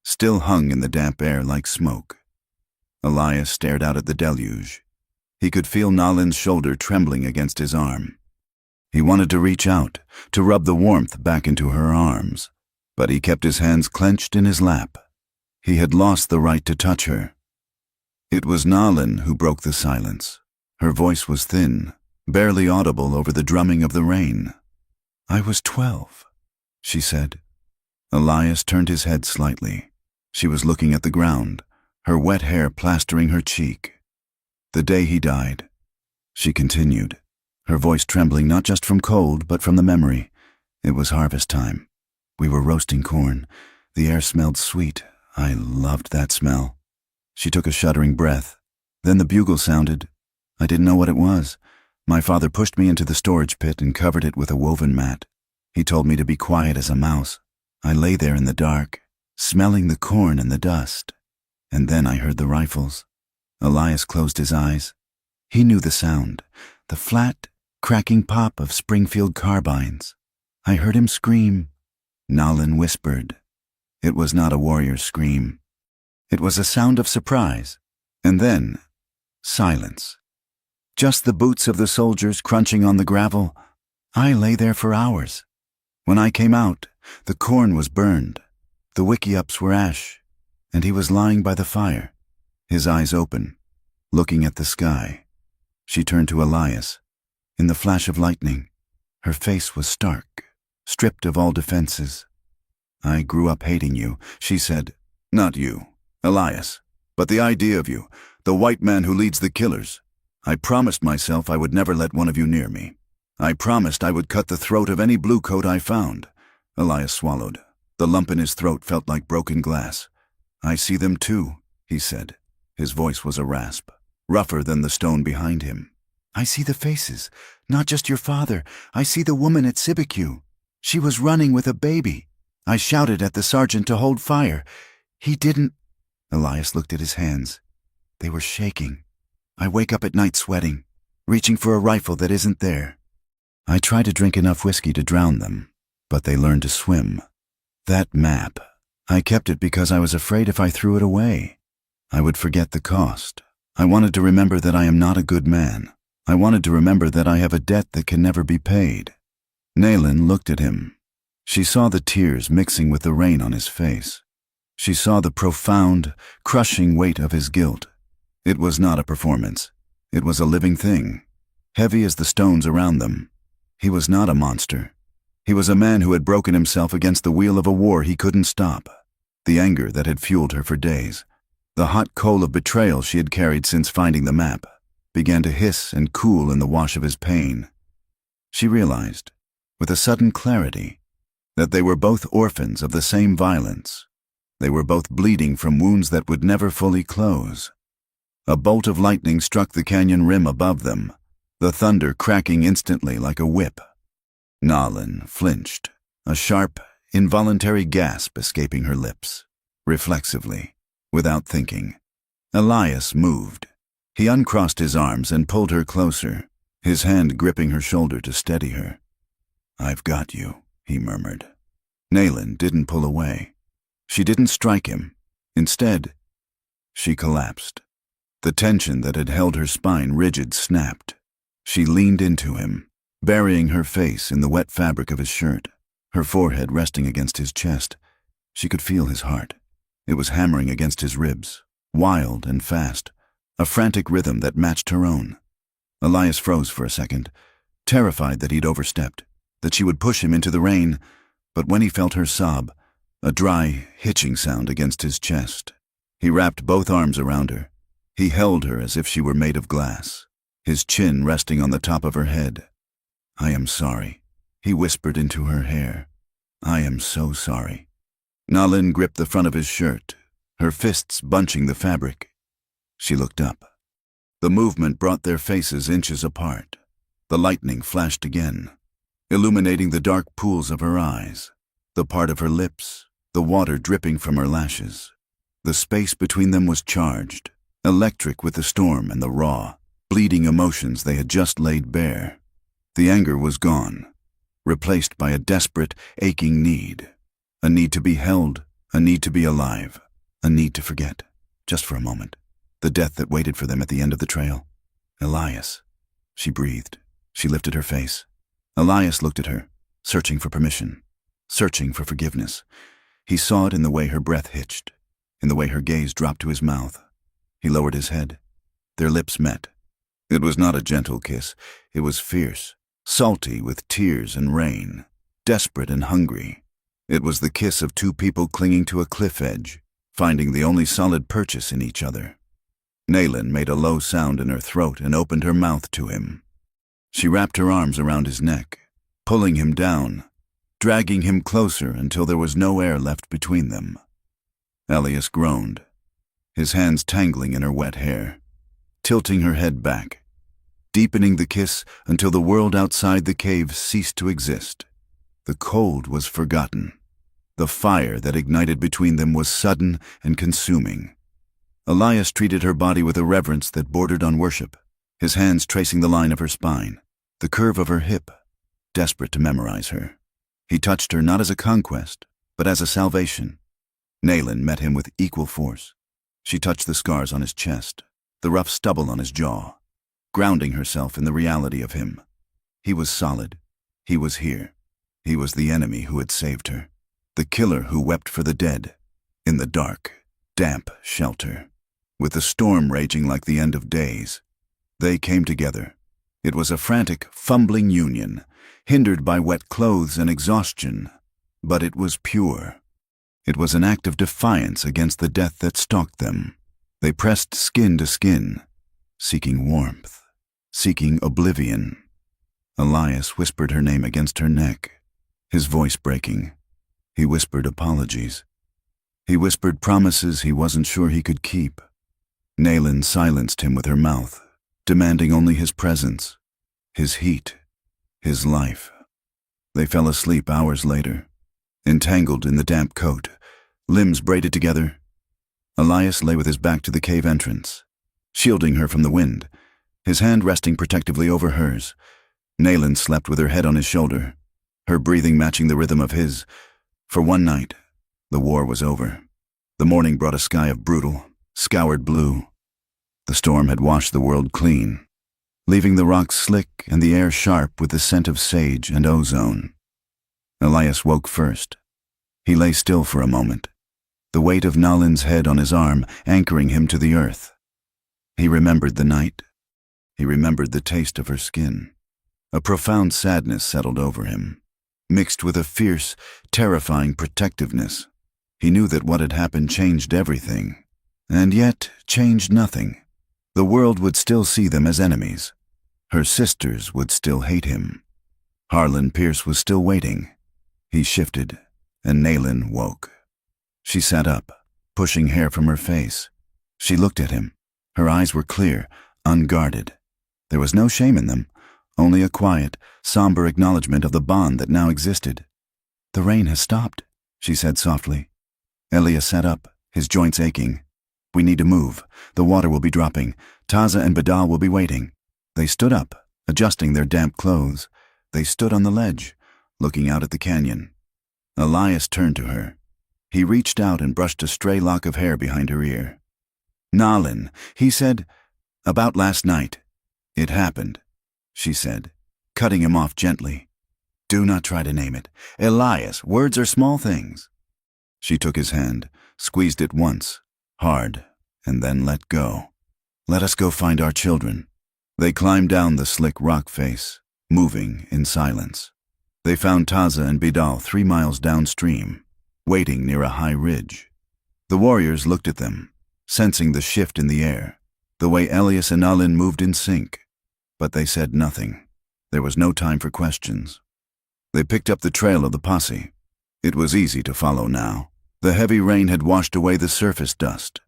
still hung in the damp air like smoke. Elias stared out at the deluge. He could feel Nalin's shoulder trembling against his arm. He wanted to reach out, to rub the warmth back into her arms, but he kept his hands clenched in his lap. He had lost the right to touch her. It was Nalin who broke the silence. Her voice was thin, barely audible over the drumming of the rain. "I was 12, she said. Elias turned his head slightly. She was looking at the ground, her wet hair plastering her cheek. "The day he died," she continued, her voice trembling not just from cold, but from the memory. "It was harvest time. We were roasting corn. The air smelled sweet. I loved that smell." She took a shuddering breath. Then the bugle sounded. I didn't know what it was. My father pushed me into the storage pit and covered it with a woven mat. He told me to be quiet as a mouse. I lay there in the dark, smelling the corn and the dust. And then I heard the rifles. Elias closed his eyes. He knew the sound, the flat, cracking pop of Springfield carbines. I heard him scream. Nalin whispered. It was not a warrior's scream. It was a sound of surprise. And then, silence. Just the boots of the soldiers crunching on the gravel. I lay there for hours. When I came out, the corn was burned. The wickiups were ash, and he was lying by the fire, his eyes open, looking at the sky. She turned to Elias. In the flash of lightning, her face was stark, stripped of all defenses. I grew up hating you, she said. Not you, Elias, but the idea of you, the white man who leads the killers. I promised myself I would never let one of you near me. I promised I would cut the throat of any blue coat I found. Elias swallowed. The lump in his throat felt like broken glass. I see them too, he said. His voice was a rasp, rougher than the stone behind him. I see the faces, not just your father. I see the woman at Sibique. She was running with a baby. I shouted at the sergeant to hold fire. He didn't. Elias looked at his hands. They were shaking. I wake up at night sweating, reaching for a rifle that isn't there. I try to drink enough whiskey to drown them, but they learn to swim. That map, I kept it because I was afraid if I threw it away, I would forget the cost. I wanted to remember that I am not a good man. I wanted to remember that I have a debt that can never be paid. Naylin looked at him. She saw the tears mixing with the rain on his face. She saw the profound, crushing weight of his guilt. It was not a performance. It was a living thing, heavy as the stones around them. He was not a monster. He was a man who had broken himself against the wheel of a war he couldn't stop. The anger that had fueled her for days, the hot coal of betrayal she had carried since finding the map, began to hiss and cool in the wash of his pain. She realized, with a sudden clarity, that they were both orphans of the same violence. They were both bleeding from wounds that would never fully close. A bolt of lightning struck the canyon rim above them, the thunder cracking instantly like a whip. Naylin flinched, a sharp, involuntary gasp escaping her lips. Reflexively, without thinking, Elias moved. He uncrossed his arms and pulled her closer, his hand gripping her shoulder to steady her. I've got you, he murmured. Naylin didn't pull away. She didn't strike him. Instead, she collapsed. The tension that had held her spine rigid snapped. She leaned into him, burying her face in the wet fabric of his shirt, her forehead resting against his chest. She could feel his heart. It was hammering against his ribs, wild and fast, a frantic rhythm that matched her own. Elias froze for a second, terrified that he'd overstepped, that she would push him into the rain, but when he felt her sob, a dry, hitching sound against his chest, he wrapped both arms around her. He held her as if she were made of glass, his chin resting on the top of her head. I am sorry, he whispered into her hair. I am so sorry. Naylin gripped the front of his shirt, her fists bunching the fabric. She looked up. The movement brought their faces inches apart. The lightning flashed again, illuminating the dark pools of her eyes, the part of her lips, the water dripping from her lashes. The space between them was charged, electric with the storm and the raw, bleeding emotions they had just laid bare. The anger was gone, replaced by a desperate, aching need. A need to be held, a need to be alive, a need to forget, just for a moment, the death that waited for them at the end of the trail. Elias, she breathed. She lifted her face. Elias looked at her, searching for permission, searching for forgiveness. He saw it in the way her breath hitched, in the way her gaze dropped to his mouth. He lowered his head. Their lips met. It was not a gentle kiss. It was fierce, salty with tears and rain, desperate and hungry. It was the kiss of two people clinging to a cliff edge, finding the only solid purchase in each other. Naylin made a low sound in her throat and opened her mouth to him. She wrapped her arms around his neck, pulling him down, dragging him closer until there was no air left between them. Elias groaned, his hands tangling in her wet hair, tilting her head back, deepening the kiss until the world outside the cave ceased to exist. The cold was forgotten. The fire that ignited between them was sudden and consuming. Elias treated her body with a reverence that bordered on worship, his hands tracing the line of her spine, the curve of her hip, desperate to memorize her. He touched her not as a conquest, but as a salvation. Naylin met him with equal force. She touched the scars on his chest, the rough stubble on his jaw, grounding herself in the reality of him. He was solid. He was here. He was the enemy who had saved her, the killer who wept for the dead, in the dark, damp shelter. With the storm raging like the end of days, they came together. It was a frantic, fumbling union, hindered by wet clothes and exhaustion, but it was pure. It was an act of defiance against the death that stalked them. They pressed skin to skin, seeking warmth, seeking oblivion. Elias whispered her name against her neck, his voice breaking. He whispered apologies. He whispered promises he wasn't sure he could keep. Naylin silenced him with her mouth, demanding only his presence, his heat, his life. They fell asleep hours later, entangled in the damp coat, limbs braided together. Elias lay with his back to the cave entrance, shielding her from the wind, his hand resting protectively over hers. Naylin slept with her head on his shoulder, her breathing matching the rhythm of his. For one night, the war was over. The morning brought a sky of brutal, scoured blue. The storm had washed the world clean, leaving the rocks slick and the air sharp with the scent of sage and ozone. Elias woke first. He lay still for a moment, the weight of Nalin's head on his arm anchoring him to the earth. He remembered the night. He remembered the taste of her skin. A profound sadness settled over him, mixed with a fierce, terrifying protectiveness. He knew that what had happened changed everything, and yet changed nothing. The world would still see them as enemies. Her sisters would still hate him. Harlan Pierce was still waiting. He shifted, and Naylin woke. She sat up, pushing hair from her face. She looked at him. Her eyes were clear, unguarded. There was no shame in them, only a quiet, somber acknowledgement of the bond that now existed. "The rain has stopped," she said softly. Elias sat up, his joints aching. "We need to move. The water will be dropping. Taza and Badal will be waiting." They stood up, adjusting their damp clothes. They stood on the ledge, looking out at the canyon. Elias turned to her. He reached out and brushed a stray lock of hair behind her ear. "Nalin," he said, "about last night." "It happened," she said, cutting him off gently. "Do not try to name it. Elias, words are small things." She took his hand, squeezed it once, hard, and then let go. "Let us go find our children." They climbed down the slick rock face, moving in silence. They found Taza and Bidal 3 miles downstream, waiting near a high ridge. The warriors looked at them, sensing the shift in the air, the way Elias and Nalin moved in sync. But they said nothing. There was no time for questions. They picked up the trail of the posse. It was easy to follow now. The heavy rain had washed away the surface dust,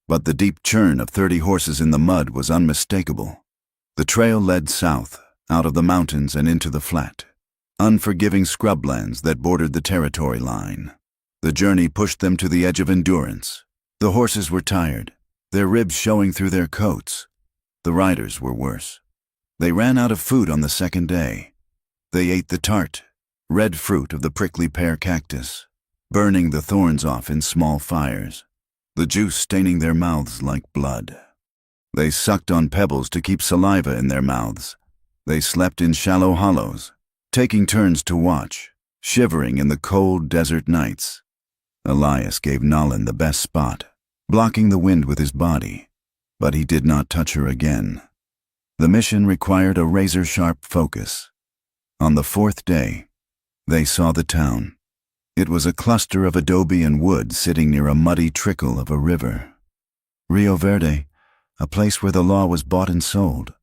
but the deep churn of 30 horses in the mud was unmistakable. The trail led south, out of the mountains and into the flat, unforgiving scrublands that bordered the territory line. The journey pushed them to the edge of endurance. The horses were tired, their ribs showing through their coats. The riders were worse. They ran out of food on the second day. They ate the tart, red fruit of the prickly pear cactus, burning the thorns off in small fires, the juice staining their mouths like blood. They sucked on pebbles to keep saliva in their mouths. They slept in shallow hollows, taking turns to watch, shivering in the cold desert nights. Elias gave Nalin the best spot, blocking the wind with his body, but he did not touch her again. The mission required a razor-sharp focus. On the 4th day, they saw the town. It was a cluster of adobe and wood sitting near a muddy trickle of a river. Rio Verde, a place where the law was bought and sold,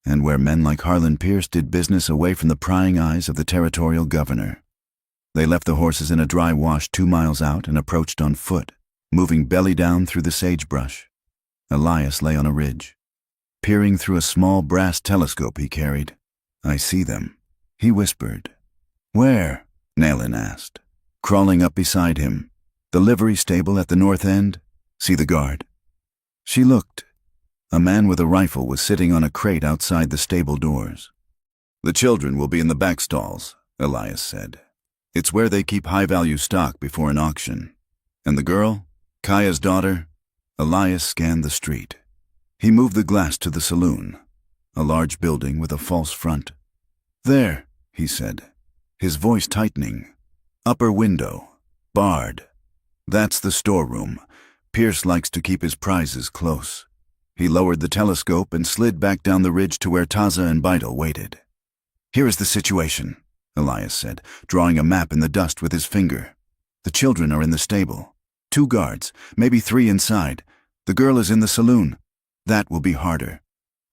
and where men like Harlan Pierce did business away from the prying eyes of the territorial governor. They left the horses in a dry wash 2 miles out and approached on foot, moving belly down through the sagebrush. Elias lay on a ridge, peering through a small brass telescope he carried. "I see them," he whispered. "Where?" Naylin asked, crawling up beside him. "The livery stable at the north end. See the guard?" She looked. A man with a rifle was sitting on a crate outside the stable doors. "The children will be in the back stalls," Elias said. "It's where they keep high-value stock before an auction." "And the girl? Kaya's daughter?" Elias scanned the street. He moved the glass to the saloon, a large building with a false front. "There," he said, his voice tightening. "Upper window, barred. That's the storeroom. Pierce likes to keep his prizes close." He lowered the telescope and slid back down the ridge to where Taza and Bidal waited. "Here is the situation," Elias said, drawing a map in the dust with his finger. The children are in the stable. 2 guards, maybe 3 inside. The girl is in the saloon. That will be harder.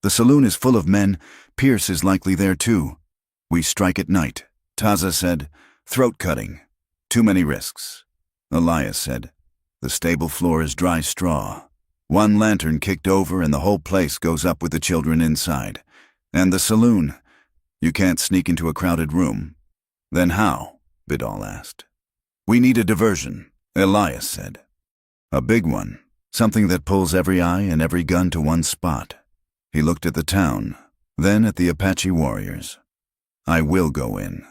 The saloon is full of men. Pierce is likely there too. We strike at night, Taza said. Throat cutting. Too many risks. Elias said. The stable floor is dry straw. 1 lantern kicked over and the whole place goes up with the children inside. And the saloon. You can't sneak into a crowded room. Then how? Vidal asked. We need a diversion, Elias said. A big one. Something that pulls every eye and every gun to one spot. He looked at the town, then at the Apache warriors. I will go in,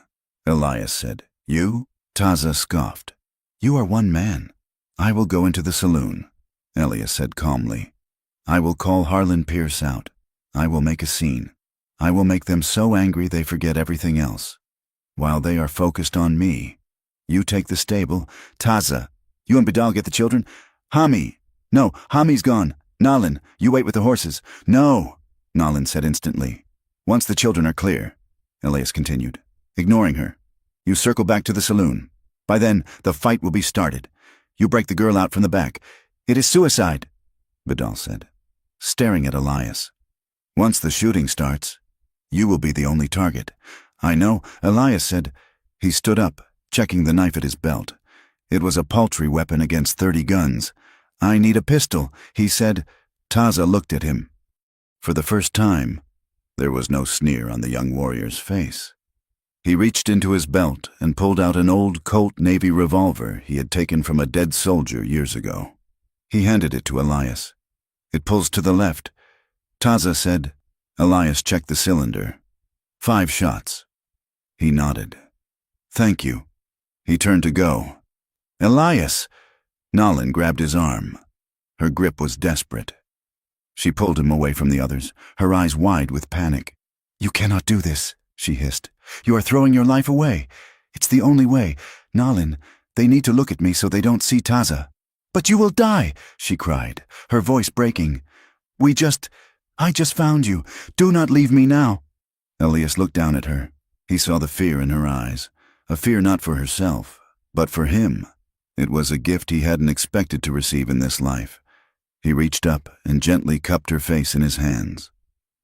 Elias said. You? Taza scoffed. You are 1 man. I will go into the saloon, Elias said calmly. I will call Harlan Pierce out. I will make a scene. I will make them so angry they forget everything else. While they are focused on me. You take the stable. Taza, you and Vidal get the children. Hami. No, Hami's gone. Nalin, you wait with the horses. No, Nalin said instantly. Once the children are clear, Elias continued, ignoring her, you circle back to the saloon. By then, the fight will be started. You break the girl out from the back. It is suicide, Vidal said, staring at Elias. Once the shooting starts, you will be the only target. I know, Elias said. He stood up, checking the knife at his belt. It was a paltry weapon against 30 guns. I need a pistol, he said. Taza looked at him. For the first time, there was no sneer on the young warrior's face. He reached into his belt and pulled out an old Colt Navy revolver he had taken from a dead soldier years ago. He handed it to Elias. It pulls to the left. Taza said. Elias checked the cylinder. 5 shots. He nodded. Thank you. He turned to go. Elias! Nalin grabbed his arm. Her grip was desperate. She pulled him away from the others, her eyes wide with panic. You cannot do this, she hissed. You are throwing your life away. It's the only way. Nalin, they need to look at me so they don't see Taza. But you will die, she cried, her voice breaking. I just found you. Do not leave me now. Elias looked down at her. He saw the fear in her eyes, a fear not for herself, but for him. It was a gift he hadn't expected to receive in this life. He reached up and gently cupped her face in his hands.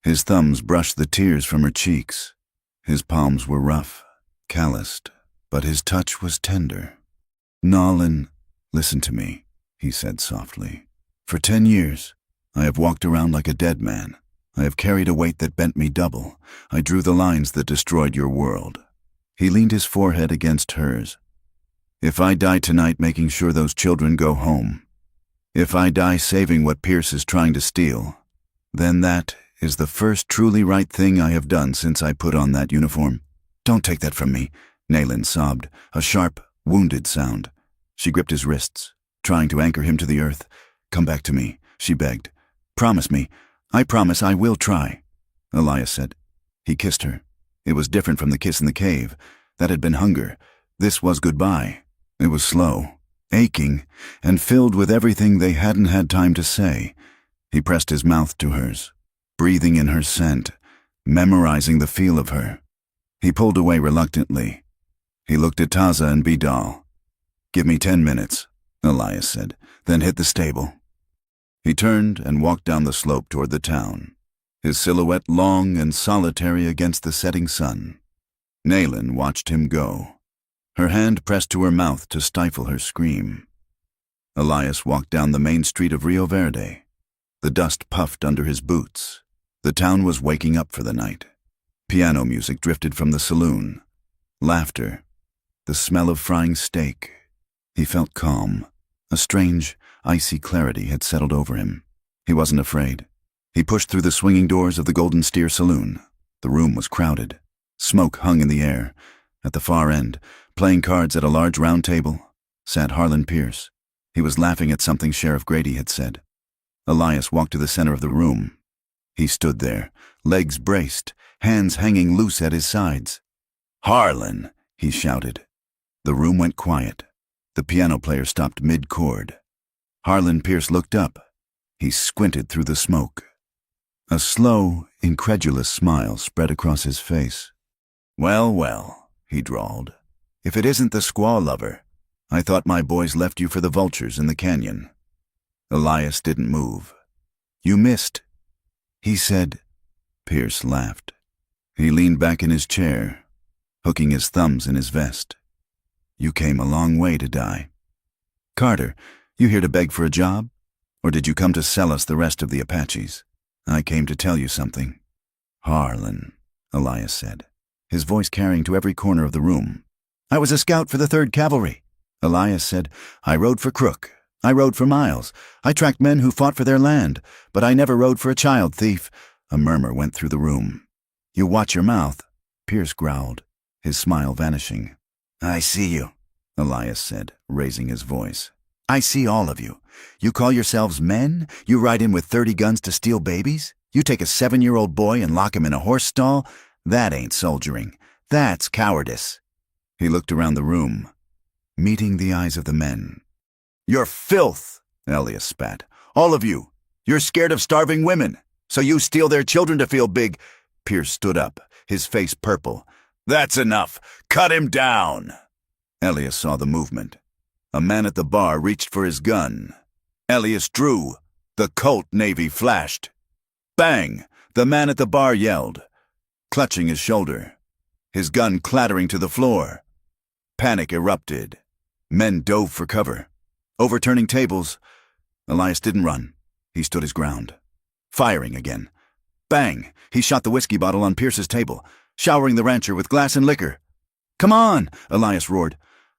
His thumbs brushed the tears from her cheeks. His palms were rough, calloused, but his touch was tender. Nalin, listen to me, he said softly. For 10 years, I have walked around like a dead man. I have carried a weight that bent me double. I drew the lines that destroyed your world. He leaned his forehead against hers. If I die tonight making sure those children go home, if I die saving what Pierce is trying to steal, then that is the first truly right thing I have done since I put on that uniform. Don't take that from me, Nalin sobbed, a sharp, wounded sound. She gripped his wrists, trying to anchor him to the earth. Come back to me, she begged. Promise me. I promise I will try, Elias said. He kissed her. It was different from the kiss in the cave. That had been hunger. This was goodbye. It was slow, aching, and filled with everything they hadn't had time to say. He pressed his mouth to hers, breathing in her scent, memorizing the feel of her. He pulled away reluctantly. He looked at Taza and Vidal. Give me 10 minutes, Elias said, then hit the stable. He turned and walked down the slope toward the town, his silhouette long and solitary against the setting sun. Nalin watched him go, her hand pressed to her mouth to stifle her scream. Elias walked down the main street of Rio Verde. The dust puffed under his boots. The town was waking up for the night. Piano music drifted from the saloon. Laughter. The smell of frying steak. He felt calm. A strange, icy clarity had settled over him. He wasn't afraid. He pushed through the swinging doors of the Golden Steer Saloon. The room was crowded. Smoke hung in the air. At the far end, playing cards at a large round table, sat Harlan Pierce. He was laughing at something Sheriff Grady had said. Elias walked to the center of the room. He stood there, legs braced, hands hanging loose at his sides. Harlan, he shouted. The room went quiet. The piano player stopped mid-chord. Harlan Pierce looked up. He squinted through the smoke. A slow, incredulous smile spread across his face. Well, well, he drawled. If it isn't the squaw lover, I thought my boys left you for the vultures in the canyon." Elias didn't move. "You missed," he said. Pierce laughed. He leaned back in his chair, hooking his thumbs in his vest. "You came a long way to die. Carter, you here to beg for a job? Or did you come to sell us the rest of the Apaches? I came to tell you something." "Harlan," Elias said, his voice carrying to every corner of the room. "I was a scout for the 3rd Cavalry," Elias said. "I rode for Crook. I rode for Miles. I tracked men who fought for their land, but I never rode for a child thief." A murmur went through the room. "You watch your mouth," Pierce growled, his smile vanishing. "I see you," Elias said, raising his voice. "I see all of you. You call yourselves men? You ride in with 30 guns to steal babies? You take a 7-year-old boy and lock him in a horse stall? That ain't soldiering. That's cowardice." He looked around the room, meeting the eyes of the men. "You're filth," Elias spat. "All of you. You're scared of starving women, so you steal their children to feel big." Pierce stood up, his face purple. "That's enough. Cut him down." Elias saw the movement. A man at the bar reached for his gun. Elias drew. The Colt Navy flashed. Bang! The man at the bar yelled, clutching his shoulder, his gun clattering to the floor. Panic erupted. Men dove for cover, overturning tables. Elias didn't run. He stood his ground. Firing again. Bang! He shot the whiskey bottle on Pierce's table, showering the rancher with glass and liquor. "Come on!" Elias roared.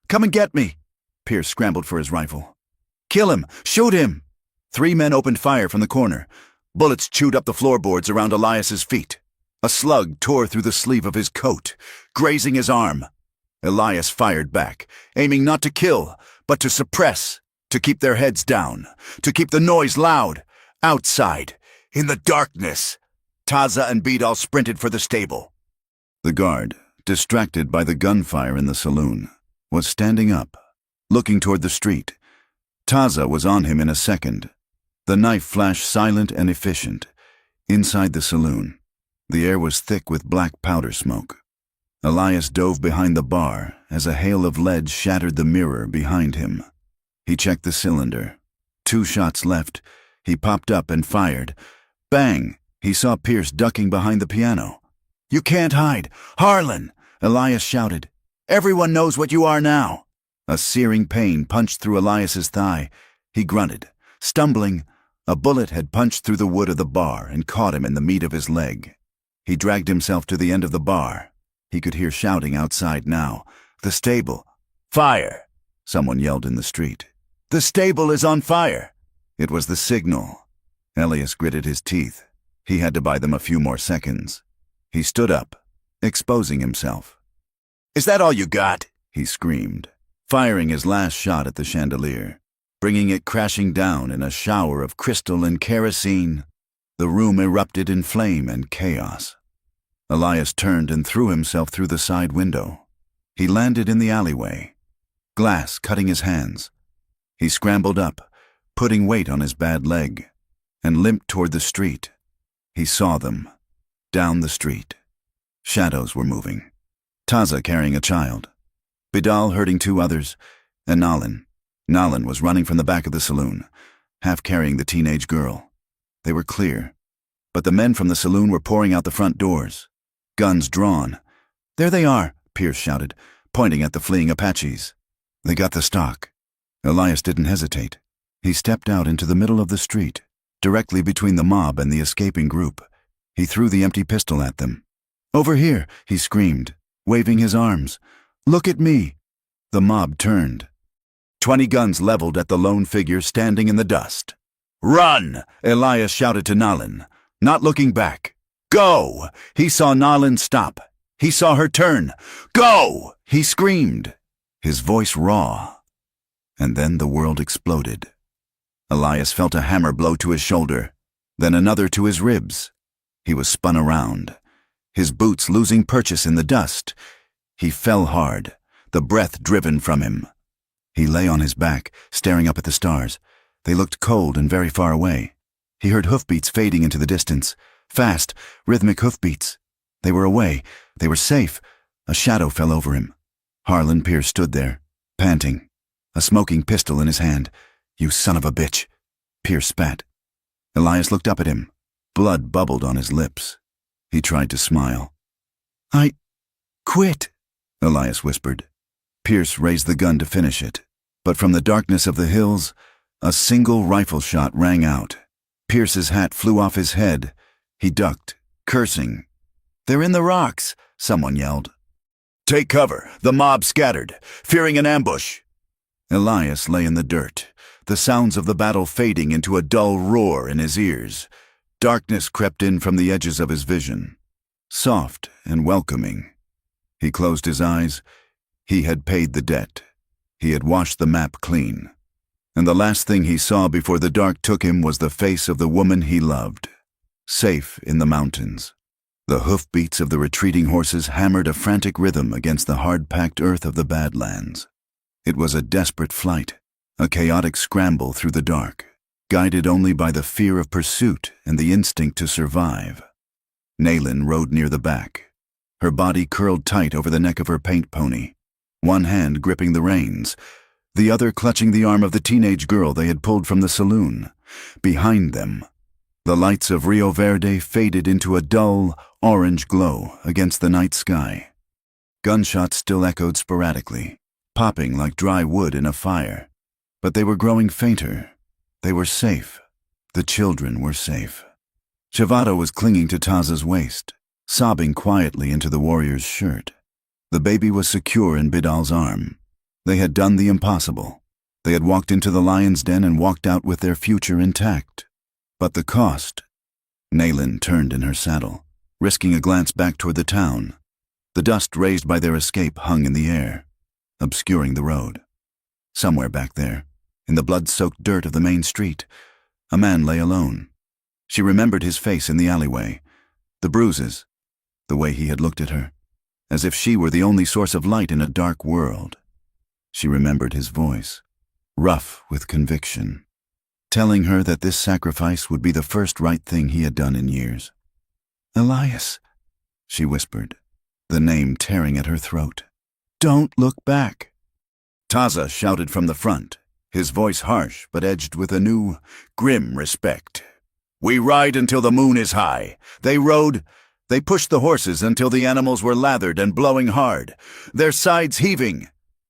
"Come and get me!" Pierce scrambled for his rifle. "Kill him! Shoot him!" 3 men opened fire from the corner. Bullets chewed up the floorboards around Elias's feet. A slug tore through the sleeve of his coat, grazing his arm. Elias fired back, aiming not to kill, but to suppress, to keep their heads down, to keep the noise loud. Outside, in the darkness, Taza and Bidal sprinted for the stable. The guard, distracted by the gunfire in the saloon, was standing up, looking toward the street. Taza was on him in a second. The knife flashed silent and efficient. Inside the saloon, the air was thick with black powder smoke. Elias dove behind the bar as a hail of lead shattered the mirror behind him. He checked the cylinder. 2 shots left. He popped up and fired. Bang! He saw Pierce ducking behind the piano. "You can't hide! Harlan!" Elias shouted. "Everyone knows what you are now!" A searing pain punched through Elias's thigh. He grunted. Stumbling, a bullet had punched through the wood of the bar and caught him in the meat of his leg. He dragged himself to the end of the bar. He could hear shouting outside now. "The stable!" "Fire!" Someone yelled in the street. "The stable is on fire!" It was the signal. Elias gritted his teeth. He had to buy them a few more seconds. He stood up, exposing himself. "Is that all you got?" he screamed, firing his last shot at the chandelier, bringing it crashing down in a shower of crystal and kerosene. The room erupted in flame and chaos. Elias turned and threw himself through the side window. He landed in the alleyway, glass cutting his hands. He scrambled up, putting weight on his bad leg, and limped toward the street. He saw them, down the street. Shadows were moving. Taza carrying a child, Bidal herding 2 others, and Nalin. Nalin was running from the back of the saloon, half carrying the teenage girl. They were clear, but the men from the saloon were pouring out the front doors, guns drawn. "There they are," Pierce shouted, pointing at the fleeing Apaches. They got the stock. Elias didn't hesitate. He stepped out into the middle of the street, directly between the mob and the escaping group. He threw the empty pistol at them. "Over here," he screamed, waving his arms. "Look at me." The mob turned. 20 guns leveled at the lone figure standing in the dust. "Run!" Elias shouted to Nalin, not looking back. "Go!" He saw Nalin stop. He saw her turn. "Go!" he screamed, his voice raw. And then the world exploded. Elias felt a hammer blow to his shoulder, then another to his ribs. He was spun around, his boots losing purchase in the dust. He fell hard, the breath driven from him. He lay on his back, staring up at the stars. They looked cold and very far away. He heard hoofbeats fading into the distance, fast, rhythmic hoofbeats. They were away. They were safe. A shadow fell over him. Harlan Pierce stood there, panting. a smoking pistol in his hand. "You son of a bitch," Pierce spat. Elias looked up at him. Blood bubbled on his lips. He tried to smile. "I quit," Elias whispered. Pierce raised the gun to finish it, but from the darkness of the hills, a single rifle shot rang out. Pierce's hat flew off his head. He ducked, cursing. "They're in the rocks," someone yelled. "Take cover. The mob scattered, fearing an ambush." Elias lay in the dirt, the sounds of the battle fading into a dull roar in his ears. Darkness crept in from the edges of his vision, soft and welcoming. He closed his eyes. He had paid the debt. He had washed the map clean. And the last thing he saw before the dark took him was the face of the woman he loved, safe in the mountains. The hoofbeats of the retreating horses hammered a frantic rhythm against the hard-packed earth of the Badlands. It was a desperate flight, a chaotic scramble through the dark, guided only by the fear of pursuit and the instinct to survive. Naylin rode near the back, her body curled tight over the neck of her paint pony, one hand gripping the reins, the other clutching the arm of the teenage girl they had pulled from the saloon. Behind them, the lights of Rio Verde faded into a dull, orange glow against the night sky. Gunshots still echoed sporadically, popping like dry wood in a fire. But they were growing fainter. They were safe. The children were safe. Chivato was clinging to Taza's waist, sobbing quietly into the warrior's shirt. The baby was secure in Bidal's arm. They had done the impossible. They had walked into the lion's den and walked out with their future intact. But the cost? Naylin turned in her saddle, risking a glance back toward the town. The dust raised by their escape hung in the air, obscuring the road. Somewhere back there, in the blood-soaked dirt of the main street, a man lay alone. She remembered his face in the alleyway, the bruises, the way he had looked at her, as if she were the only source of light in a dark world. She remembered his voice, rough with conviction, telling her that this sacrifice would be the first right thing he had done in years. "Elias," she whispered, the name tearing at her throat. "Don't look back." Taza shouted from the front, his voice harsh but edged with a new, grim respect. "We ride until the moon is high." They pushed the horses until the animals were lathered and blowing hard, their sides heaving.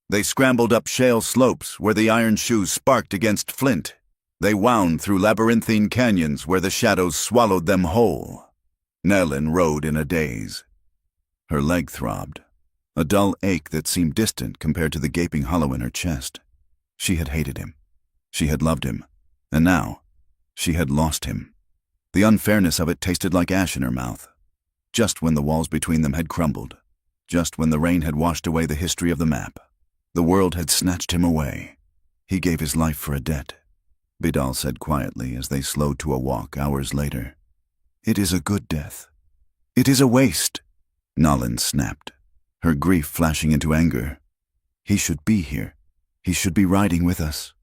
They scrambled up shale slopes where the iron shoes sparked against flint. They wound through labyrinthine canyons where the shadows swallowed them whole. Naylin rode in a daze. Her leg throbbed, a dull ache that seemed distant compared to the gaping hollow in her chest. She had hated him. She had loved him. And now, she had lost him. The unfairness of it tasted like ash in her mouth. Just when the walls between them had crumbled, just when the rain had washed away the history of the map, the world had snatched him away. He gave his life for a debt, Bidal said quietly as they slowed to a walk hours later. "It is a good death. It is a waste," Naylin snapped, her grief flashing into anger. "He should be here. He should be riding with us."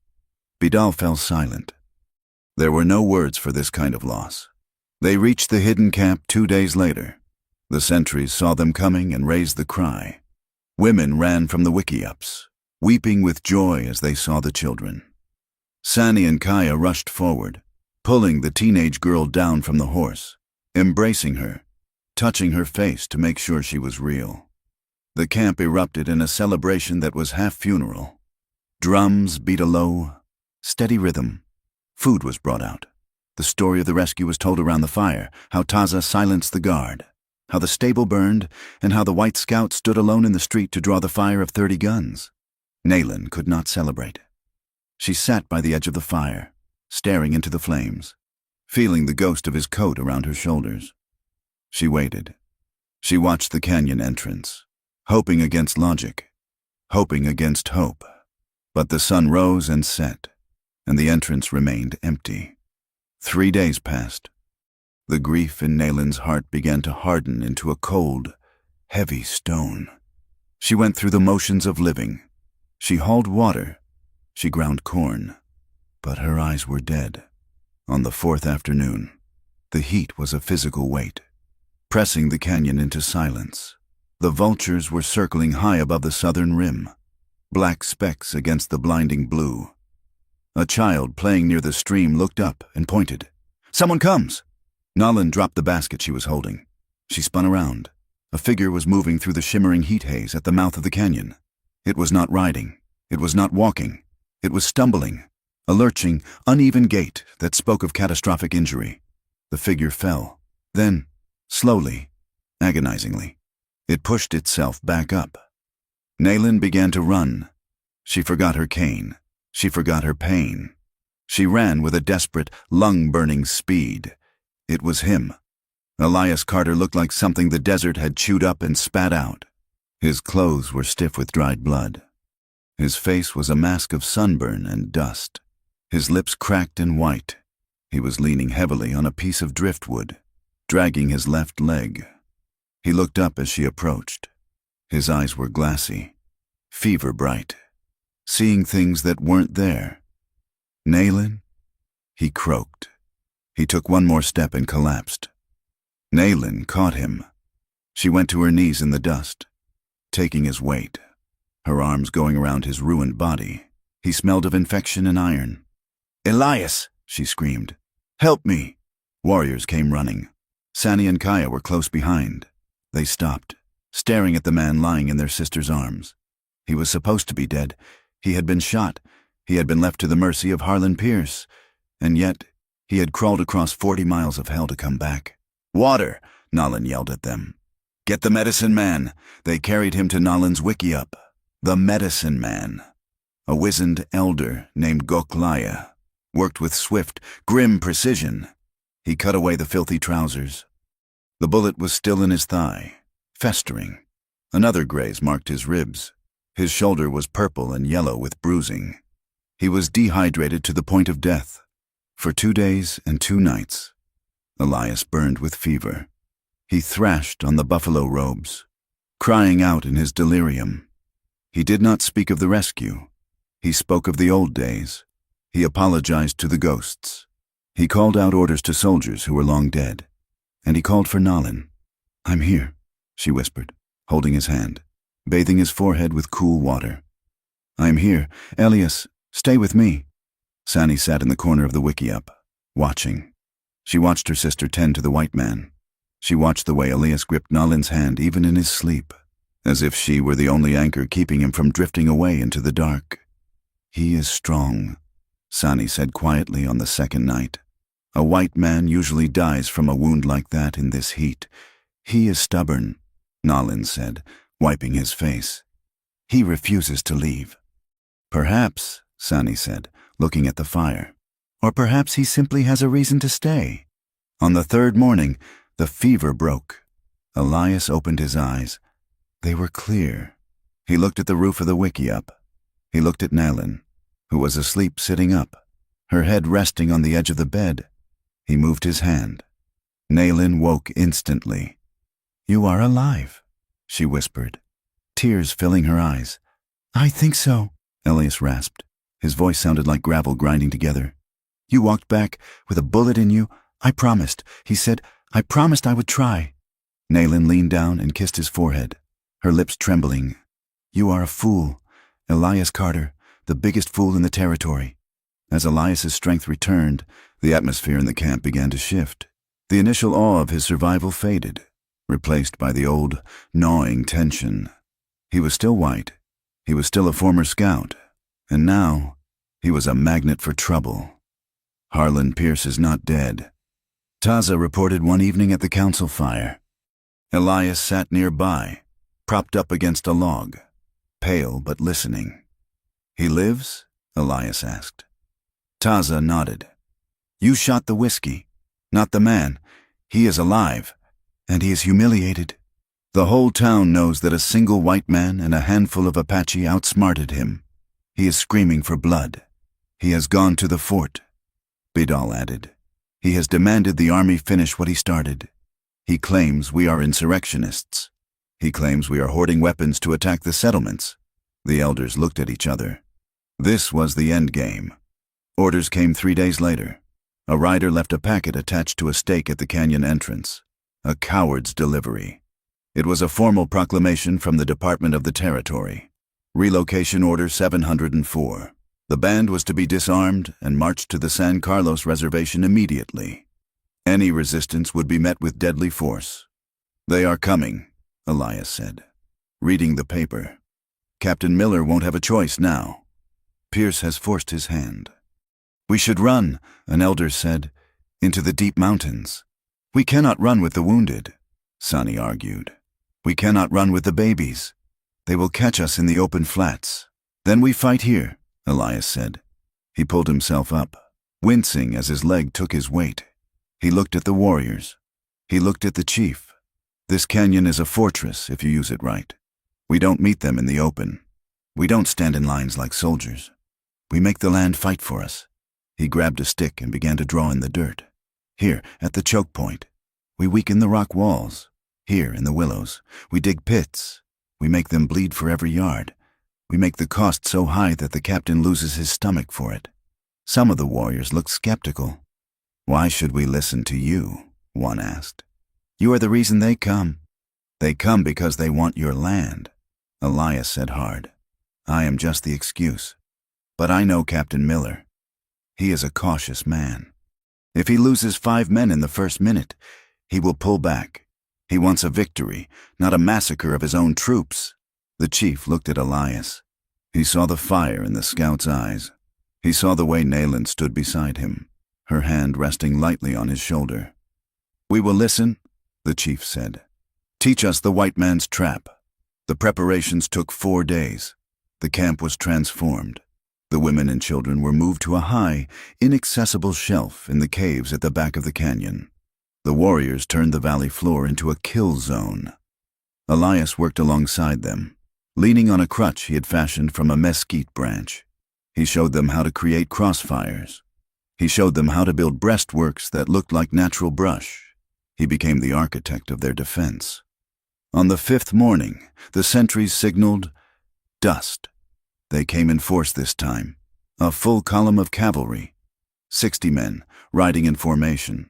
Bidal fell silent. There were no words for this kind of loss. They reached the hidden camp 2 days later. The sentries saw them coming and raised the cry. Women ran from the wickiups, weeping with joy as they saw the children. Sani and Kaya rushed forward, pulling the teenage girl down from the horse, embracing her, touching her face to make sure she was real. The camp erupted in a celebration that was half funeral. Drums beat a low, steady rhythm. Food was brought out. The story of the rescue was told around the fire, how Taza silenced the guard, how the stable burned, and how the white scout stood alone in the street to draw the fire of 30 guns. Naylin could not celebrate. She sat by the edge of the fire, staring into the flames, feeling the ghost of his coat around her shoulders. She waited. She watched the canyon entrance, hoping against logic, hoping against hope. But the sun rose and set, and the entrance remained empty. 3 days passed. The grief in Naylin's heart began to harden into a cold, heavy stone. She went through the motions of living. She hauled water. She ground corn. But her eyes were dead. On the 4th afternoon, the heat was a physical weight, pressing the canyon into silence. The vultures were circling high above the southern rim. black specks against the blinding blue. A child playing near the stream looked up and pointed. "Someone comes!" Nalin dropped the basket she was holding. She spun around. A figure was moving through the shimmering heat haze at the mouth of the canyon. It was not riding. It was not walking. It was stumbling, a lurching, uneven gait that spoke of catastrophic injury. The figure fell. Then, slowly, agonizingly, it pushed itself back up. Nalin began to run. She forgot her cane. She forgot her pain. She ran with a desperate, lung-burning speed. It was him. Elias Carter looked like something the desert had chewed up and spat out. His clothes were stiff with dried blood. His face was a mask of sunburn and dust. His lips cracked and white. He was leaning heavily on a piece of driftwood, dragging his left leg. He looked up as she approached. His eyes were glassy, fever bright, seeing things that weren't there. "Nalin?" He croaked. He took one more step and collapsed. Nalin caught him. She went to her knees in the dust, taking his weight, her arms going around his ruined body. He smelled of infection and iron. "Elias!" she screamed. "Help me!" Warriors came running. Sani and Kaya were close behind. They stopped, staring at the man lying in their sister's arms. He was supposed to be dead. He had been shot. He had been left to the mercy of Harlan Pierce. And yet, he had crawled across 40 miles of hell to come back. "Water!" Nalin yelled at them. "Get the medicine man!" They carried him to Nalin's wickiup. The medicine man. A wizened elder named Goklaya. Worked with swift, grim precision. He cut away the filthy trousers. The bullet was still in his thigh, festering. Another graze marked his ribs. His shoulder was purple and yellow with bruising. He was dehydrated to the point of death. For 2 days and 2 nights, Elias burned with fever. He thrashed on the buffalo robes, crying out in his delirium. He did not speak of the rescue. He spoke of the old days. He apologized to the ghosts. He called out orders to soldiers who were long dead. And he called for Nalin. "I'm here," she whispered, holding his hand, bathing his forehead with cool water. "I'm here. Elias, stay with me." Sani sat in the corner of the wickiup, watching. She watched her sister tend to the white man. She watched the way Elias gripped Nalin's hand even in his sleep, as if she were the only anchor keeping him from drifting away into the dark. "He is strong," Sani said quietly on the second night. "A white man usually dies from a wound like that in this heat. He is stubborn," Nalin said, wiping his face. "He refuses to leave." "Perhaps," Sani said, looking at the fire. "Or perhaps he simply has a reason to stay." On the 3rd morning, the fever broke. Elias opened his eyes. They were clear. He looked at the roof of the wickiup. He looked at Nalin, who was asleep sitting up, her head resting on the edge of the bed. He moved his hand. Nalin woke instantly. "You are alive," she whispered, tears filling her eyes. "I think so," Elias rasped. His voice sounded like gravel grinding together. "You walked back with a bullet in you. I promised," he said. "I promised I would try." Nalin leaned down and kissed his forehead, her lips trembling. "You are a fool, Elias Carter, the biggest fool in the territory." As Elias's strength returned, the atmosphere in the camp began to shift. The initial awe of his survival faded, replaced by the old, gnawing tension. He was still white. He was still a former scout. And now, he was a magnet for trouble. Harlan Pierce is not dead. Taza reported one evening at the council fire. Elias sat nearby, propped up against a log, pale but listening. "He lives?" Elias asked. Taza nodded. "You shot the whiskey, not the man. He is alive, and he is humiliated. The whole town knows that a single white man and a handful of Apache outsmarted him. He is screaming for blood. He has gone to the fort," Bidal added. "He has demanded the army finish what he started. He claims we are insurrectionists. He claims we are hoarding weapons to attack the settlements." The elders looked at each other. This was the end game. Orders came 3 days later. A rider left a packet attached to a stake at the canyon entrance. A coward's delivery. It was a formal proclamation from the Department of the Territory. Relocation Order 704. The band was to be disarmed and marched to the San Carlos reservation immediately. Any resistance would be met with deadly force. "They are coming," Elias said, reading the paper. "Captain Miller won't have a choice now. Pierce has forced his hand." "We should run," an elder said, "into the deep mountains." "We cannot run with the wounded," Sonny argued. "We cannot run with the babies. They will catch us in the open flats. Then we fight here," Elias said. He pulled himself up, wincing as his leg took his weight. He looked at the warriors. He looked at the chief. "This canyon is a fortress if you use it right. We don't meet them in the open. We don't stand in lines like soldiers. We make the land fight for us." He grabbed a stick and began to draw in the dirt. "Here, at the choke point. We weaken the rock walls. Here, in the willows, we dig pits. We make them bleed for every yard. We make the cost so high that the captain loses his stomach for it." Some of the warriors looked skeptical. "Why should we listen to you?" one asked. "You are the reason they come." "They come because they want your land," Elias said hard. "I am just the excuse. But I know Captain Miller. He is a cautious man. If he loses 5 men in the first minute, he will pull back. He wants a victory, not a massacre of his own troops." The chief looked at Elias. He saw the fire in the scout's eyes. He saw the way Nayland stood beside him, her hand resting lightly on his shoulder. "We will listen," the chief said. "Teach us the white man's trap." The preparations took 4 days. The camp was transformed. The women and children were moved to a high, inaccessible shelf in the caves at the back of the canyon. The warriors turned the valley floor into a kill zone. Elias worked alongside them, leaning on a crutch he had fashioned from a mesquite branch. He showed them how to create crossfires. He showed them how to build breastworks that looked like natural brush. He became the architect of their defense. On the 5th morning, the sentries signaled, "Dust." They came in force this time, a full column of cavalry, 60 men riding in formation.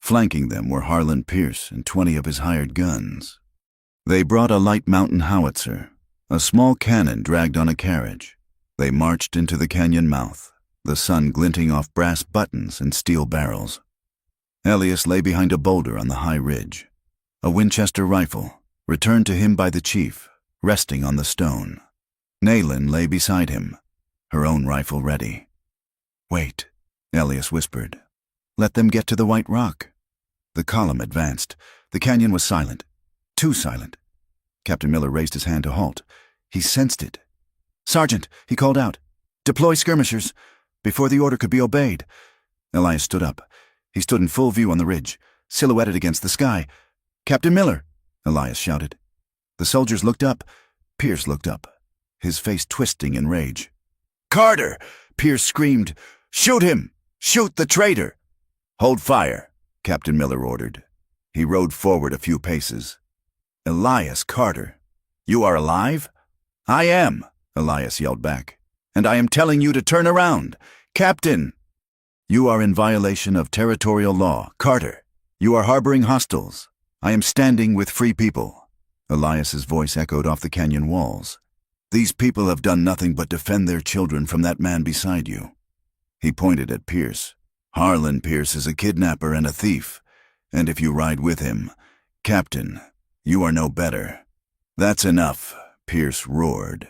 Flanking them were Harlan Pierce and 20 of his hired guns. They brought a light mountain howitzer, a small cannon dragged on a carriage. They marched into the canyon mouth, the sun glinting off brass buttons and steel barrels. Elias lay behind a boulder on the high ridge. A Winchester rifle, returned to him by the chief, resting on the stone. Nayland lay beside him, her own rifle ready. "Wait," Elias whispered. "Let them get to the White Rock." The column advanced. The canyon was silent. Too silent. Captain Miller raised his hand to halt. He sensed it. "Sergeant," he called out. "Deploy skirmishers." Before the order could be obeyed, Elias stood up. He stood in full view on the ridge, silhouetted against the sky. "Captain Miller!" Elias shouted. The soldiers looked up. Pierce looked up, his face twisting in rage. "Carter!" Pierce screamed. "Shoot him! Shoot the traitor!" "Hold fire," Captain Miller ordered. He rode forward a few paces. "Elias Carter, you are alive?" "I am," Elias yelled back. "And I am telling you to turn around. Captain!" "You are in violation of territorial law. Carter, you are harboring hostiles. I am standing with free people." Elias's voice echoed off the canyon walls. "These people have done nothing but defend their children from that man beside you." He pointed at Pierce. "Harlan Pierce is a kidnapper and a thief, and if you ride with him, Captain, you are no better." "That's enough," Pierce roared.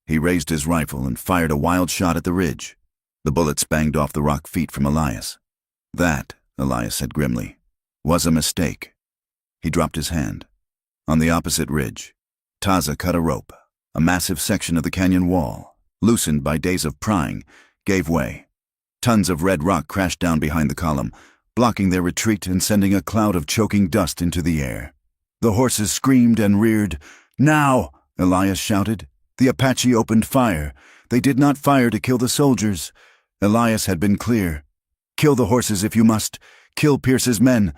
He raised his rifle and fired a wild shot at the ridge. The bullets banged off the rock feet from Elias. "That," Elias said grimly, "was a mistake." He dropped his hand. On the opposite ridge, Taza cut a rope. A massive section of the canyon wall, loosened by days of prying, gave way. Tons of red rock crashed down behind the column, blocking their retreat and sending a cloud of choking dust into the air. The horses screamed and reared. "Now!" Elias shouted. The Apache opened fire. They did not fire to kill the soldiers. Elias had been clear. "Kill the horses if you must. Kill Pierce's men.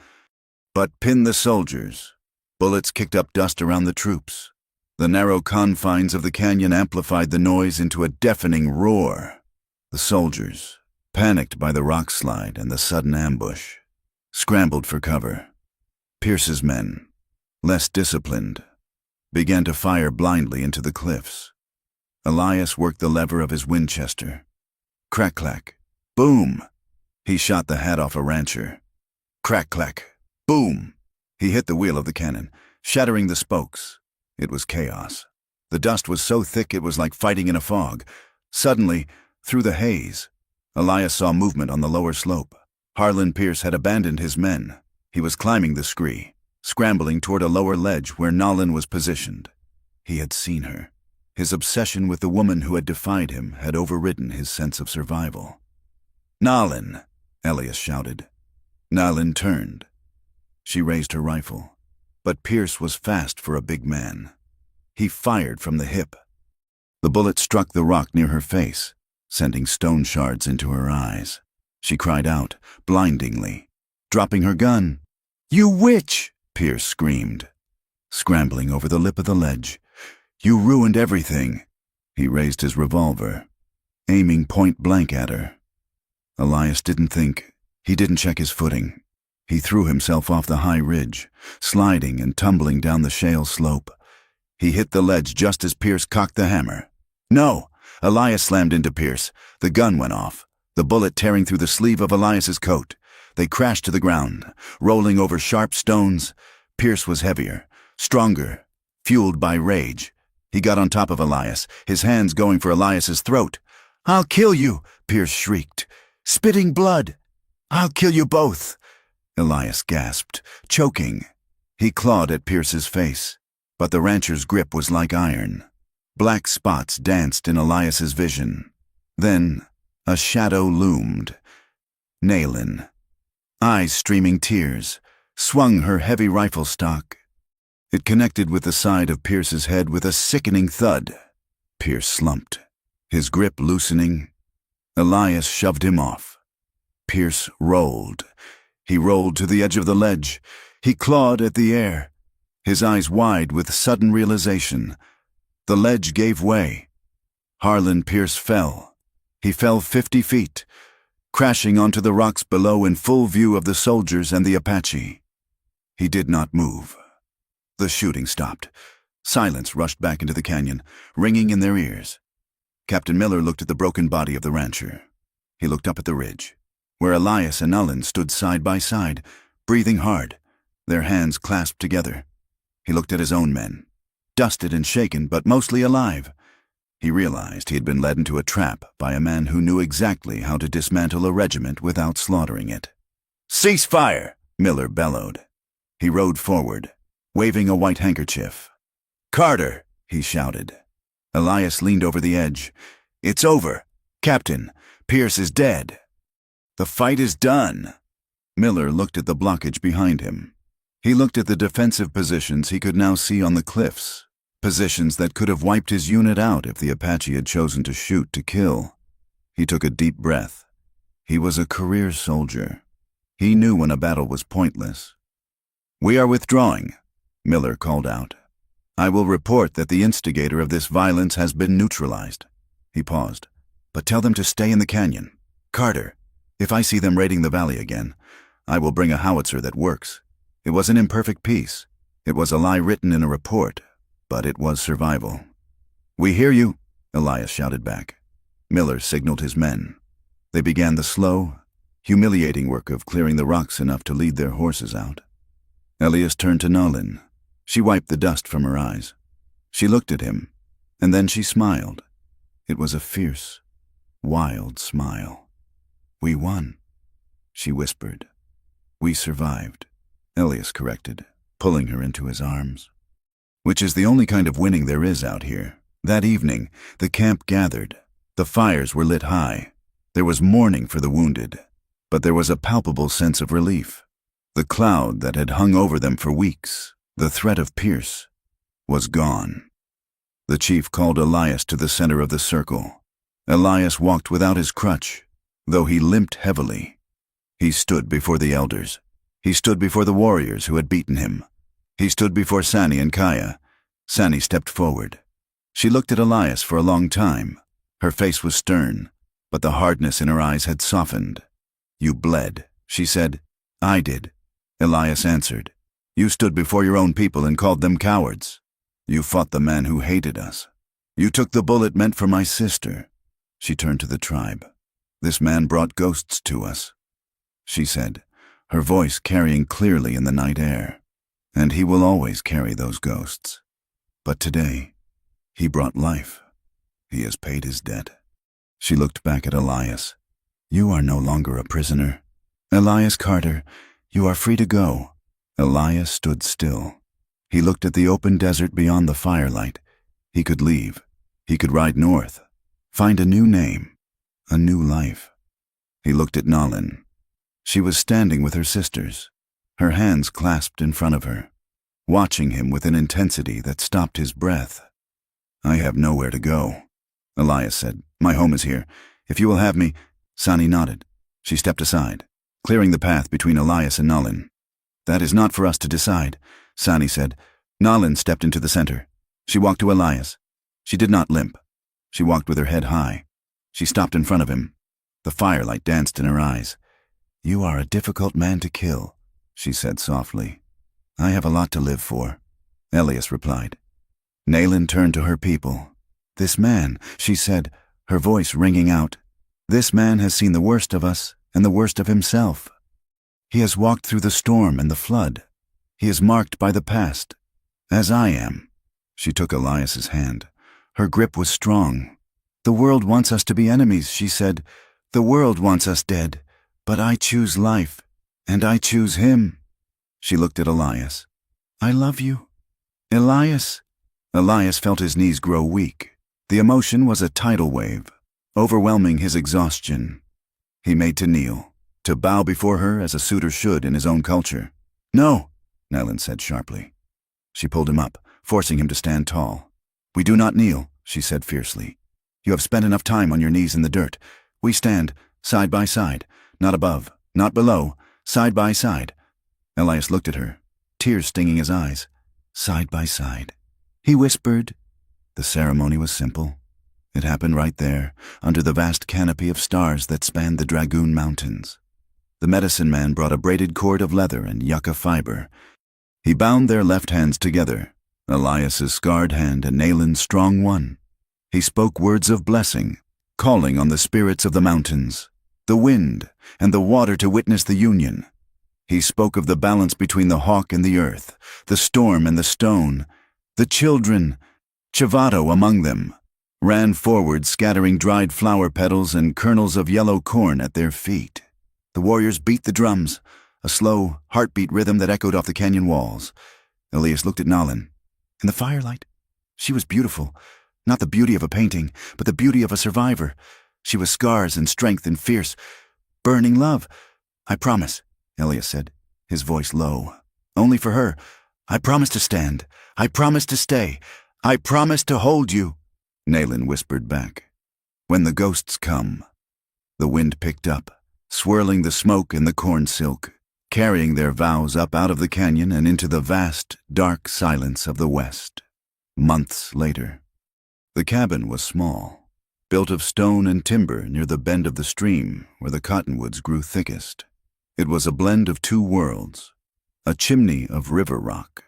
But pin the soldiers." Bullets kicked up dust around the troops. The narrow confines of the canyon amplified the noise into a deafening roar. The soldiers, panicked by the rock slide and the sudden ambush, scrambled for cover. Pierce's men, less disciplined, began to fire blindly into the cliffs. Elias worked the lever of his Winchester. Crack-clack. Boom! He shot the hat off a rancher. Crack-clack. Boom! He hit the wheel of the cannon, shattering the spokes. It was chaos. The dust was so thick it was like fighting in a fog. Suddenly, through the haze, Elias saw movement on the lower slope. Harlan Pierce had abandoned his men. He was climbing the scree, scrambling toward a lower ledge where Nolan was positioned. He had seen her. His obsession with the woman who had defied him had overridden his sense of survival. "Nolan!" Elias shouted. Nolan turned. She raised her rifle, but Pierce was fast for a big man. He fired from the hip. The bullet struck the rock near her face, sending stone shards into her eyes. She cried out, blindingly, dropping her gun. "You witch!" Pierce screamed, scrambling over the lip of the ledge. "You ruined everything." He raised his revolver, aiming point blank at her. Elias didn't think. He didn't check his footing. He threw himself off the high ridge, sliding and tumbling down the shale slope. He hit the ledge just as Pierce cocked the hammer. "No!" Elias slammed into Pierce. The gun went off, the bullet tearing through the sleeve of Elias's coat. They crashed to the ground, rolling over sharp stones. Pierce was heavier, stronger, fueled by rage. He got on top of Elias, his hands going for Elias's throat. "I'll kill you!" Pierce shrieked, spitting blood. "I'll kill you both!" Elias gasped, choking. He clawed at Pierce's face, but the rancher's grip was like iron. Black spots danced in Elias's vision. Then a shadow loomed. Naylin, eyes streaming tears, swung her heavy rifle stock. It connected with the side of Pierce's head with a sickening thud. Pierce slumped, his grip loosening. Elias shoved him off. Pierce rolled. He rolled to the edge of the ledge. He clawed at the air, his eyes wide with sudden realization. The ledge gave way. Harlan Pierce fell. He fell 50 feet, crashing onto the rocks below in full view of the soldiers and the Apache. He did not move. The shooting stopped. Silence rushed back into the canyon, ringing in their ears. Captain Miller looked at the broken body of the rancher. He looked up at the ridge, where Elias and Nolan stood side by side, breathing hard, their hands clasped together. He looked at his own men, dusted and shaken, but mostly alive. He realized he had been led into a trap by a man who knew exactly how to dismantle a regiment without slaughtering it. "Cease fire!" Miller bellowed. He rode forward, waving a white handkerchief. "Carter!" he shouted. Elias leaned over the edge. "It's over. Captain, Pierce is dead." "The fight is done." Miller looked at the blockage behind him. He looked at the defensive positions he could now see on the cliffs, positions that could have wiped his unit out if the Apache had chosen to shoot to kill. He took a deep breath. He was a career soldier. He knew when a battle was pointless. "We are withdrawing," Miller called out. "I will report that the instigator of this violence has been neutralized." He paused. "But tell them to stay in the canyon. Carter, if I see them raiding the valley again, I will bring a howitzer that works. It was an imperfect peace. It was a lie written in a report, but it was survival." "We hear you," Elias shouted back. Miller signaled his men. They began the slow, humiliating work of clearing the rocks enough to lead their horses out. Elias turned to Nolan. She wiped the dust from her eyes. She looked at him, and then she smiled. It was a fierce, wild smile. "We won," she whispered. "We survived," Elias corrected, pulling her into his arms. "Which is the only kind of winning there is out here." That evening, the camp gathered. The fires were lit high. There was mourning for the wounded, but there was a palpable sense of relief. The cloud that had hung over them for weeks, the threat of Pierce, was gone. The chief called Elias to the center of the circle. Elias walked without his crutch, though he limped heavily. He stood before the elders. He stood before the warriors who had beaten him. He stood before Sani and Kaya. Sani stepped forward. She looked at Elias for a long time. Her face was stern, but the hardness in her eyes had softened. "You bled," she said. "I did," Elias answered. "You stood before your own people and called them cowards. You fought the man who hated us. You took the bullet meant for my sister. She turned to the tribe. This man brought ghosts to us, she said, her voice carrying clearly in the night air. And he will always carry those ghosts. But today, he brought life. He has paid his debt. She looked back at Elias. You are no longer a prisoner. Elias Carter, you are free to go. Elias stood still. He looked at the open desert beyond the firelight. He could leave. He could ride north. Find a new name. A new life. He looked at Nalin. She was standing with her sisters, her hands clasped in front of her, watching him with an intensity that stopped his breath. I have nowhere to go, Elias said. My home is here. If you will have me. Sani nodded. She stepped aside, clearing the path between Elias and Nalin. That is not for us to decide, Sani said. Nalin stepped into the center. She walked to Elias. She did not limp. She walked with her head high. She stopped in front of him. The firelight danced in her eyes. You are a difficult man to kill, she said softly. I have a lot to live for, Elias replied. Nalin turned to her people. This man, she said, her voice ringing out. This man has seen the worst of us and the worst of himself. He has walked through the storm and the flood. He is marked by the past, as I am. She took Elias's hand. Her grip was strong. The world wants us to be enemies, she said. The world wants us dead, but I choose life, and I choose him. She looked at Elias. I love you. Elias. Elias felt his knees grow weak. The emotion was a tidal wave, overwhelming his exhaustion. He made to kneel, to bow before her as a suitor should in his own culture. No, Nalin said sharply. She pulled him up, forcing him to stand tall. We do not kneel, she said fiercely. You have spent enough time on your knees in the dirt. We stand, side by side, not above, not below, side by side. Elias looked at her, tears stinging his eyes. Side by side. He whispered. The ceremony was simple. It happened right there, under the vast canopy of stars that spanned the Dragoon Mountains. The medicine man brought a braided cord of leather and yucca fiber. He bound their left hands together, Elias's scarred hand and Nalin's strong one. He spoke words of blessing, calling on the spirits of the mountains, the wind, and the water to witness the union. He spoke of the balance between the hawk and the earth, the storm and the stone. The children, Chivato among them, ran forward scattering dried flower petals and kernels of yellow corn at their feet. The warriors beat the drums, a slow, heartbeat rhythm that echoed off the canyon walls. Elias looked at Nalin. In the firelight, she was beautiful. Not the beauty of a painting, but the beauty of a survivor. She was scars and strength and fierce, burning love. I promise, Elias said, his voice low. Only for her. I promise to stand. I promise to stay. I promise to hold you. Nalin whispered back. When the ghosts come. The wind picked up, swirling the smoke and the corn silk, carrying their vows up out of the canyon and into the vast, dark silence of the west. Months later. The cabin was small, built of stone and timber near the bend of the stream where the cottonwoods grew thickest. It was a blend of two worlds, a chimney of river rock,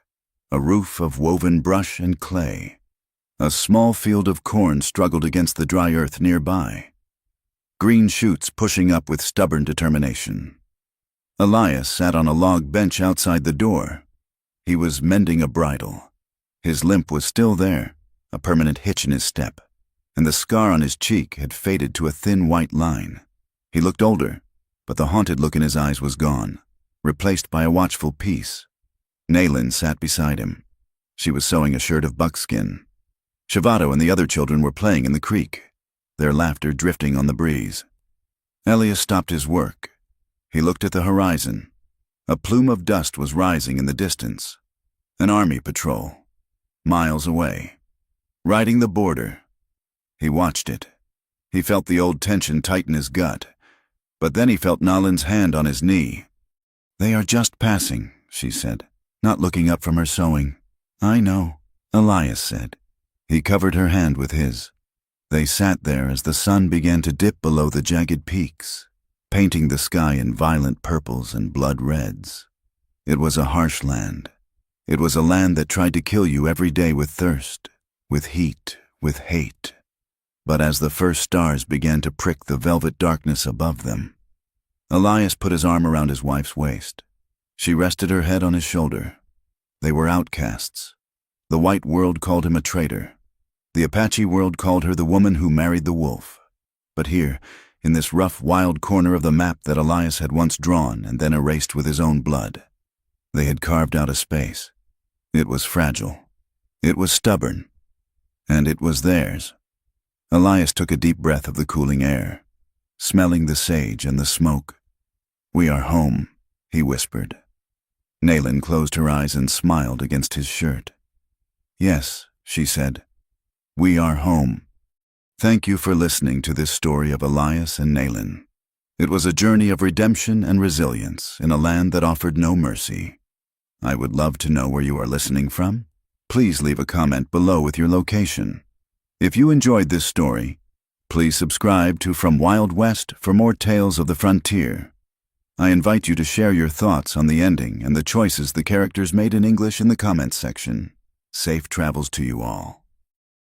a roof of woven brush and clay. A small field of corn struggled against the dry earth nearby, green shoots pushing up with stubborn determination. Elias sat on a log bench outside the door. He was mending a bridle. His limp was still there, a permanent hitch in his step, and the scar on his cheek had faded to a thin white line. He looked older, but the haunted look in his eyes was gone, replaced by a watchful peace. Nalin sat beside him. She was sewing a shirt of buckskin. Chivato and the other children were playing in the creek, their laughter drifting on the breeze. Elias stopped his work. He looked at the horizon. A plume of dust was rising in the distance. An army patrol, miles away, riding the border. He watched it. He felt the old tension tighten his gut, but then he felt Nalin's hand on his knee. They are just passing, she said, not looking up from her sewing. I know, Elias said. He covered her hand with his. They sat there as the sun began to dip below the jagged peaks, painting the sky in violent purples and blood reds. It was a harsh land. It was a land that tried to kill you every day with thirst, with heat, with hate. But as the first stars began to prick the velvet darkness above them, Elias put his arm around his wife's waist. She rested her head on his shoulder. They were outcasts. The white world called him a traitor. The Apache world called her the woman who married the wolf. But here, in this rough, wild corner of the map that Elias had once drawn and then erased with his own blood, they had carved out a space. It was fragile. It was stubborn. And it was theirs. Elias took a deep breath of the cooling air, smelling the sage and the smoke. "We are home," he whispered. Naylin closed her eyes and smiled against his shirt. "Yes," she said, "we are home." Thank you for listening to this story of Elias and Naylin. It was a journey of redemption and resilience in a land that offered no mercy. I would love to know where you are listening from. Please leave a comment below with your location. If you enjoyed this story, please subscribe to From Wild West for more tales of the frontier. I invite you to share your thoughts on the ending and the choices the characters made in English in the comments section. Safe travels to you all.